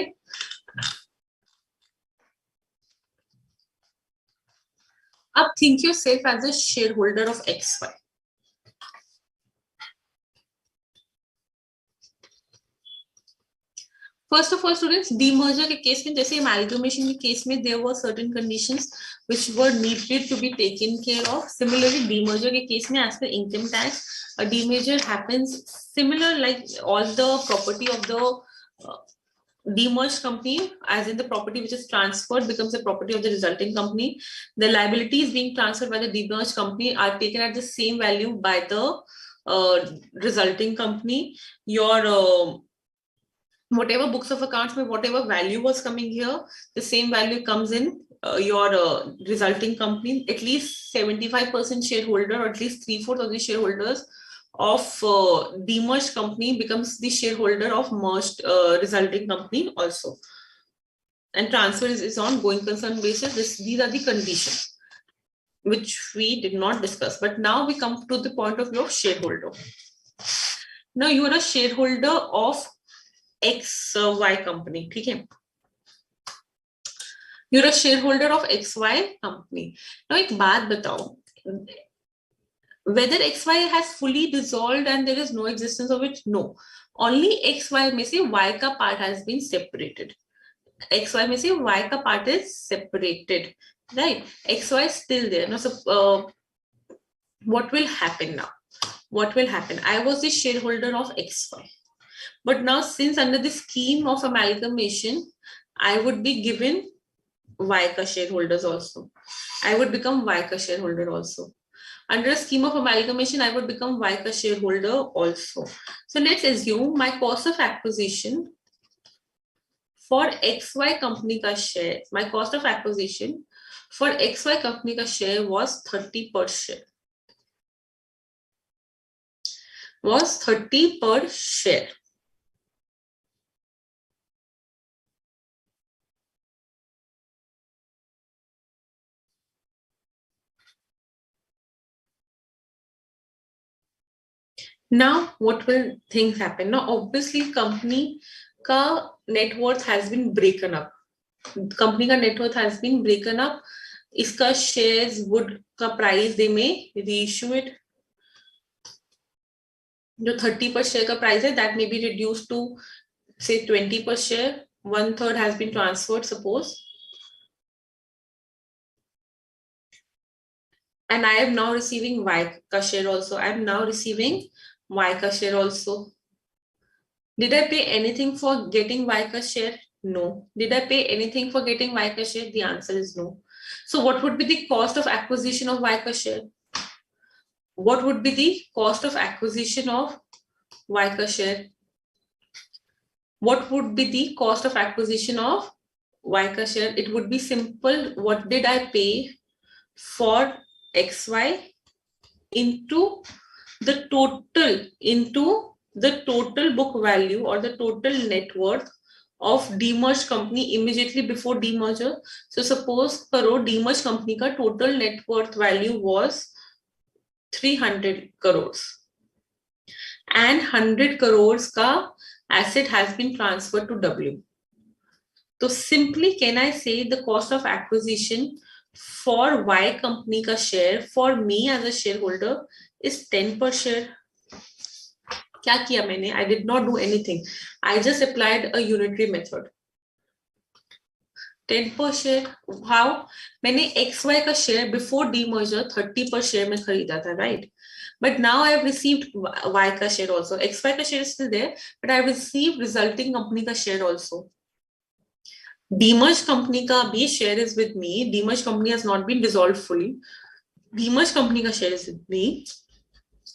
अब think yourself as a shareholder of XY. First of all, students, demerger के केस में जैसे amalgamation के केस में there were certain conditions which were needed to be taken care of. Similarly, demerger के केस में as per income tax, a demerger happens similar like all the property of the demerged company, as in the property which is transferred becomes the property of the resulting company. The liabilities being transferred by the demerged company are taken at the same value by the resulting company. Your whatever books of accounts में whatever value was coming here, the same value comes in your resulting company. At least 75% shareholder or at least 3/4 of the shareholders of demerged company becomes the shareholder of merged resulting company also. And transfer is on going concern basis. These are the conditions which we did not discuss. But now we come to the point of view of shareholder. Now you are a shareholder of XY company. ठीक है? You're a shareholder of XY company. Now एक बात बताओ, whether XY has fully dissolved and there is no existence of it? No. Only XY में से Y का part has been separated. XY में से Y का part is separated, right? XY is still there. Now, so what will happen now? What will happen? I was the shareholder of XY. But now, since under the scheme of amalgamation, I would be given Y ka shareholders also. I would become Y ka shareholder also. Under a scheme of amalgamation, I would become Y ka shareholder also. So let's assume my cost of acquisition for XY company का share, my cost of acquisition for XY company का share was 30 per share. Was 30 per share. Now, what will things happen? Now, obviously, company ka net worth has been broken up. Company ka net worth has been broken up. Iska shares would ka price they may reissue it. जो 30 per share का price है, that may be reduced to say 20 per share. 1/3 has been transferred, suppose. And I am now receiving Y ka share also. I am now receiving Y ka share also. Did I pay anything for getting Y ka share? No. Did I pay anything for getting Y ka share? The answer is no. So what would be the cost of acquisition of Y ka share? What would be the cost of acquisition of Y ka share? What would be the cost of acquisition of Y ka share? It would be simple. What did I pay for XY into the total book value or the total net worth of demerged company immediately before demerger. So suppose करो demerged company का total net worth value was 300 crores and 100 crores का asset has been transferred to W. So simply can I say the cost of acquisition for Y company का share for me as a shareholder is 10 per share. क्या किया मैंने? I did not do anything. I just applied a unitary method. 10 per share. How? मैंने XY का share before demerger 30 per share में खरीदा था, right? But now I have received Y का share also. XY का share is still there, but I have received resulting company का share also. Demerged company का भी share is with me. Demerged company has not been dissolved fully. Demerged company का share is with me.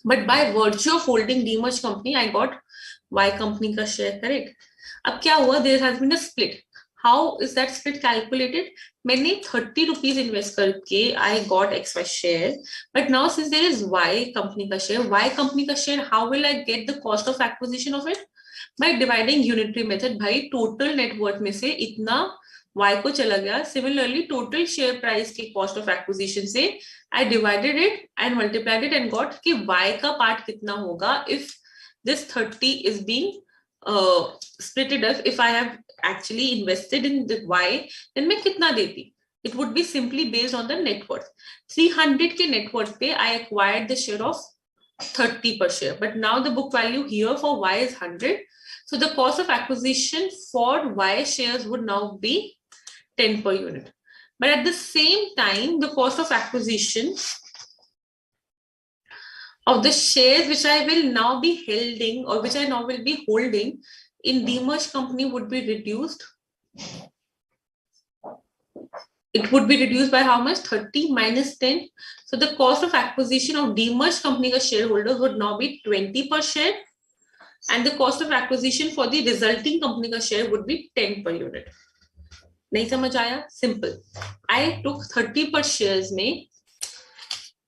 But by virtue of holding demerged company, I got Y company का share, correct? अब क्या हुआ? There has been a split. How is that split calculated? मैंने 30 rupees invest करके I got XY share. But now since there is Y company का share, how will I get the cost of acquisition of it? By dividing unitary method. भाई total net worth में से इतना Y को चला गया. Similarly, total share price के cost of acquisition से I divided it and multiplied it and got कि Y का part कितना होगा if this 30 is being splitted up. If I have actually invested in the Y, then मैं कितना देती? It would be simply based on the net worth. 300 के net worth पे I acquired the share of 30 per share. But now the book value here for Y is 100. So the cost of acquisition for Y shares would now be 10 per unit. But at the same time, the cost of acquisition of the shares which I will now be holding or which I now will be holding in demerged company would be reduced. It would be reduced by how much? 30 minus 10. So the cost of acquisition of demerged company का shareholders would now be 20 per share. And the cost of acquisition for the resulting company का share would be 10 per unit. नहीं समझ आया? Simple. I took 30 per shares में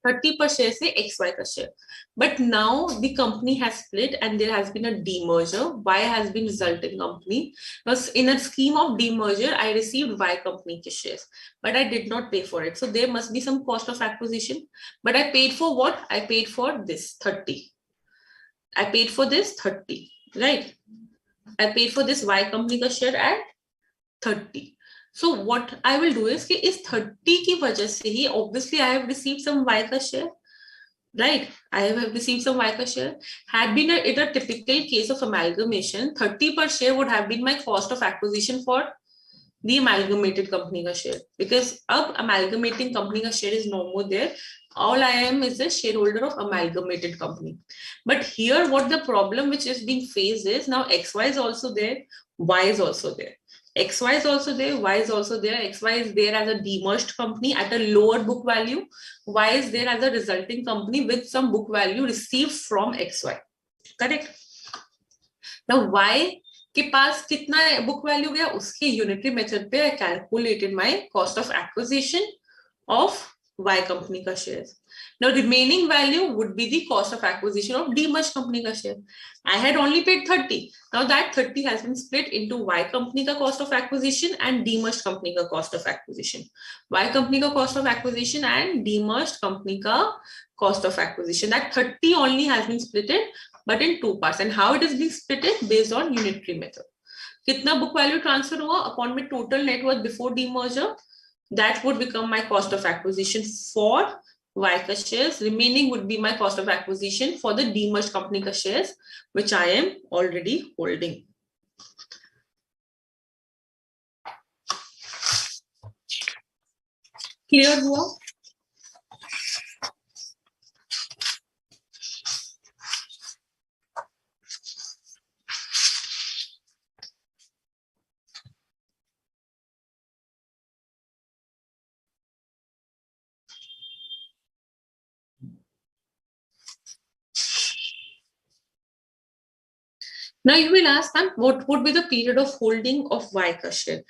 30 per share से XY का share. But now the company has split and there has been a demerger. Y has been resulting company. Because in a scheme of demerger, I received Y company के shares, but I did not pay for it. So there must be some cost of acquisition. But I paid for what? I paid for this 30. I paid for this 30, right? I paid for this Y company का share at 30. So what I will do is कि इस 30 की वजह से ही obviously I have received some Y का share, right? I have received some Y का share. Had been it a typical case of amalgamation, 30 per share would have been my cost of acquisition for the amalgamated company का share. Because अब amalgamating company का share is no more there. All I am is a shareholder of amalgamated company. But here what the problem which is being faced is now XY is also there, Y is also there. XY is also there, Y is also there. XY is there as a demerged company at a lower book value. Y is there as a resulting company with some book value received from XY. Correct? Now, Y के पास कितना book value गया, उसके unitary method पे I calculated my cost of acquisition of Y company का share. Now remaining value would be the cost of acquisition of demerged company का share. I had only paid 30. Now that 30 has been split into Y company का cost of acquisition and demerged company का cost of acquisition. Y company का cost of acquisition and demerged company का cost of acquisition. That 30 only has been splitted, but in two parts. And how it is being splitted based on unitary method. कितना book value transfer हुआ upon my total net worth before demerger, that would become my cost of acquisition for Y ka shares. Remaining would be my cost of acquisition for the demerged company ka shares, which I am already holding. Clear hua? Now you will ask, ma'am, what would be the period of holding of Y ka share?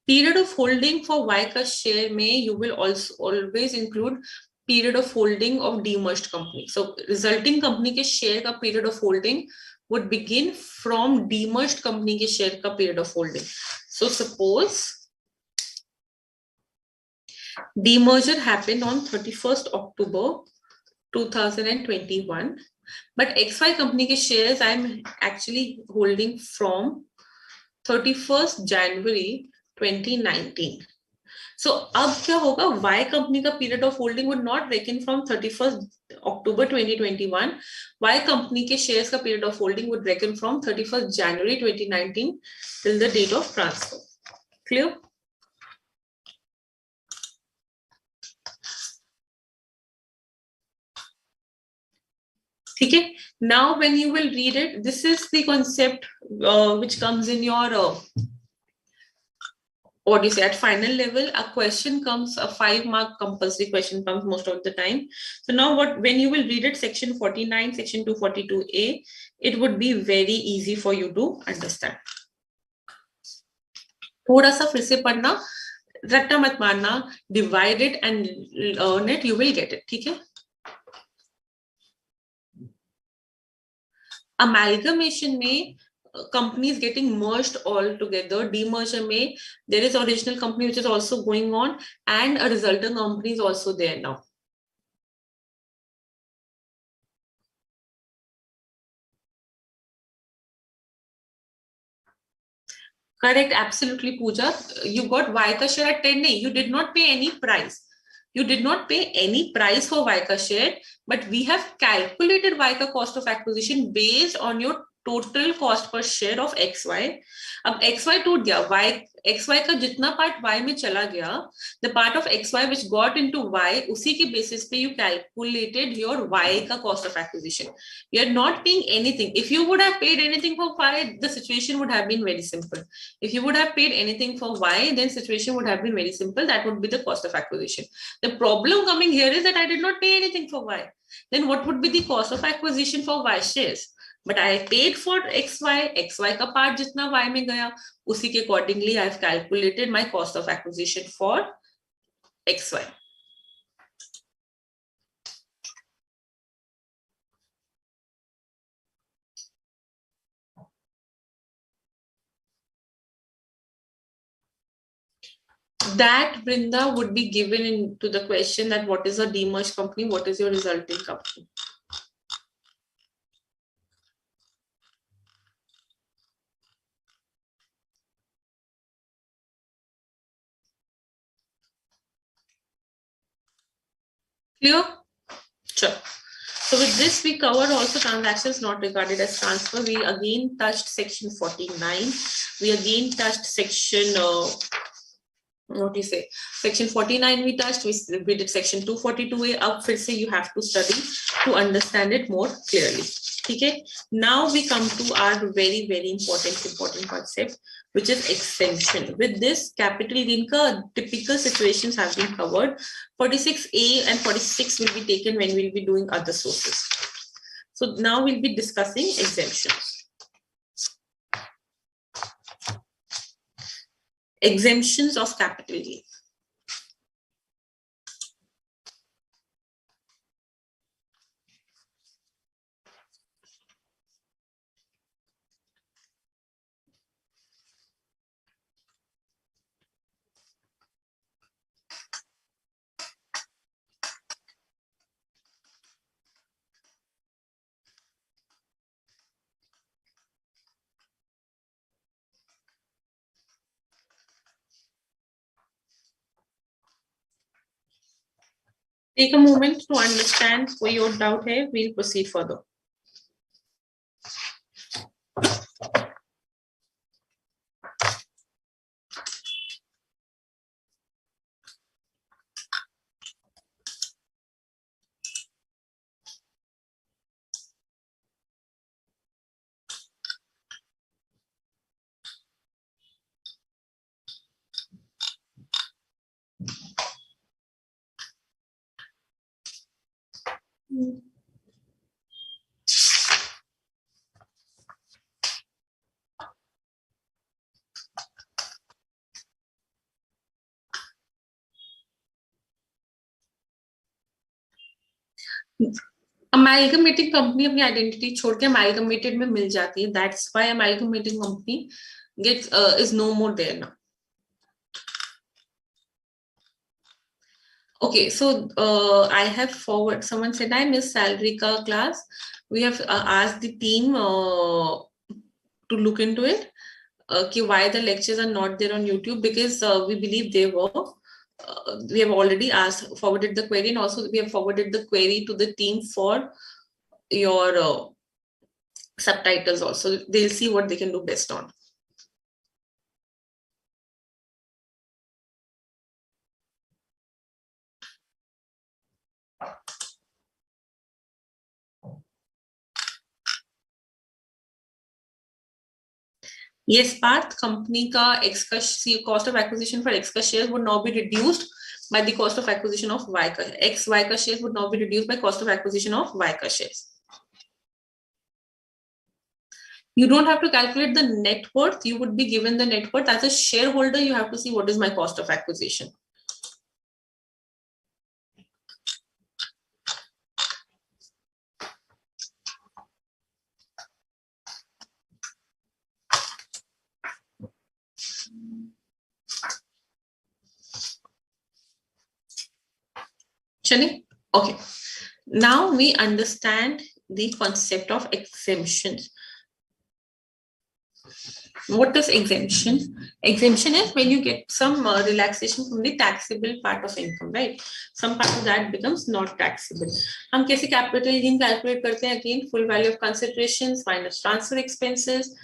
Period of holding for Y ka share may you will also always include period of holding of demerged company. So resulting company ke share ka period of holding would begin from demerged company ke share ka period of holding. So suppose demerger happened on 31st October 2021. But XY company के shares I am actually holding from 31st January 2019. So अब क्या होगा, Y company का period of holding would not reckon from 31st October 2021. Y company के shares का period of holding would reckon from 31st January 2019 till the date of transfer. Clear? Okay. Now when you will read it, this is the concept which comes in your what do you say, at final level a question comes, a 5-mark compulsory question comes most of the time. So now when you will read it, section 49, section 242A, it would be very easy for you to understand. थोड़ा सा फिर से पढ़ना, रट्टा मत मारना, divide it and learn it, you will get it. ठीक है? Amalgamation में companies getting merged all together. Demerger में there is original company which is also going on and a resultant company is also there now. Correct, absolutely, Pooja. You got Y ka share at 10. You did not pay any price. You did not pay any price for Y ka share, but we have calculated Y ka cost of acquisition based on your total cost per share of XY. अब XY टूट गया, XY का जितना part Y में चला गया, the part of XY which got into Y, उसी के basis पे you calculated your Y का cost of acquisition. You are not paying anything. If you would have paid anything for Y, the situation would have been very simple. If you would have paid anything for Y, then situation would have been very simple. That would be the cost of acquisition. The problem coming here is that I did not pay anything for Y. Then what would be the cost of acquisition for Y shares? But I paid for XY का part जितना Y में गया, उसी के accordingly I have calculated my cost of acquisition for XY. That, Brinda, would be given into the question that what is a demerged company, what is your resulting company. Clear? Sure. So with this, we covered also transactions not regarded as transfer. We again touched section 49. We again touched section, what do you say? Section 49 we touched, we did section 242A. Up फिर से you have to study to understand it more clearly. Okay. Now we come to our very, very important concept, which is exemption. With this, capital gain ka typical situations have been covered. 46A and 46 will be taken when we'll be doing other sources. So now we'll be discussing exemptions. Exemptions of capital gain. Take a moment to understand where your doubt है. We'll proceed further. Amalgamating company अपनी identity छोड़ के amalgamated में मिल जाती है. That's why amalgamating company gets is no more there now. Okay, so I have forward. Someone said I missed salary ka class. We have asked the team to look into it. Why the lectures are not there on YouTube, because we believe they were. We have already forwarded the query, and also we have forwarded the query to the team for your subtitles also. They'll see what they can do best on. Yes, Parth, company ka X ka cost of acquisition for X ka shares would now be reduced by the cost of acquisition of Y ka. X Y ka shares would now be reduced by cost of acquisition of Y ka shares. You don't have to calculate the net worth. You would be given the net worth. As a shareholder, you have to see what is my cost of acquisition. Chale? Okay. Now we understand the concept of exemptions. What is exemption? Exemption is when you get some relaxation from the taxable part of income, right? Some part of that becomes not taxable. हम कैसे capital gain calculate करते हैं? Again, full value of considerations minus transfer expenses,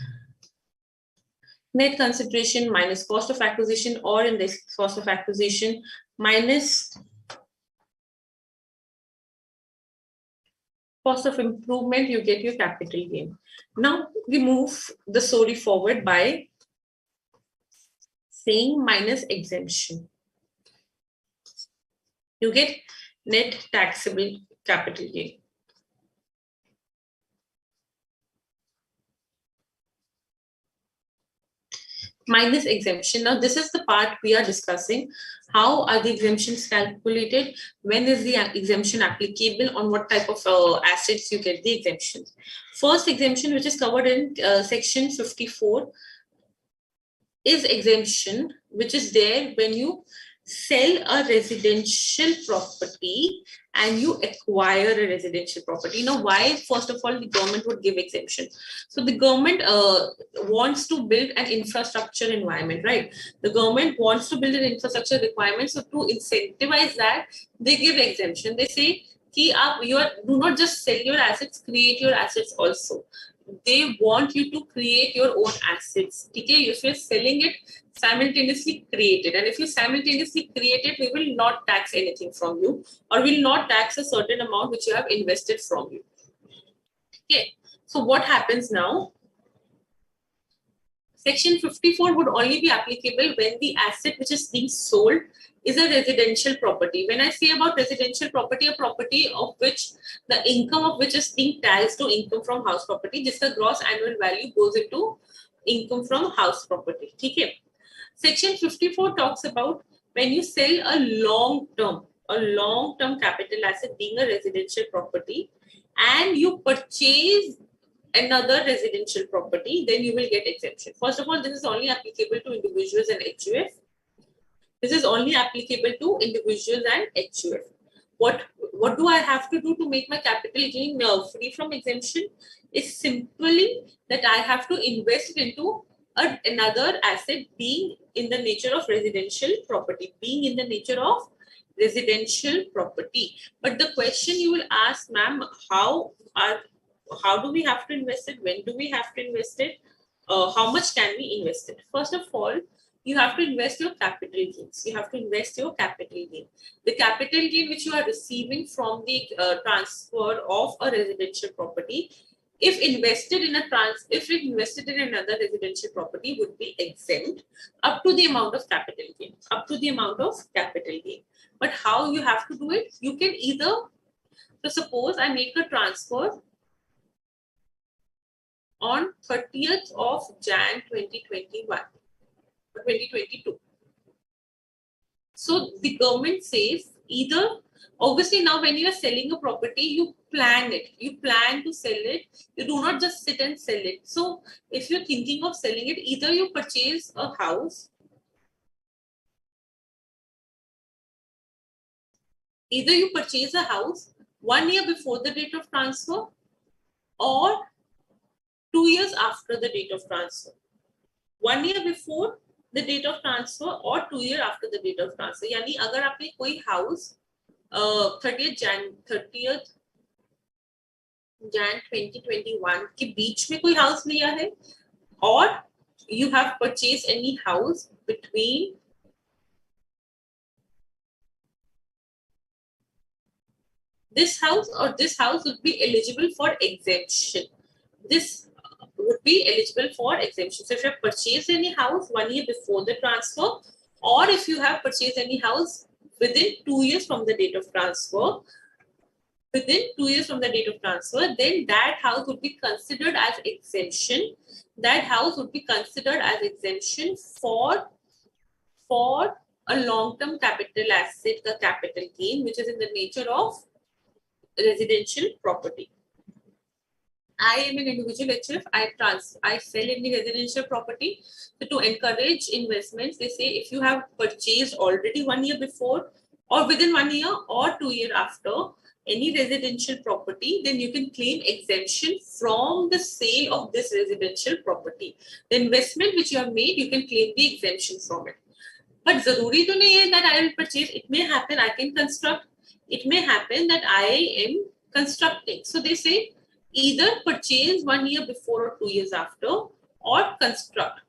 net consideration minus cost of acquisition, or in this cost of acquisition minus cost of improvement, you get your capital gain. Now we move the story forward by saying minus exemption. You get net taxable capital gain. Minus exemption. Now this is the part we are discussing. How are the exemptions calculated? When is the exemption applicable? On what type of assets you get the exemption? First exemption, which is covered in section 54, is exemption, which is there when you sell a residential property and you acquire a residential property. Now, why? First of all, the government would give exemption. So the government wants to build an infrastructure environment, right? The government wants to build an infrastructure requirement. So to incentivize that, they give exemption. They say, do not just sell your assets, create your assets also. They want you to create your own assets. Okay? If you're selling it, simultaneously create it. And if you simultaneously create it, we will not tax anything from you, or will not tax a certain amount which you have invested from you. Okay. So what happens now? Section 54 would only be applicable when the asset which is being sold is a residential property. When I say about residential property, a property of which the income of which is being taxed to income from house property, just the gross annual value goes into income from house property. Okay. Section 54 talks about when you sell a long-term capital asset being a residential property and you purchase another residential property, then you will get exemption. First of all, this is only applicable to individuals and HUF. This is only applicable to individuals and HUF. What do I have to do to make my capital gain free from exemption? Is simply that I have to invest it into another asset being in the nature of residential property, But the question you will ask, ma'am, how do we have to invest it? When do we have to invest it? How much can we invest it? First of all, you have to invest your capital gains. You have to invest your capital gain. The capital gain which you are receiving from the transfer of a residential property, if invested in another residential property, would be exempt up to the amount of capital gain. But how you have to do it? You can either, so suppose I make a transfer on 30th of Jan 2021 or 2022. So the government says either, obviously now when you are selling a property, you plan it. You plan to sell it. You do not just sit and sell it. So if you're thinking of selling it, either you purchase a house, 1 year before the date of transfer or 2 years after the date of transfer. 1 year before the date of transfer or 2 years after the date of transfer. यानी अगर आपने कोई house 30th Jan 2021 के बीच में कोई house लिया है, or you have purchased any house between this house would be eligible for exemption. This would be eligible for exemption. So if you have purchased any house 1 year before the transfer, or if you have purchased any house within 2 years from the date of transfer, then that house would be considered as exemption. That house would be considered as exemption for a long-term capital asset, the capital gain, which is in the nature of residential property. I am an individual HF. I sell any residential property. So to encourage investments, they say if you have purchased already 1 year before, or within 1 year, or 2 years after any residential property, then you can claim exemption from the sale of this residential property. The investment which you have made, you can claim the exemption from it. But zaruri to nahi hai that I will purchase. It may happen I can construct. It may happen that I am constructing. So they say either purchase 1 year before or 2 years after, or construct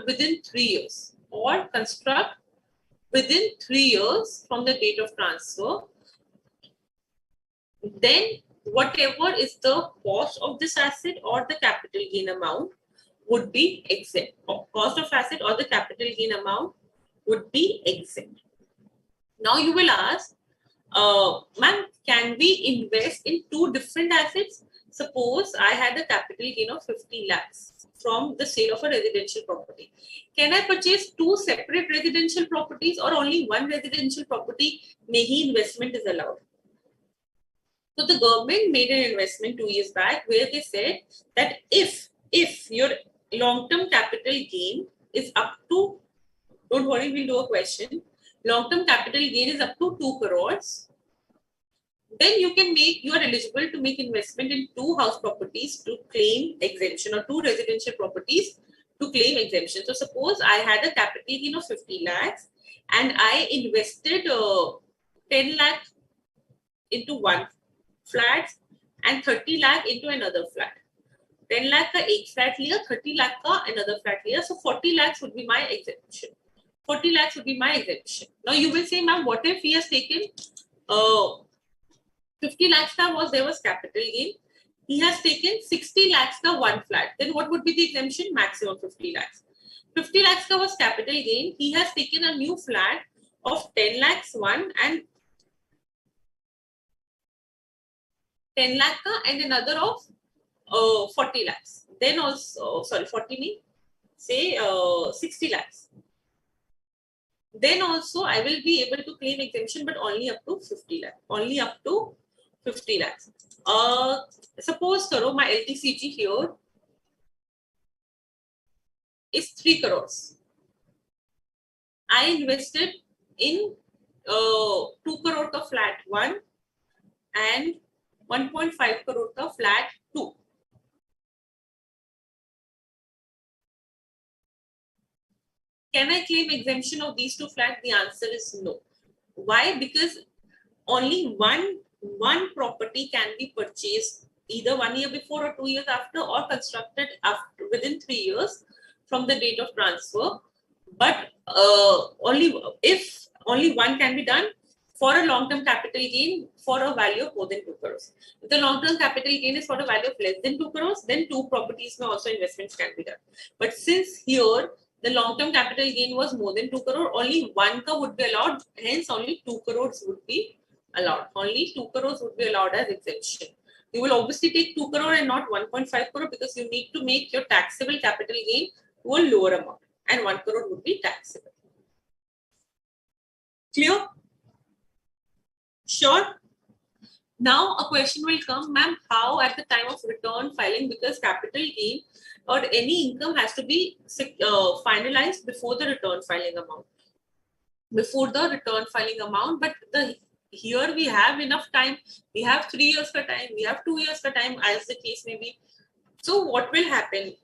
within 3 years, from the date of transfer. Then whatever is the cost of this asset or the capital gain amount would be exempt. Cost of asset or the capital gain amount would be exempt. Now you will ask, ma'am, can we invest in two different assets? Suppose I had a capital gain of 50 lakhs from the sale of a residential property. Can I purchase two separate residential properties, or only one residential property mehi investment is allowed? So the government made an investment 2 years back where they said that if your long-term capital gain is up to, don't worry, we'll do a question. Long-term capital gain is up to 2 crores. Then you are eligible to make investment in two house properties to claim exemption, or two residential properties to claim exemption. So suppose I had a capital gain of 50 lakhs and I invested 10 lakhs into one flat and 30 lakh into another flat. 10 lakh का एक flat लिया, 30 lakh का another flat लिया. So 40 lakhs would be my exemption. 40 lakhs would be my exemption. Now you will say, ma'am, what if he has taken 50 lakhs there was capital gain. He has taken 60 lakhs ka one flat. Then what would be the exemption? Maximum 50 lakhs. 50 lakhs ka was capital gain. He has taken a new flat of 10 lakhs one and 10 lakh ka and another of 40 lakhs. Then also, sorry, 40 mean say 60 lakhs. Then also I will be able to claim exemption, but only up to 50 lakhs. Only up to 50 lakhs. Suppose my LTCG here is 3 crores. I invested in 2 crore ka flat 1 and 1.5 crore ka flat 2. Can I claim exemption of these 2 flats? The answer is no. Why? Because only one property can be purchased either 1 year before or 2 years after, or constructed after within 3 years from the date of transfer. But only one can be done for a long-term capital gain for a value of more than 2 crores. If the long-term capital gain is for a value of less than 2 crores, then 2 properties may also investments can be done. But since here the long-term capital gain was more than 2 crore, only 1 crore would be allowed, hence only 2 crores would be allowed. Only 2 crores would be allowed as exemption. You will obviously take 2 crore and not 1.5 crore because you need to make your taxable capital gain to a lower amount, and 1 crore would be taxable. Clear? Sure. Now a question will come, ma'am, how at the time of return filing, because capital gain or any income has to be finalized before the return filing amount. But here we have enough time. We have 3 years for time. We have 2 years for time, as the case may be. So what will happen?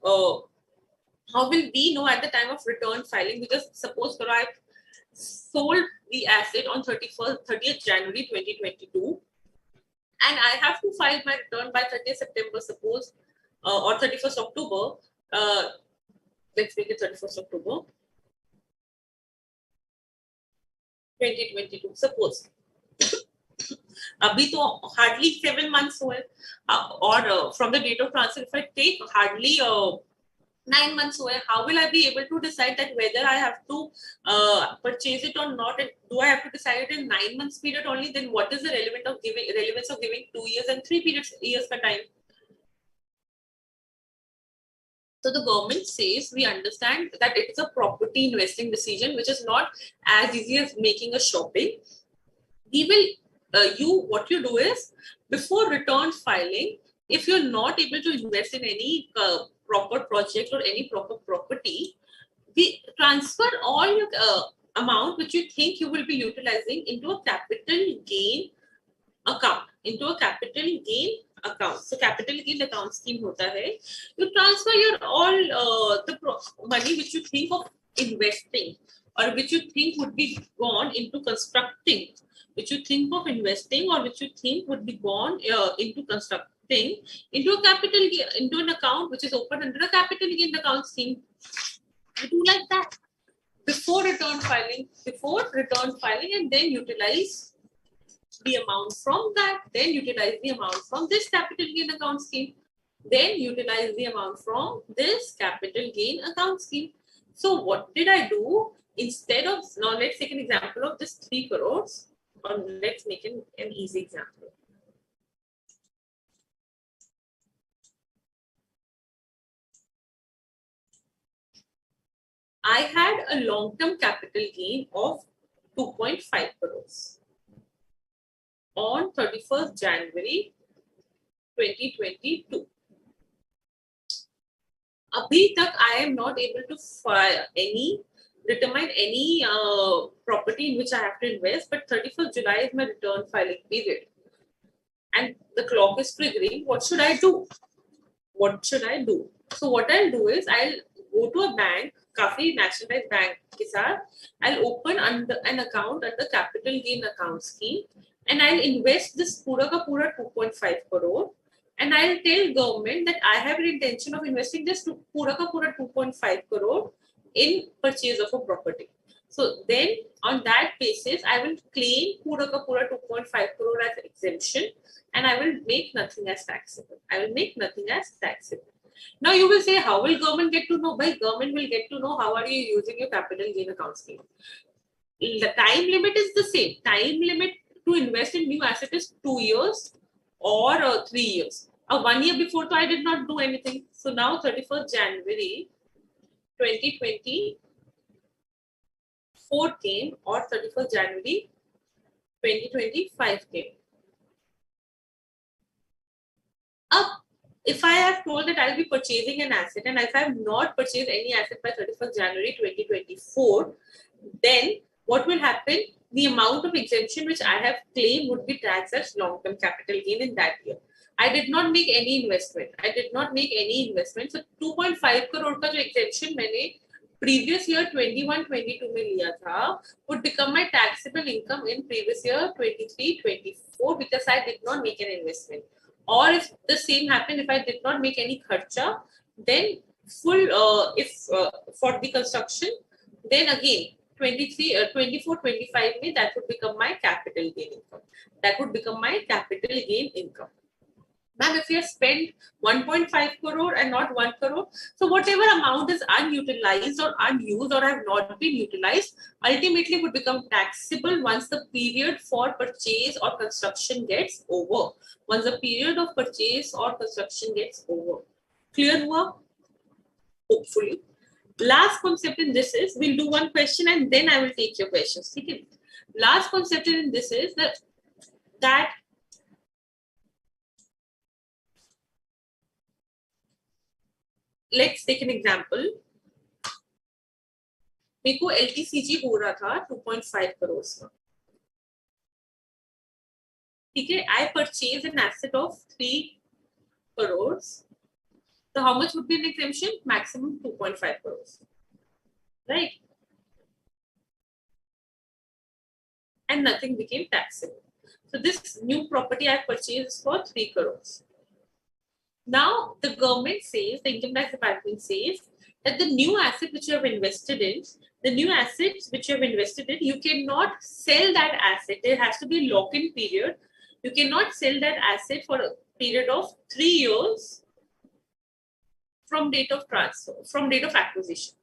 How will we know at the time of return filing? Because suppose I sold the asset on 30th January 2022, and I have to file my return by 30th September, suppose, or 31st October. Let's make it 31st October 2022. Suppose. अभी तो hardly 7 months हुए, or from the date of transfer, if I take hardly 9 months away, how will I be able to decide that whether I have to purchase it or not? And do I have to decide it in 9 months period only? Then what is the relevance of giving 2 years and 3 years per time? So the government says we understand that it is a property investing decision, which is not as easy as making a shopping. We will, what you do is, before return filing, if you're not able to invest in any proper project or any proper property, we transfer all your amount which you think you will be utilizing into a capital gain account. So capital gain account scheme hota hai. You transfer your all the money which you think of investing, or which you think would be gone into constructing, which you think of investing, or which you think would be gone into constructing, into a capital gain, into an account which is open under a capital gain account scheme. You do like that before return filing, and then utilize the amount from that, then utilize the amount from this capital gain account scheme, then utilize the amount from this capital gain account scheme. So what did I do? Instead of, now let's take an example of this 3 crores, or let's make an easy example. I had a long-term capital gain of 2.5 crores on 31st January 2022. Abhi tak I am not able to determine any property in which I have to invest, but 31st July is my return filing period, and the clock is triggering. What should I do? So what I'll do is, I'll go to a bank, काफी nationalized bank के साथ, I'll open an account under capital gain account scheme, and I'll invest this pura ka pura 2.5 crore, and I'll tell government that I have an intention of investing this pura ka pura 2.5 crore in purchase of a property. So then on that basis, I will claim pura ka pura 2.5 crore as exemption, and I will make nothing as taxable. Now you will say, how will government get to know? By government will get to know how are you using your capital gain account scheme. The time limit is the same. Time limit to invest in new asset is 2 years or 3 years. 1 year before, so I did not do anything. So now 31st January 2024 came or 31st January 2025 came. If I have told that I'll be purchasing an asset and if I have not purchased any asset by 31st January 2024, then what will happen? The amount of exemption which I have claimed would be taxed as long-term capital gain in that year. I did not make any investment. So 2.5 crore का जो exemption मैंने previous year 21-22 में लिया था would become my taxable income in previous year 23-24 because I did not make an investment. Or if the same happened, if I did not make any kharcha, then full for the construction, then again 24-25 में that would become my capital gain income. Ma'am, if you have spent 1.5 crore and not 1 crore, so whatever amount is unutilized or unused or have not been utilized, ultimately would become taxable once the period for purchase or construction gets over. Once the period of purchase or construction gets over. Clear hua? Hopefully. Last concept in this is, we'll do one question and then I will take your questions. Okay? Last concept in this is that let's take an example. मेरे को LTCG हो रहा था 2.5 करोड़ का. ठीक है, I purchase an asset of 3 crores. So how much would be an exemption? Maximum 2.5 crores. Right? And nothing became taxable. So this new property I purchased for 3 crores. Now the government says, the income tax department says that the new asset which you have invested in, you cannot sell that asset. There has to be a lock-in period. You cannot sell that asset for a period of 3 years from date of transfer, from date of acquisition.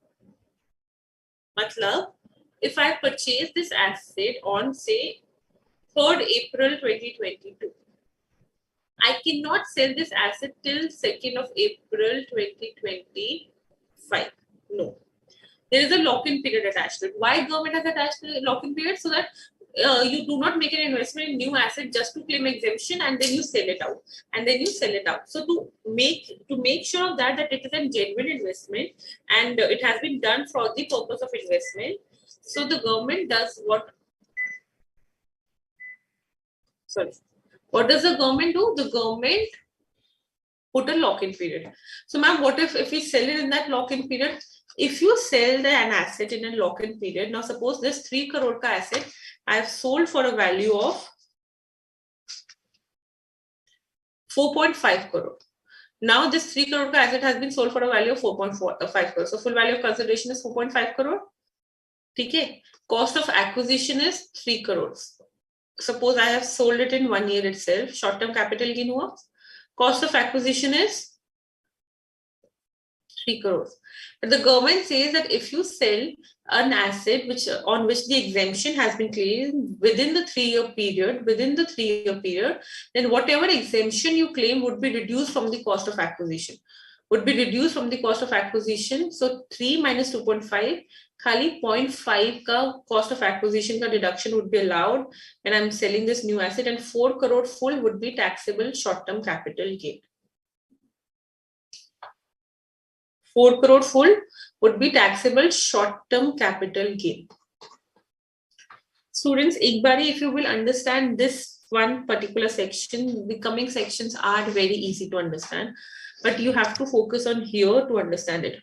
Matlab, if I purchase this asset on say 3rd April 2022, I cannot sell this asset till 2nd of April 2025. No. There is a lock-in period attached to it. Why government has attached the lock-in period? So that you do not make an investment in new asset just to claim exemption and then you sell it out. So to make sure of that it is a genuine investment and it has been done for the purpose of investment. So the government does what? Sorry. What does the government do? The government put a lock-in period. So ma'am, what if we sell it in that lock-in period? If you sell an asset in a lock-in period, now suppose this 3 crore ka asset I have sold for a value of 4.5 crore. Now this 3 crore ka asset has been sold for a value of 4.5 crore. So full value of consideration is 4.5 crore. Okay. Cost of acquisition is 3 crores. Suppose I have sold it in 1 year itself. Short-term capital gain hua. Cost of acquisition is 3 crores. But the government says that if you sell an asset on which the exemption has been claimed within the 3-year period, then whatever exemption you claim would be reduced from the cost of acquisition. So 3 minus 2.5, khali 0.5 ka cost of acquisition ka deduction would be allowed when I'm selling this new asset, and 4 crore full would be taxable short-term capital gain. 4 crore full would be taxable short-term capital gain. Students, ek bari if you will understand this one particular section, the coming sections are very easy to understand, but you have to focus on here to understand it.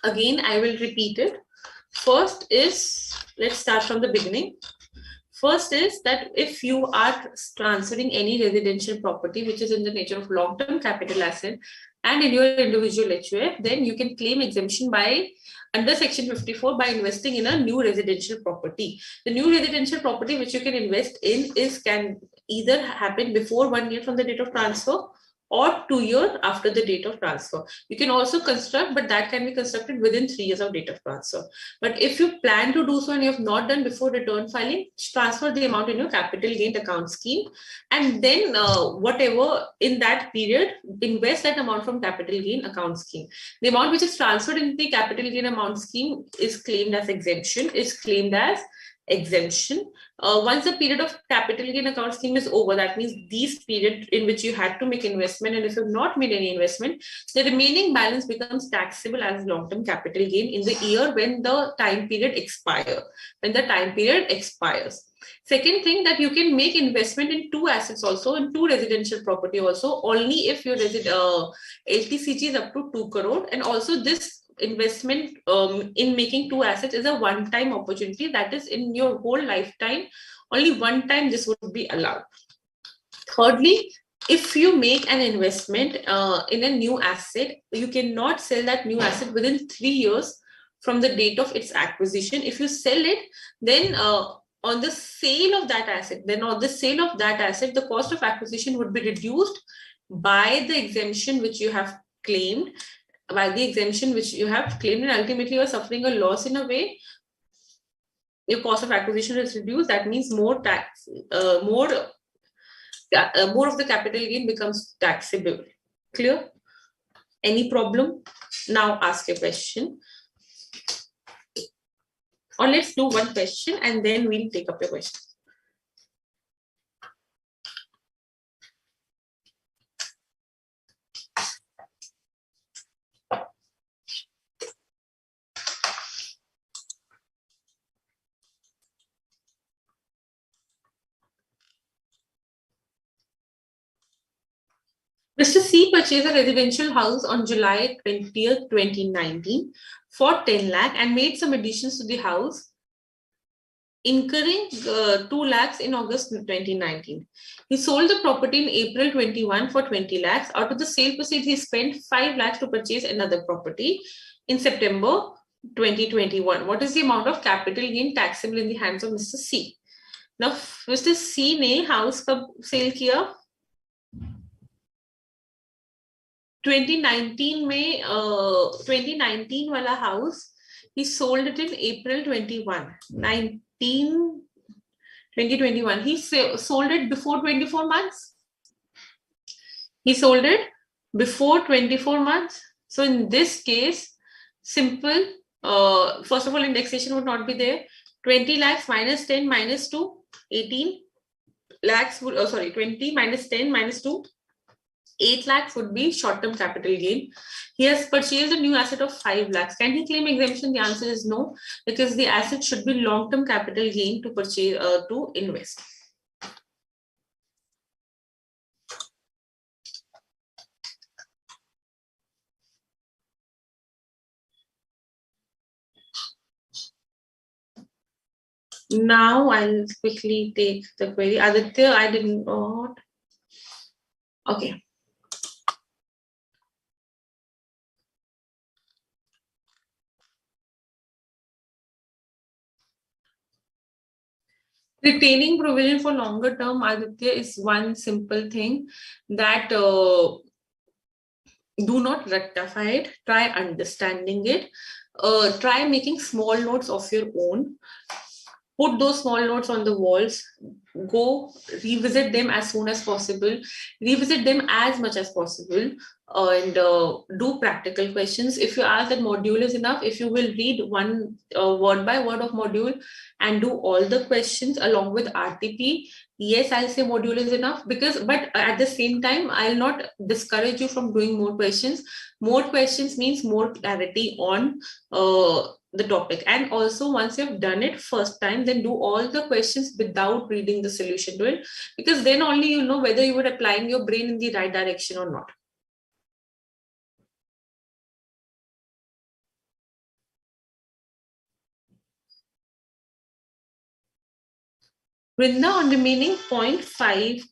Again, I will repeat it. First is, let's start from the beginning. First is that if you are transferring any residential property which is in the nature of long-term capital asset and in your individual HUF, then you can claim exemption under section 54 by investing in a new residential property. The new residential property which you can invest in can either happen before 1 year from the date of transfer or 2 years after the date of transfer. You can also construct, but that can be constructed within 3 years of date of transfer. But if you plan to do so and you have not done before return filing, transfer the amount in your capital gain account scheme, and then whatever in that period, invest that amount from capital gain account scheme. The amount which is transferred in the capital gain amount scheme is claimed as exemption, once the period of capital gain account scheme is over, that means these period in which you had to make investment, and if you have not made any investment, the remaining balance becomes taxable as long-term capital gain in the year when the time period expires. Second thing, that you can make investment in 2 assets also, in 2 residential property also, only if your LTCG is up to 2 crore, and also this investment in making 2 assets is a one-time opportunity, that is in your whole lifetime, only one time this would be allowed. Thirdly, if you make an investment in a new asset, you cannot sell that new asset within 3 years from the date of its acquisition. If you sell it, then on the sale of that asset, the cost of acquisition would be reduced by the exemption which you have claimed, and ultimately you are suffering a loss in a way. Your cost of acquisition is reduced. That means more tax, more of the capital gain becomes taxable. Clear? Any problem? Now ask a question. Or let's do one question and then we'll take up your question. Mr. C purchased a residential house on July 20th, 2019 for 10 lakh and made some additions to the house, incurring 2 lakhs in August 2019. He sold the property in April 21 for 20 lakhs. Out of the sale proceeds, he spent 5 lakhs to purchase another property in September 2021. What is the amount of capital gain taxable in the hands of Mr. C? Now, Mr. C ने house कब sale किया? 2019 में 2019 वाला house, he sold it in April 2021. He sold it before 24 months. He sold it before 24 months. So in this case, simple. First of all, indexation would not be there. 20 lakhs minus 10 minus 2, 18 lakhs would, 20 minus 10 minus 2, 8 lakhs would be short-term capital gain. He has purchased a new asset of 5 lakhs. Can he claim exemption? The answer is no, because the asset should be long-term capital gain to purchase, to invest. Now I'll quickly take the query. Aditya, I did not. Okay. Retaining provision for longer term, Aditya, is one simple thing that do not rectify it. Try understanding it. Try making small notes of your own. Put those small notes on the walls. Go revisit them as soon as possible. Revisit them as much as possible. And do practical questions. If you ask that module is enough, if you will read one word by word of module and do all the questions along with RTP, yes, I'll say module is enough, but at the same time, I'll not discourage you from doing more questions. More questions means more clarity on the topic. And also, once you've done it first time, then do all the questions without reading the solution to it, because then only you know whether you were applying your brain in the right direction or not. Vrinda, on remaining 0.5,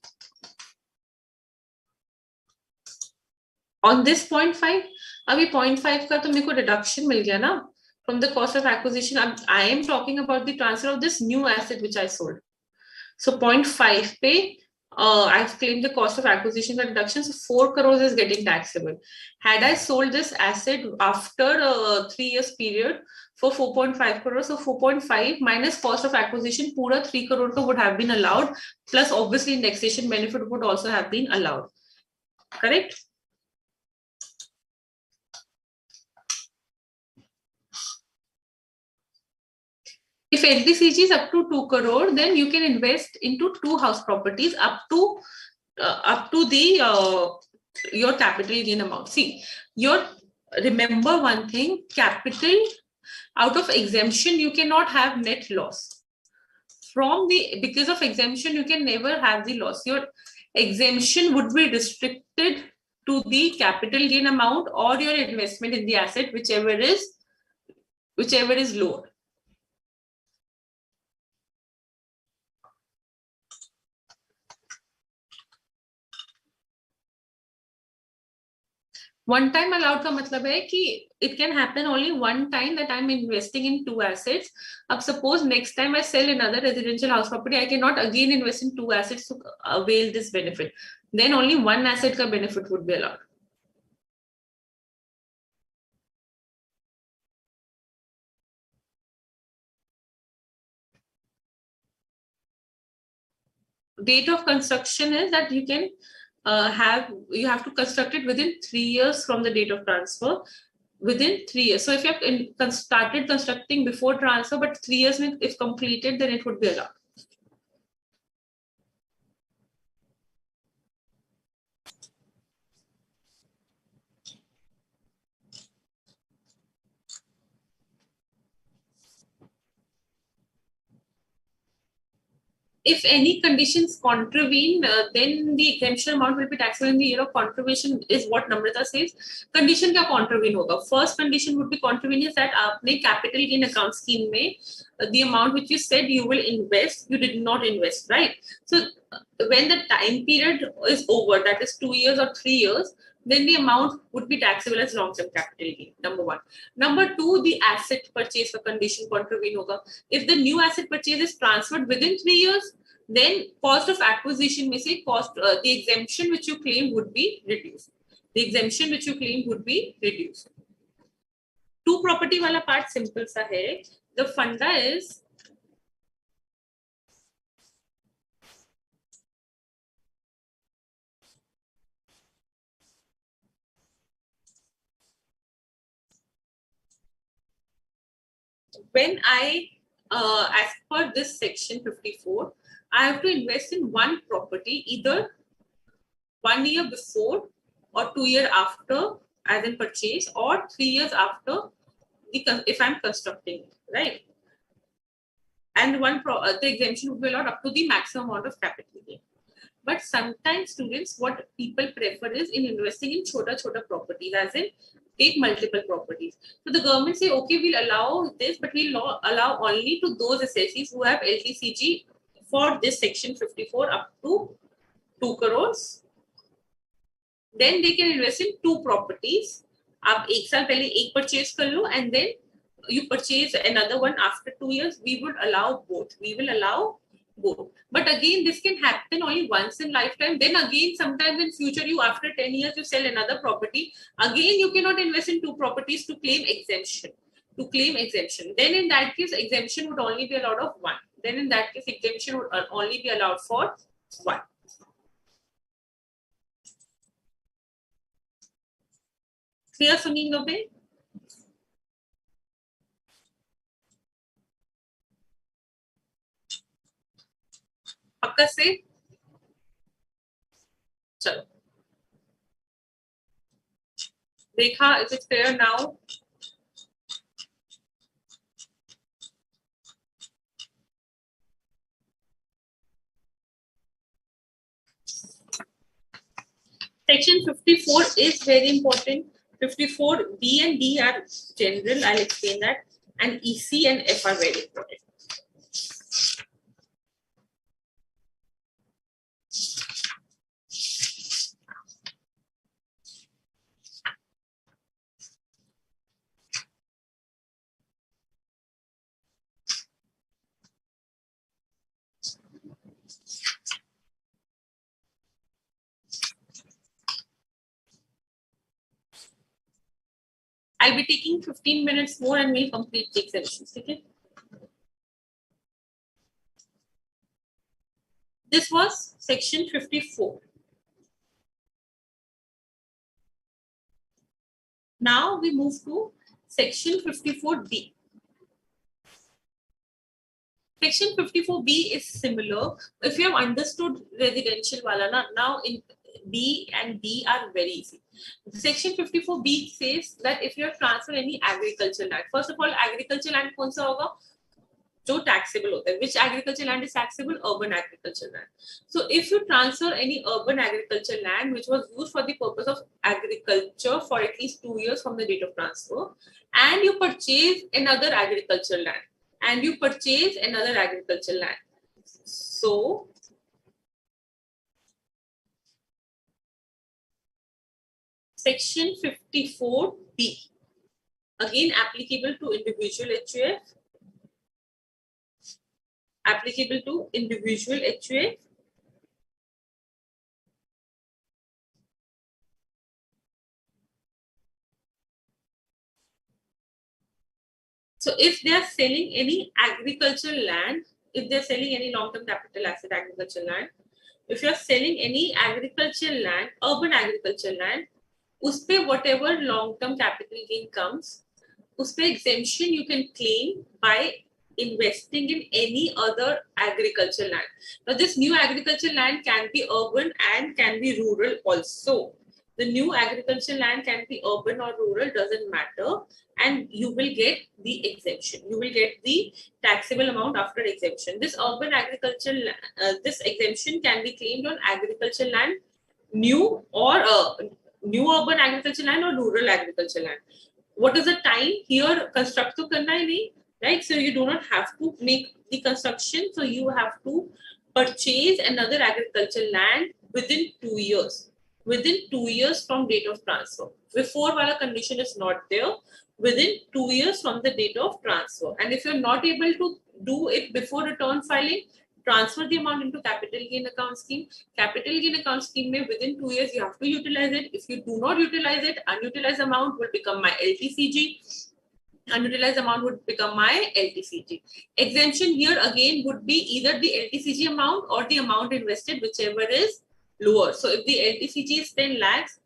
on this 0.5, अभी 0.5 का तो मेरे को reduction मिल गया ना from the cost of acquisition. I am talking about the transfer of this new asset which I sold. So 0.5 पे I've claimed the cost of acquisition and deduction, so 4 crores is getting taxable. Had I sold this asset after a 3 years period for 4.5 crores, so 4.5 minus cost of acquisition, pura 3 crore ka would have been allowed, plus obviously indexation benefit would also have been allowed. Correct? If LTCG is up to 2 crore, then you can invest into 2 house properties up to the your capital gain amount. See, remember one thing: capital out of exemption, you cannot have net loss. Because of exemption, you can never have the loss. Your exemption would be restricted to the capital gain amount or your investment in the asset, whichever is lower. One time allowed का मतलब है कि it can happen only one time that I'm investing in 2 assets. अब suppose next time I sell another residential house property, I cannot again invest in 2 assets to avail this benefit. Then only one asset का benefit would be allowed. Date of construction is that you can you have to construct it within 3 years from the date of transfer. Within 3 years. So if you have started constructing before transfer, but 3 years if completed, then it would be allowed. If any conditions contravene, then the exemption amount will be taxable in the year of contravention, is what Namrata says. Condition क्या contravene होगा? First condition would be contravene is that आपने capital gain account scheme में the amount which you said you will invest, you did not invest, right? So when the time period is over, that is 2 years or 3 years, then the amount would be taxable as long-term capital gain. Number one. Number two, the asset purchase for condition contravene hoga. If the new asset purchase is transferred within 3 years, then cost of acquisition may say the exemption which you claim would be reduced. The exemption which you claim would be reduced. Two property wala part simple sa hai. The funda is when as per this section 54, I have to invest in one property either 1 year before or 2 years after as in purchase, or 3 years after if I'm constructing it, right? And the exemption would be allowed up to the maximum amount of capital gain. But sometimes students, what people prefer is in investing in chota properties, as in take multiple properties. So the government say, okay, we'll allow this, but we'll allow only to those assessees who have LTCG for this section 54 up to 2 crores. Then they can invest in 2 properties. आप एक साल पहले एक purchase कर लो, and then you purchase another one after 2 years. We would allow both. We will allow both. But again, this can happen only once in lifetime. Then again, sometimes in future, you after 10 years, you sell another property. Again, you cannot invest in 2 properties to claim exemption. Then in that case, exemption would only be allowed of 1. Then in that case, exemption would only be allowed for 1. Clear, Sunil Nobe? पक्का से चलो देखा. Is it clear now? Section 54 is very important. 54B and D are general. I'll explain that. And EC and F are very important. I'll be taking 15 minutes more and we'll complete the exemptions. Okay. This was section 54. Now we move to section 54D. Section 54B is similar. If you have understood residential wala, now in B and D are very easy. Section 54B says that if you have transferred any agricultural land, first of all, agricultural land कौन सा होगा? जो taxable होता है. Which agricultural land is taxable? Urban agricultural land. So if you transfer any urban agricultural land which was used for the purpose of agriculture for at least 2 years from the date of transfer, and you purchase another agricultural land, So section 54B, again applicable to individual HUF, So if they are selling any agricultural land, if they are selling any long-term capital asset agricultural land, if you are selling any agricultural land, urban agricultural land, उसपे whatever long-term capital gain comes, उसपे exemption you can claim by investing in any other agricultural land. Now this new agricultural land can be urban and can be rural also. The new agricultural land can be urban or rural, doesn't matter, and you will get the exemption. You will get the taxable amount after exemption. This urban agricultural, this exemption can be claimed on agricultural land, new urban agricultural land or rural agricultural land. What is the time here? Construct to karna hi nahi, right? So you do not have to make the construction. So you have to purchase another agricultural land within 2 years. Within 2 years from date of transfer. Before wala condition is not there. Within 2 years from the date of transfer. And if you're not able to do it before return filing, transfer the amount into capital gain account scheme. Capital gain account scheme may within 2 years you have to utilize it. If you do not utilize it, unutilized amount will become my LTCG. Unutilized amount would become my LTCG. Exemption here again would be either the LTCG amount or the amount invested, whichever is lower. So if the LTCG is 10 lakhs,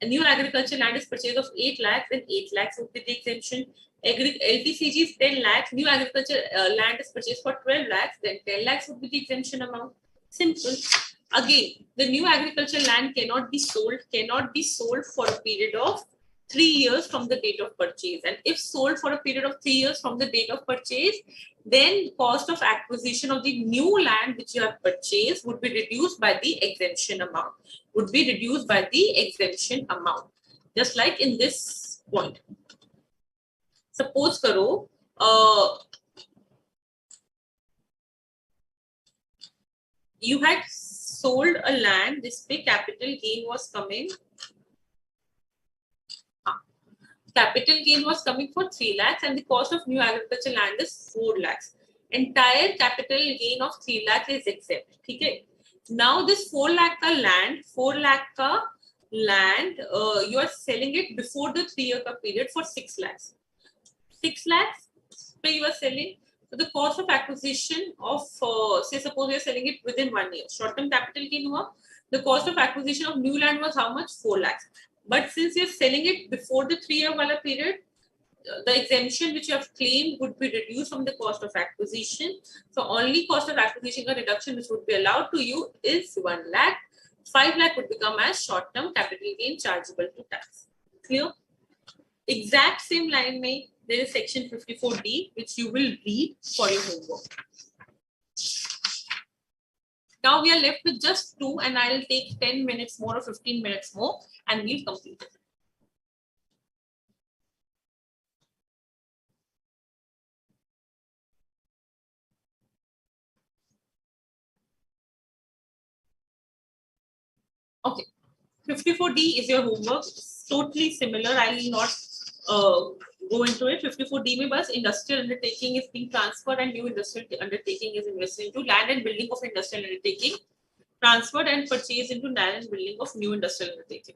a new agricultural land is purchased of 8 lakhs, then 8 lakhs would be the exemption. LTCG is 10 lakhs, new agricultural land is purchased for 12 lakhs, then 10 lakhs would be the exemption amount. Simple. Again, the new agricultural land cannot be sold for a period of 3 years from the date of purchase. And if sold for a period of 3 years from the date of purchase, then cost of acquisition of the new land which you have purchased would be reduced by the exemption amount. Just like in this point. Suppose karo, you had sold a land, this big capital gain was coming. Capital gain was coming for 3 lakhs and the cost of new agricultural land is 4 lakhs. Entire capital gain of 3 lakhs is exempt. Okay? Now this 4 lakh ka land, you are selling it before the 3 year period for 6 lakhs. 6 lakhs you are selling. So the cost of acquisition of, say suppose you are selling it within 1 year. Short term capital gain hua. The cost of acquisition of new land was how much? 4 lakhs. But since you're selling it before the 3 year wala period, the exemption which you have claimed would be reduced from the cost of acquisition. So only cost of acquisition reduction which would be allowed to you is 1 lakh. 5 lakh would become as short term capital gain chargeable to tax. Clear? Exact same line mein, there is section 54D which you will read for your homework. Now we are left with just 2 and I'll take 10 minutes more or 15 minutes more and we'll complete it. Okay, 54D is your homework. It's totally similar. I will not go into it. 54D mein bas industrial undertaking is being transferred and new industrial undertaking is invested into land and building of industrial undertaking. Transferred and purchased into land and building of new industrial undertaking.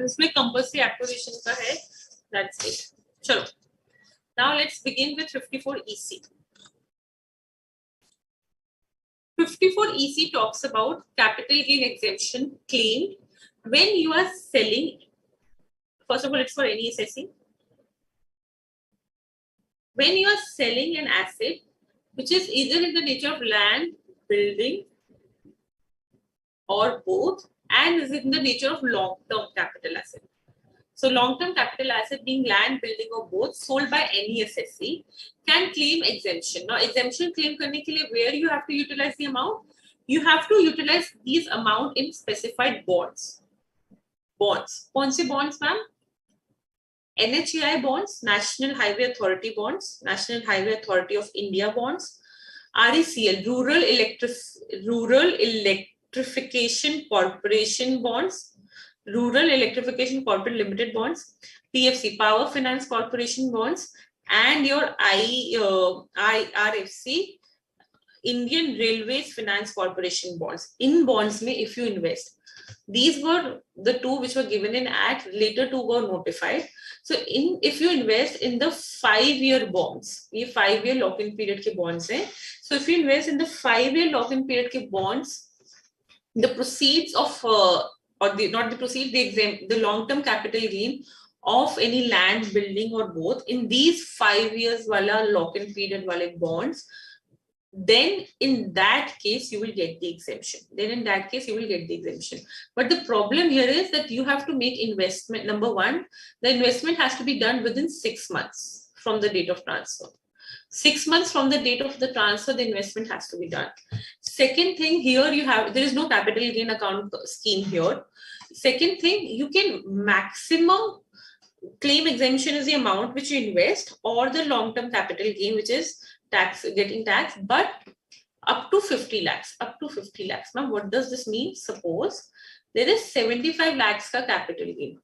इसमें compulsory acquisition का है. That's it. चलो. Now let's begin with 54 EC. 54 EC talks about capital gain exemption claimed when you are selling. First of all, it's for any assessing. When you are selling an asset which is either in the nature of land, building, or both, and is in the nature of long-term capital asset. So long-term capital asset being land, building, or both, sold by any assessee, can claim exemption. Now, exemption claim करने के लिए where you have to utilize the amount? You have to utilize these amount in specified bonds. Bonds. कौन से bonds, ma'am? NHAI bonds, National Highway Authority bonds, National Highway Authority of India bonds, RECL, Rural Electrification Corporation bonds, Rural Electrification Corporate Limited bonds, PFC, Power Finance Corporation bonds, and your IRFC, Indian Railways Finance Corporation bonds. In bonds, if you invest, these were the two which were given in Act. Later two were notified. So, if you invest in the 5-year bonds, ये 5-year lock-in period के bonds हैं. So, if you invest in the 5-year lock-in period के bonds, the proceeds of the long-term capital gain of any land, building, or both in these 5 years wala lock-in period wale bonds, then in that case you will get the exemption. But the problem here is that you have to make investment. Number one, the investment has to be done within 6 months from the date of transfer. 6 months from the date of the transfer, the investment has to be done. Second thing, here there is no capital gain account scheme here. Second thing, you can maximum claim exemption is the amount which you invest or the long-term capital gain which is getting taxed, but up to 50 lakhs. Now, what does this mean? Suppose there is 75 lakhs ka capital gain,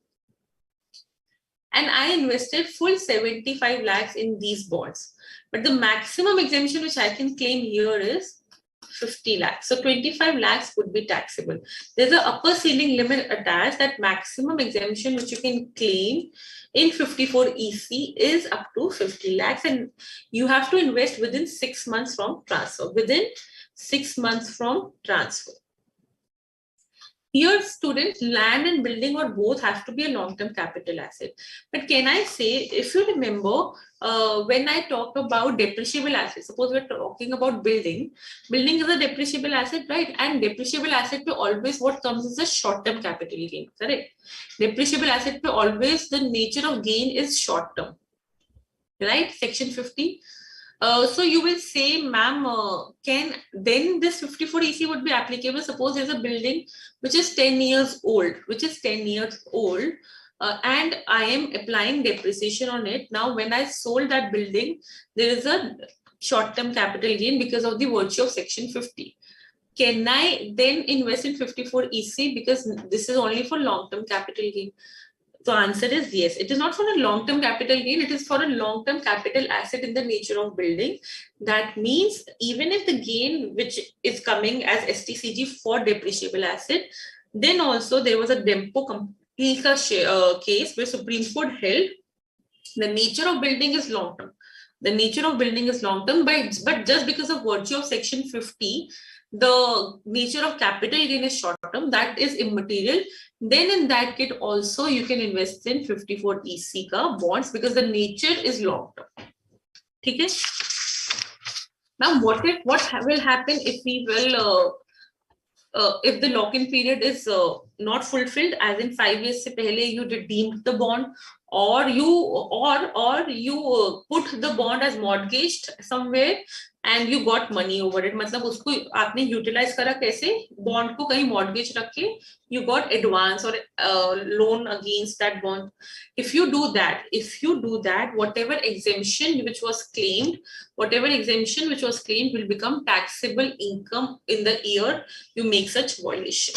and I invested full 75 lakhs in these bonds. But the maximum exemption which I can claim here is 50 lakhs. So 25 lakhs would be taxable. There's an upper ceiling limit attached. That maximum exemption which you can claim in 54 EC is up to 50 lakhs, and you have to invest within 6 months from transfer. Here, students, land and building or both have to be a long-term capital asset. But can I say, if you remember, when I talked about depreciable assets, suppose we're talking about building is a depreciable asset, right? And depreciable asset pe always what comes is a short-term capital gain, correct? Depreciable asset pe always the nature of gain is short-term, right? Section 50. So you will say, ma'am, then this 54 EC would be applicable. Suppose there's a building which is 10 years old, and I am applying depreciation on it. Now, when I sold that building, there is a short-term capital gain because of the virtue of Section 50. Can I then invest in 54 EC because this is only for long-term capital gain? The answer is yes. It is not for a long-term capital gain. It is for a long-term capital asset in the nature of building. That means even if the gain which is coming as STCG for depreciable asset, then also there was a Dempo company case where Supreme Court held the nature of building is long-term. But just because of virtue of Section 50, the nature of capital gain is short-term, that is immaterial. Then in that case also you can invest in 54 EC ka bonds because the nature is long-term. Okay? Now what will happen if we will if the lock-in period is not fulfilled, as in 5 years se pehle you redeemed the bond, or you put the bond as mortgaged somewhere and you got money over it, मतलब उसको आपने utilize करा कैसे, bond को कहीं mortgage रख के you got advance or loan against that bond. If you do that, whatever exemption which was claimed will become taxable income in the year you make such violation.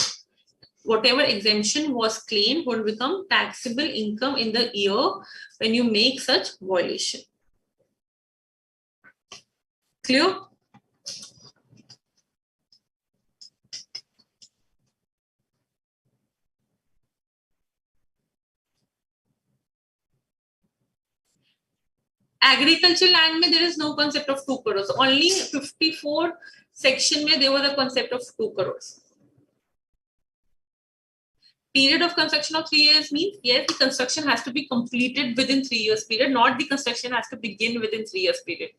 Whatever exemption was claimed will become taxable income in the year when you make such violation. Clear? Agricultural land में there is no concept of 2 crores. Only 54 section में there was a concept of 2 crores. Period of construction of 3 years means, yes, the construction has to be completed within 3 years period, not the construction has to begin within 3 years period.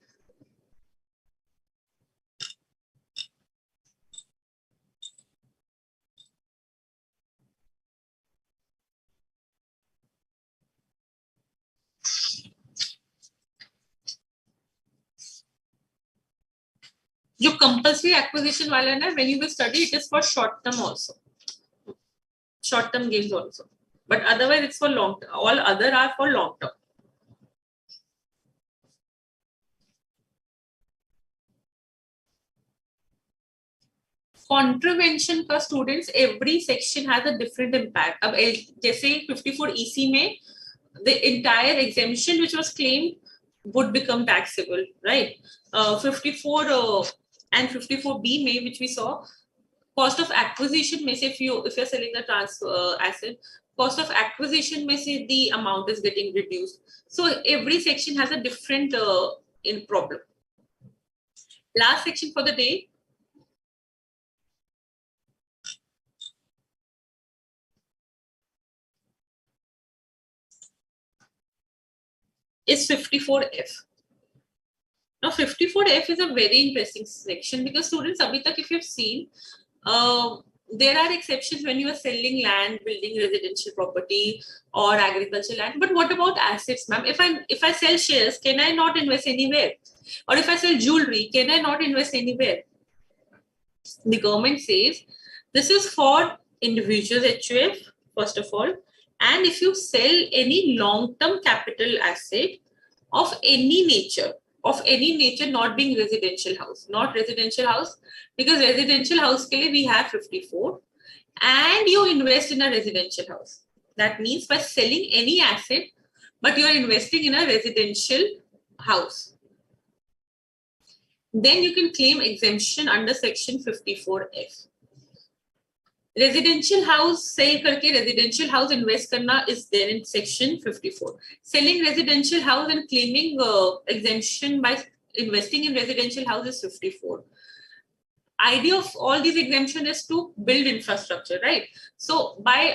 जो compulsory acquisition वाला है ना, when you will study, it is for short term also, short term gains also, but otherwise it's for long term. All other are for long term. Contravention का students, every section has a different impact. अब जैसे 54 EC में the entire exemption which was claimed would become taxable, right? 54 and 54B में, which we saw, cost of acquisition में से if you're selling the transfer asset, cost of acquisition में से the amount is getting reduced. So every section has a different in problem. Last section for the day. Is 54F. Now 54F is a very interesting section because students, abhi tak if you've seen, there are exceptions when you are selling land, building residential property or agricultural land. But what about assets, ma'am? If I sell shares, can I not invest anywhere? Or if I sell jewelry, can I not invest anywhere? The government says this is for individuals HUF, first of all. And if you sell any long-term capital asset of any nature, not being residential house, not residential house, because residential house ke liye we have 54, and you invest in a residential house. That means by selling any asset, but you are investing in a residential house, then you can claim exemption under section 54F. Residential house sell करके residential house invest करना is there in section 54. Selling residential house and claiming exemption by investing in residential house is 54. Idea of all these exemption is to build infrastructure, right? So by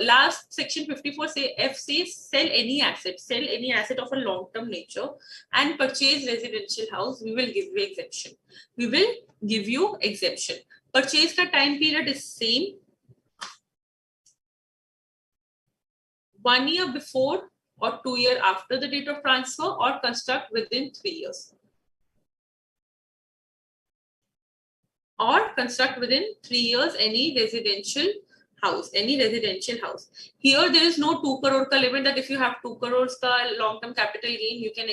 last section 54 say F says sell any asset of a long-term nature and purchase residential house, we will give you exemption. We will give you exemption. Purchase ka time period is same. 1 year before or 2 years after the date of transfer, or construct within 3 years. Or construct within 3 years any residential house, Here there is no 2 crore ka limit that if you have 2 crores ka long-term capital gain, you can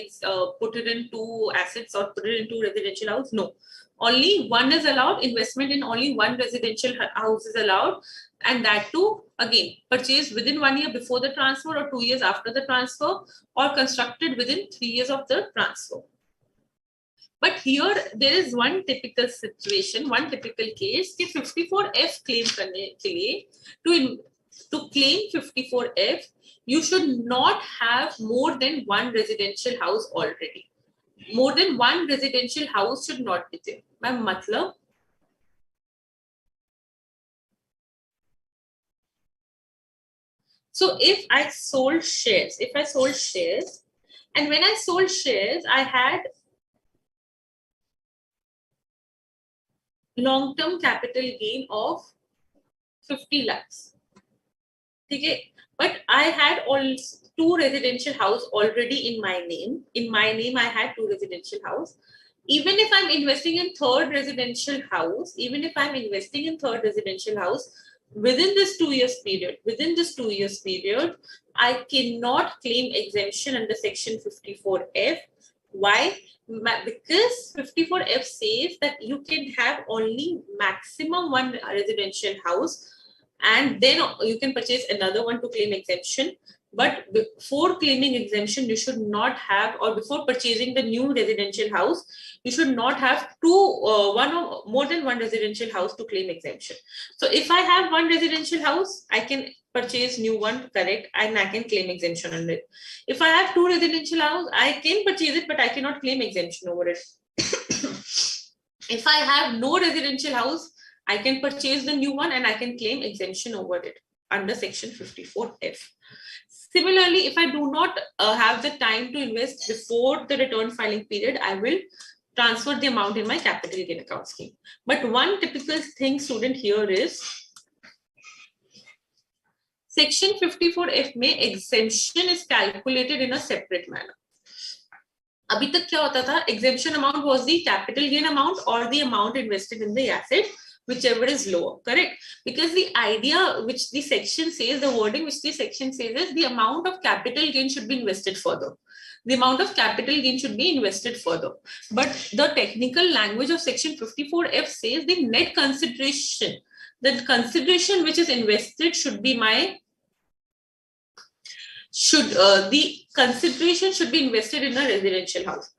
put it in 2 assets or put it into residential house. No, only one is allowed. Investment in only one residential house is allowed, and that too again purchased within 1 year before the transfer or 2 years after the transfer, or constructed within 3 years of the transfer. But here there is one typical situation, one typical case कि 54F claim करने के लिए to claim 54F, you should not have more than one residential house already. More than one residential house should not be there. Ma'am, matlab? So if I sold shares, and when I sold shares, I had long-term capital gain of 50 lakhs. Okay, but I had all 2 residential house already in my name. In my name, I had 2 residential house. Even if I'm investing in third residential house, within this 2 years period, I cannot claim exemption under section 54F. Why? Because 54F says that you can have only maximum one residential house, and then you can purchase another one to claim exemption. But before claiming exemption, you should not have, or before purchasing the new residential house, you should not have one or more than one residential house to claim exemption. So if I have one residential house, I can purchase new one, correct, and I can claim exemption on it. If I have two residential house, I can purchase it, but I cannot claim exemption over it. If I have no residential house, I can purchase the new one and I can claim exemption over it under section 54F. Similarly, if I do not have the time to invest before the return filing period, I will transfer the amount in my capital gain account scheme. But one typical thing, student, here is section 54F में exemption is calculated in a separate manner. अभी तक क्या होता था? Exemption amount was the capital gain amount or the amount invested in the asset, whichever is lower, correct? Because the idea which the section says, the wording which the section says is the amount of capital gain should be invested further. The amount of capital gain should be invested further. But the technical language of section 54F says the net consideration, the consideration which is invested should be the consideration should be invested in a residential house.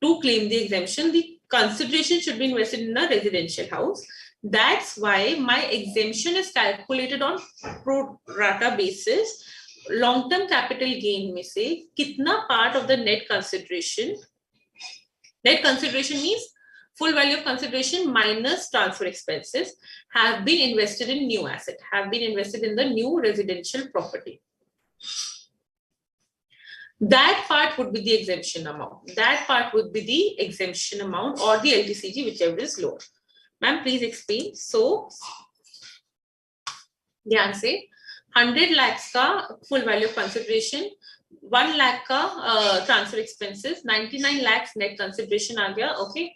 To claim the exemption, the consideration should be invested in a residential house. That's why my exemption is calculated on pro rata basis. Long-term capital gain में से कितना part of the net consideration means full value of consideration minus transfer expenses have been invested in new asset, have been invested in the new residential property. That part would be the exemption amount. That part would be the exemption amount or the LTCG, whichever is lower. Ma'am, please explain. So, ध्यान से 100 lakhs का full value of consideration, 1 lakh का transfer expenses, 99 lakhs net consideration आ गया, okay?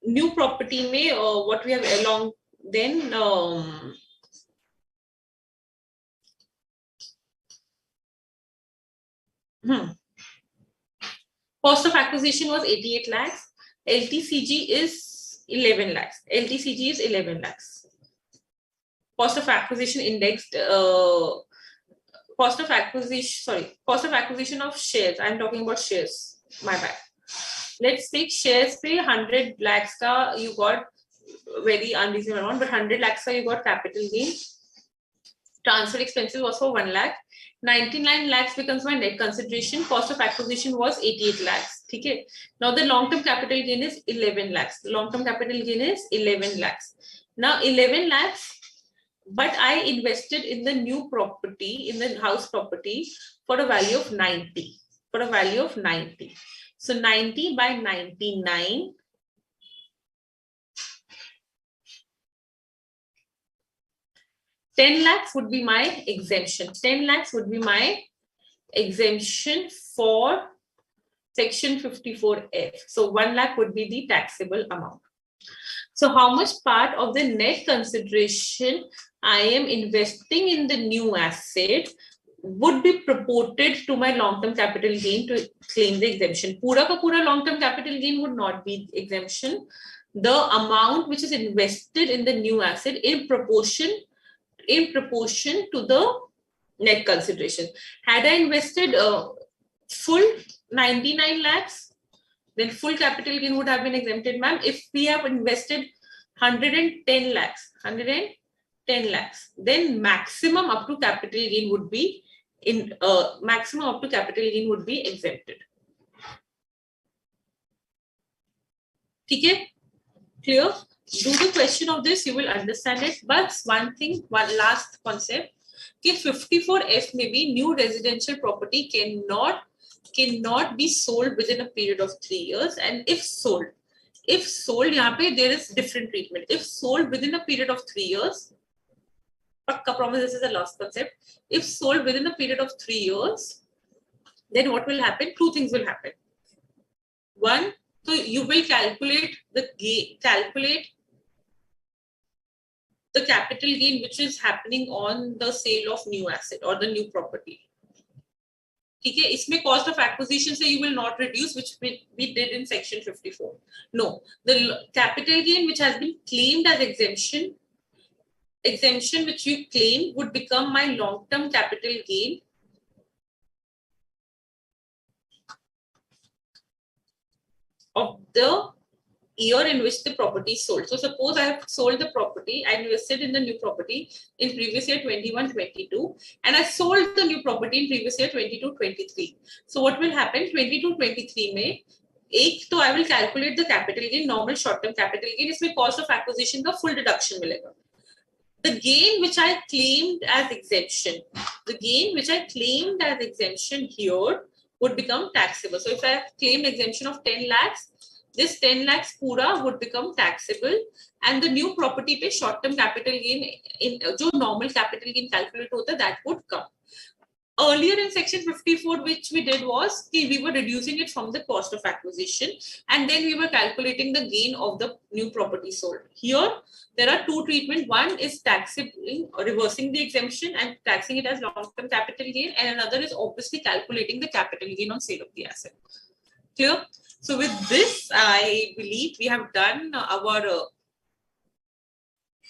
New property में what we have along then cost of acquisition was 88 lakhs. LTCG is 11 lakhs. LTCG is 11 lakhs. Cost of acquisition indexed. Cost of acquisition of shares. I'm talking about shares. My bad. Let's take shares. Pay 100 lakhs ka you got very unreasonable amount, but 100 lakhs ka you got capital gain. Transfer expenses was for 1 lakh. 99 lakhs becomes my net consideration. Cost of acquisition was 88 lakhs. Okay. Now the long-term capital gain is 11 lakhs. Long-term capital gain is 11 lakhs. Now 11 lakhs, but I invested in the new property, in the house property for a value of 90. For a value of 90. So 90 by 99. 10 lakhs would be my exemption. 10 lakhs would be my exemption for section 54F. So 1 lakh would be the taxable amount. So how much part of the net consideration I am investing in the new asset would be proported to my long-term capital gain to claim the exemption? Pura ka pura long-term capital gain would not be exemption. The amount which is invested in the new asset in proportion to the net consideration. Had I invested full 99 lakhs, then full capital gain would have been exempted, ma'am. If we have invested 110 lakhs, then maximum up to capital gain would be exempted. Okay, clear? Do the question of this, you will understand it. But one last concept, कि 54F में भी new residential property cannot be sold within a period of 3 years. And if sold, यहाँ पे there is different treatment. If sold within a period of 3 years, Pakka promise, this is the last concept. If sold within a period of 3 years, then what will happen? Two things will happen. One, so you will calculate the capital gain which is happening on the sale of new asset or the new property. Okay, इसमें cost of acquisition से you will not reduce, which we did in section 54. No, the capital gain which has been claimed as exemption exemption which you claim would become my long-term capital gain of the year in which the property is sold. So suppose I have sold the property, I invested in the new property in previous year 21-22, and I sold the new property in previous year 22-23. So what will happen? 22-23 में एक तो I will calculate the capital gain, normal short-term capital gain. इसमें cost of acquisition का full deduction मिलेगा. The gain which I claimed as exemption, here would become taxable. So if I have claimed exemption of 10 lakhs, this 10 lakhs pura would become taxable, and the new property पे short term capital gain in जो normal capital gain calculate होता है, that would come. Earlier in section 54, which we did was we were reducing it from the cost of acquisition, and then we were calculating the gain of the new property sold. Here, there are two treatments. One is taxing, reversing the exemption and taxing it as long-term capital gain, and another is obviously calculating the capital gain on sale of the asset. Clear? So with this, I believe we have done our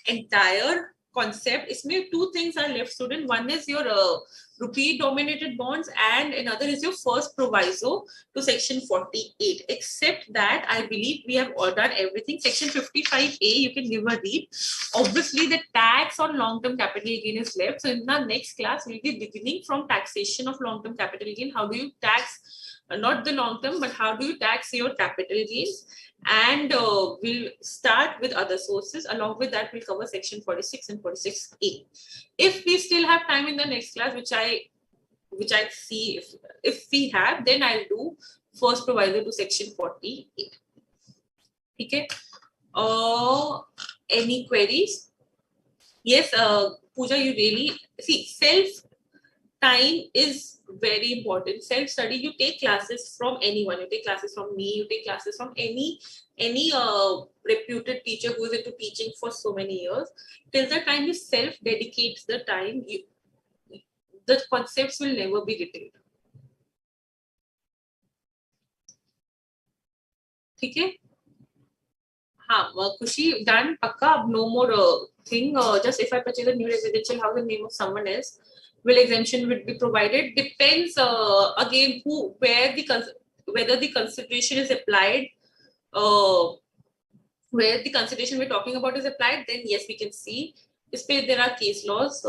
entire concept. Isme two things are left, student. One is your rupee dominated bonds, and another is your first proviso to section 48. Except that I believe we have all done everything. Section 55A, you can give a read. Obviously, the tax on long-term capital gain is left. So in the next class, we'll be beginning from taxation of long-term capital gain. How do you tax not the long-term, but how do you tax your capital gains? And we'll start with other sources. Along with that, we'll cover section 46 and 46A. If we still have time in the next class, which I see if we have, then I'll do first proviso to section 48. Okay. Any queries? Yes, Pooja, you really see self-time is very important. Self-study, you take classes from anyone. You take classes from me, you take classes from any reputed teacher who is into teaching for so many years. Till the time you self-dedicate the time, the concepts will never be retained. Okay? Kushi, done, pakka, no more thing. Just if I purchase a new residential house in the name of someone else, will exemption would be provided? Depends again whether the consideration is applied, where the consideration we're talking about is applied, then yes, we can see. There are case laws.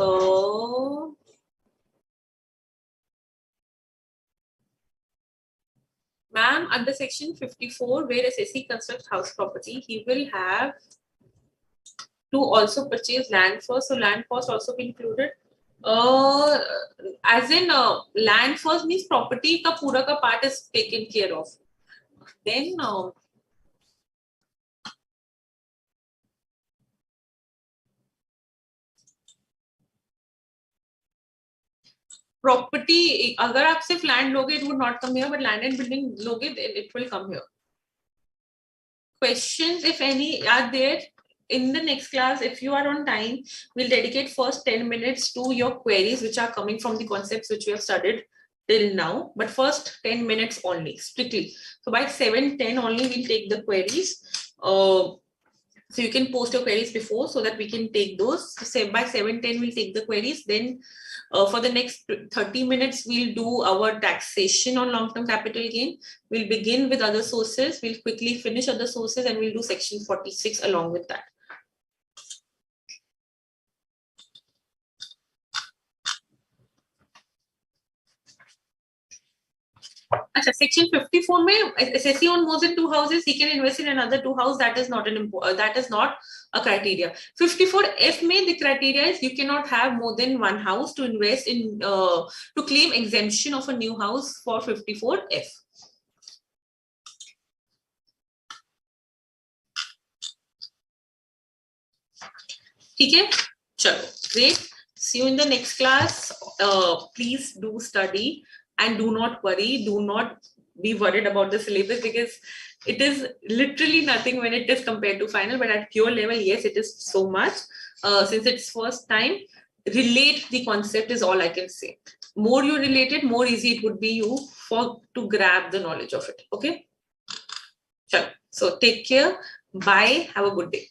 Ma'am, under section 54, where assessee constructs house property, he will have to also purchase land first. So land cost also be included. As in land first means property ka pura ka part is taken care of. Then property, agar aap sirf land loge, it would not come here, but land and building loge, it will come here. Questions, if any, are there? In the next class, if you are on time, we'll dedicate first 10 minutes to your queries, which are coming from the concepts which we have studied till now. But first 10 minutes only, strictly. So by 7:10 only, we'll take the queries. So you can post your queries before so that we can take those. So by 7:10, we'll take the queries. Then for the next 30 minutes, we'll do our taxation on long-term capital gain. We'll begin with other sources. We'll quickly finish other sources, and we'll do section 46 along with that. Section 54 में assessee owns more than 2 houses, he can invest in another 2 houses. That is not a criteria. 54F में the criteria is you cannot have more than 1 house to invest in to claim exemption of a new house for 54F. Okay, chalo, great. See you in the next class. Please do study. And do not worry, do not be worried about the syllabus, because it is literally nothing when it is compared to final, but at pure level, yes, it is so much. Since it's first time, relate the concept is all I can say. More you relate it, more easy it would be to grab the knowledge of it. Okay? So take care. Bye. Have a good day.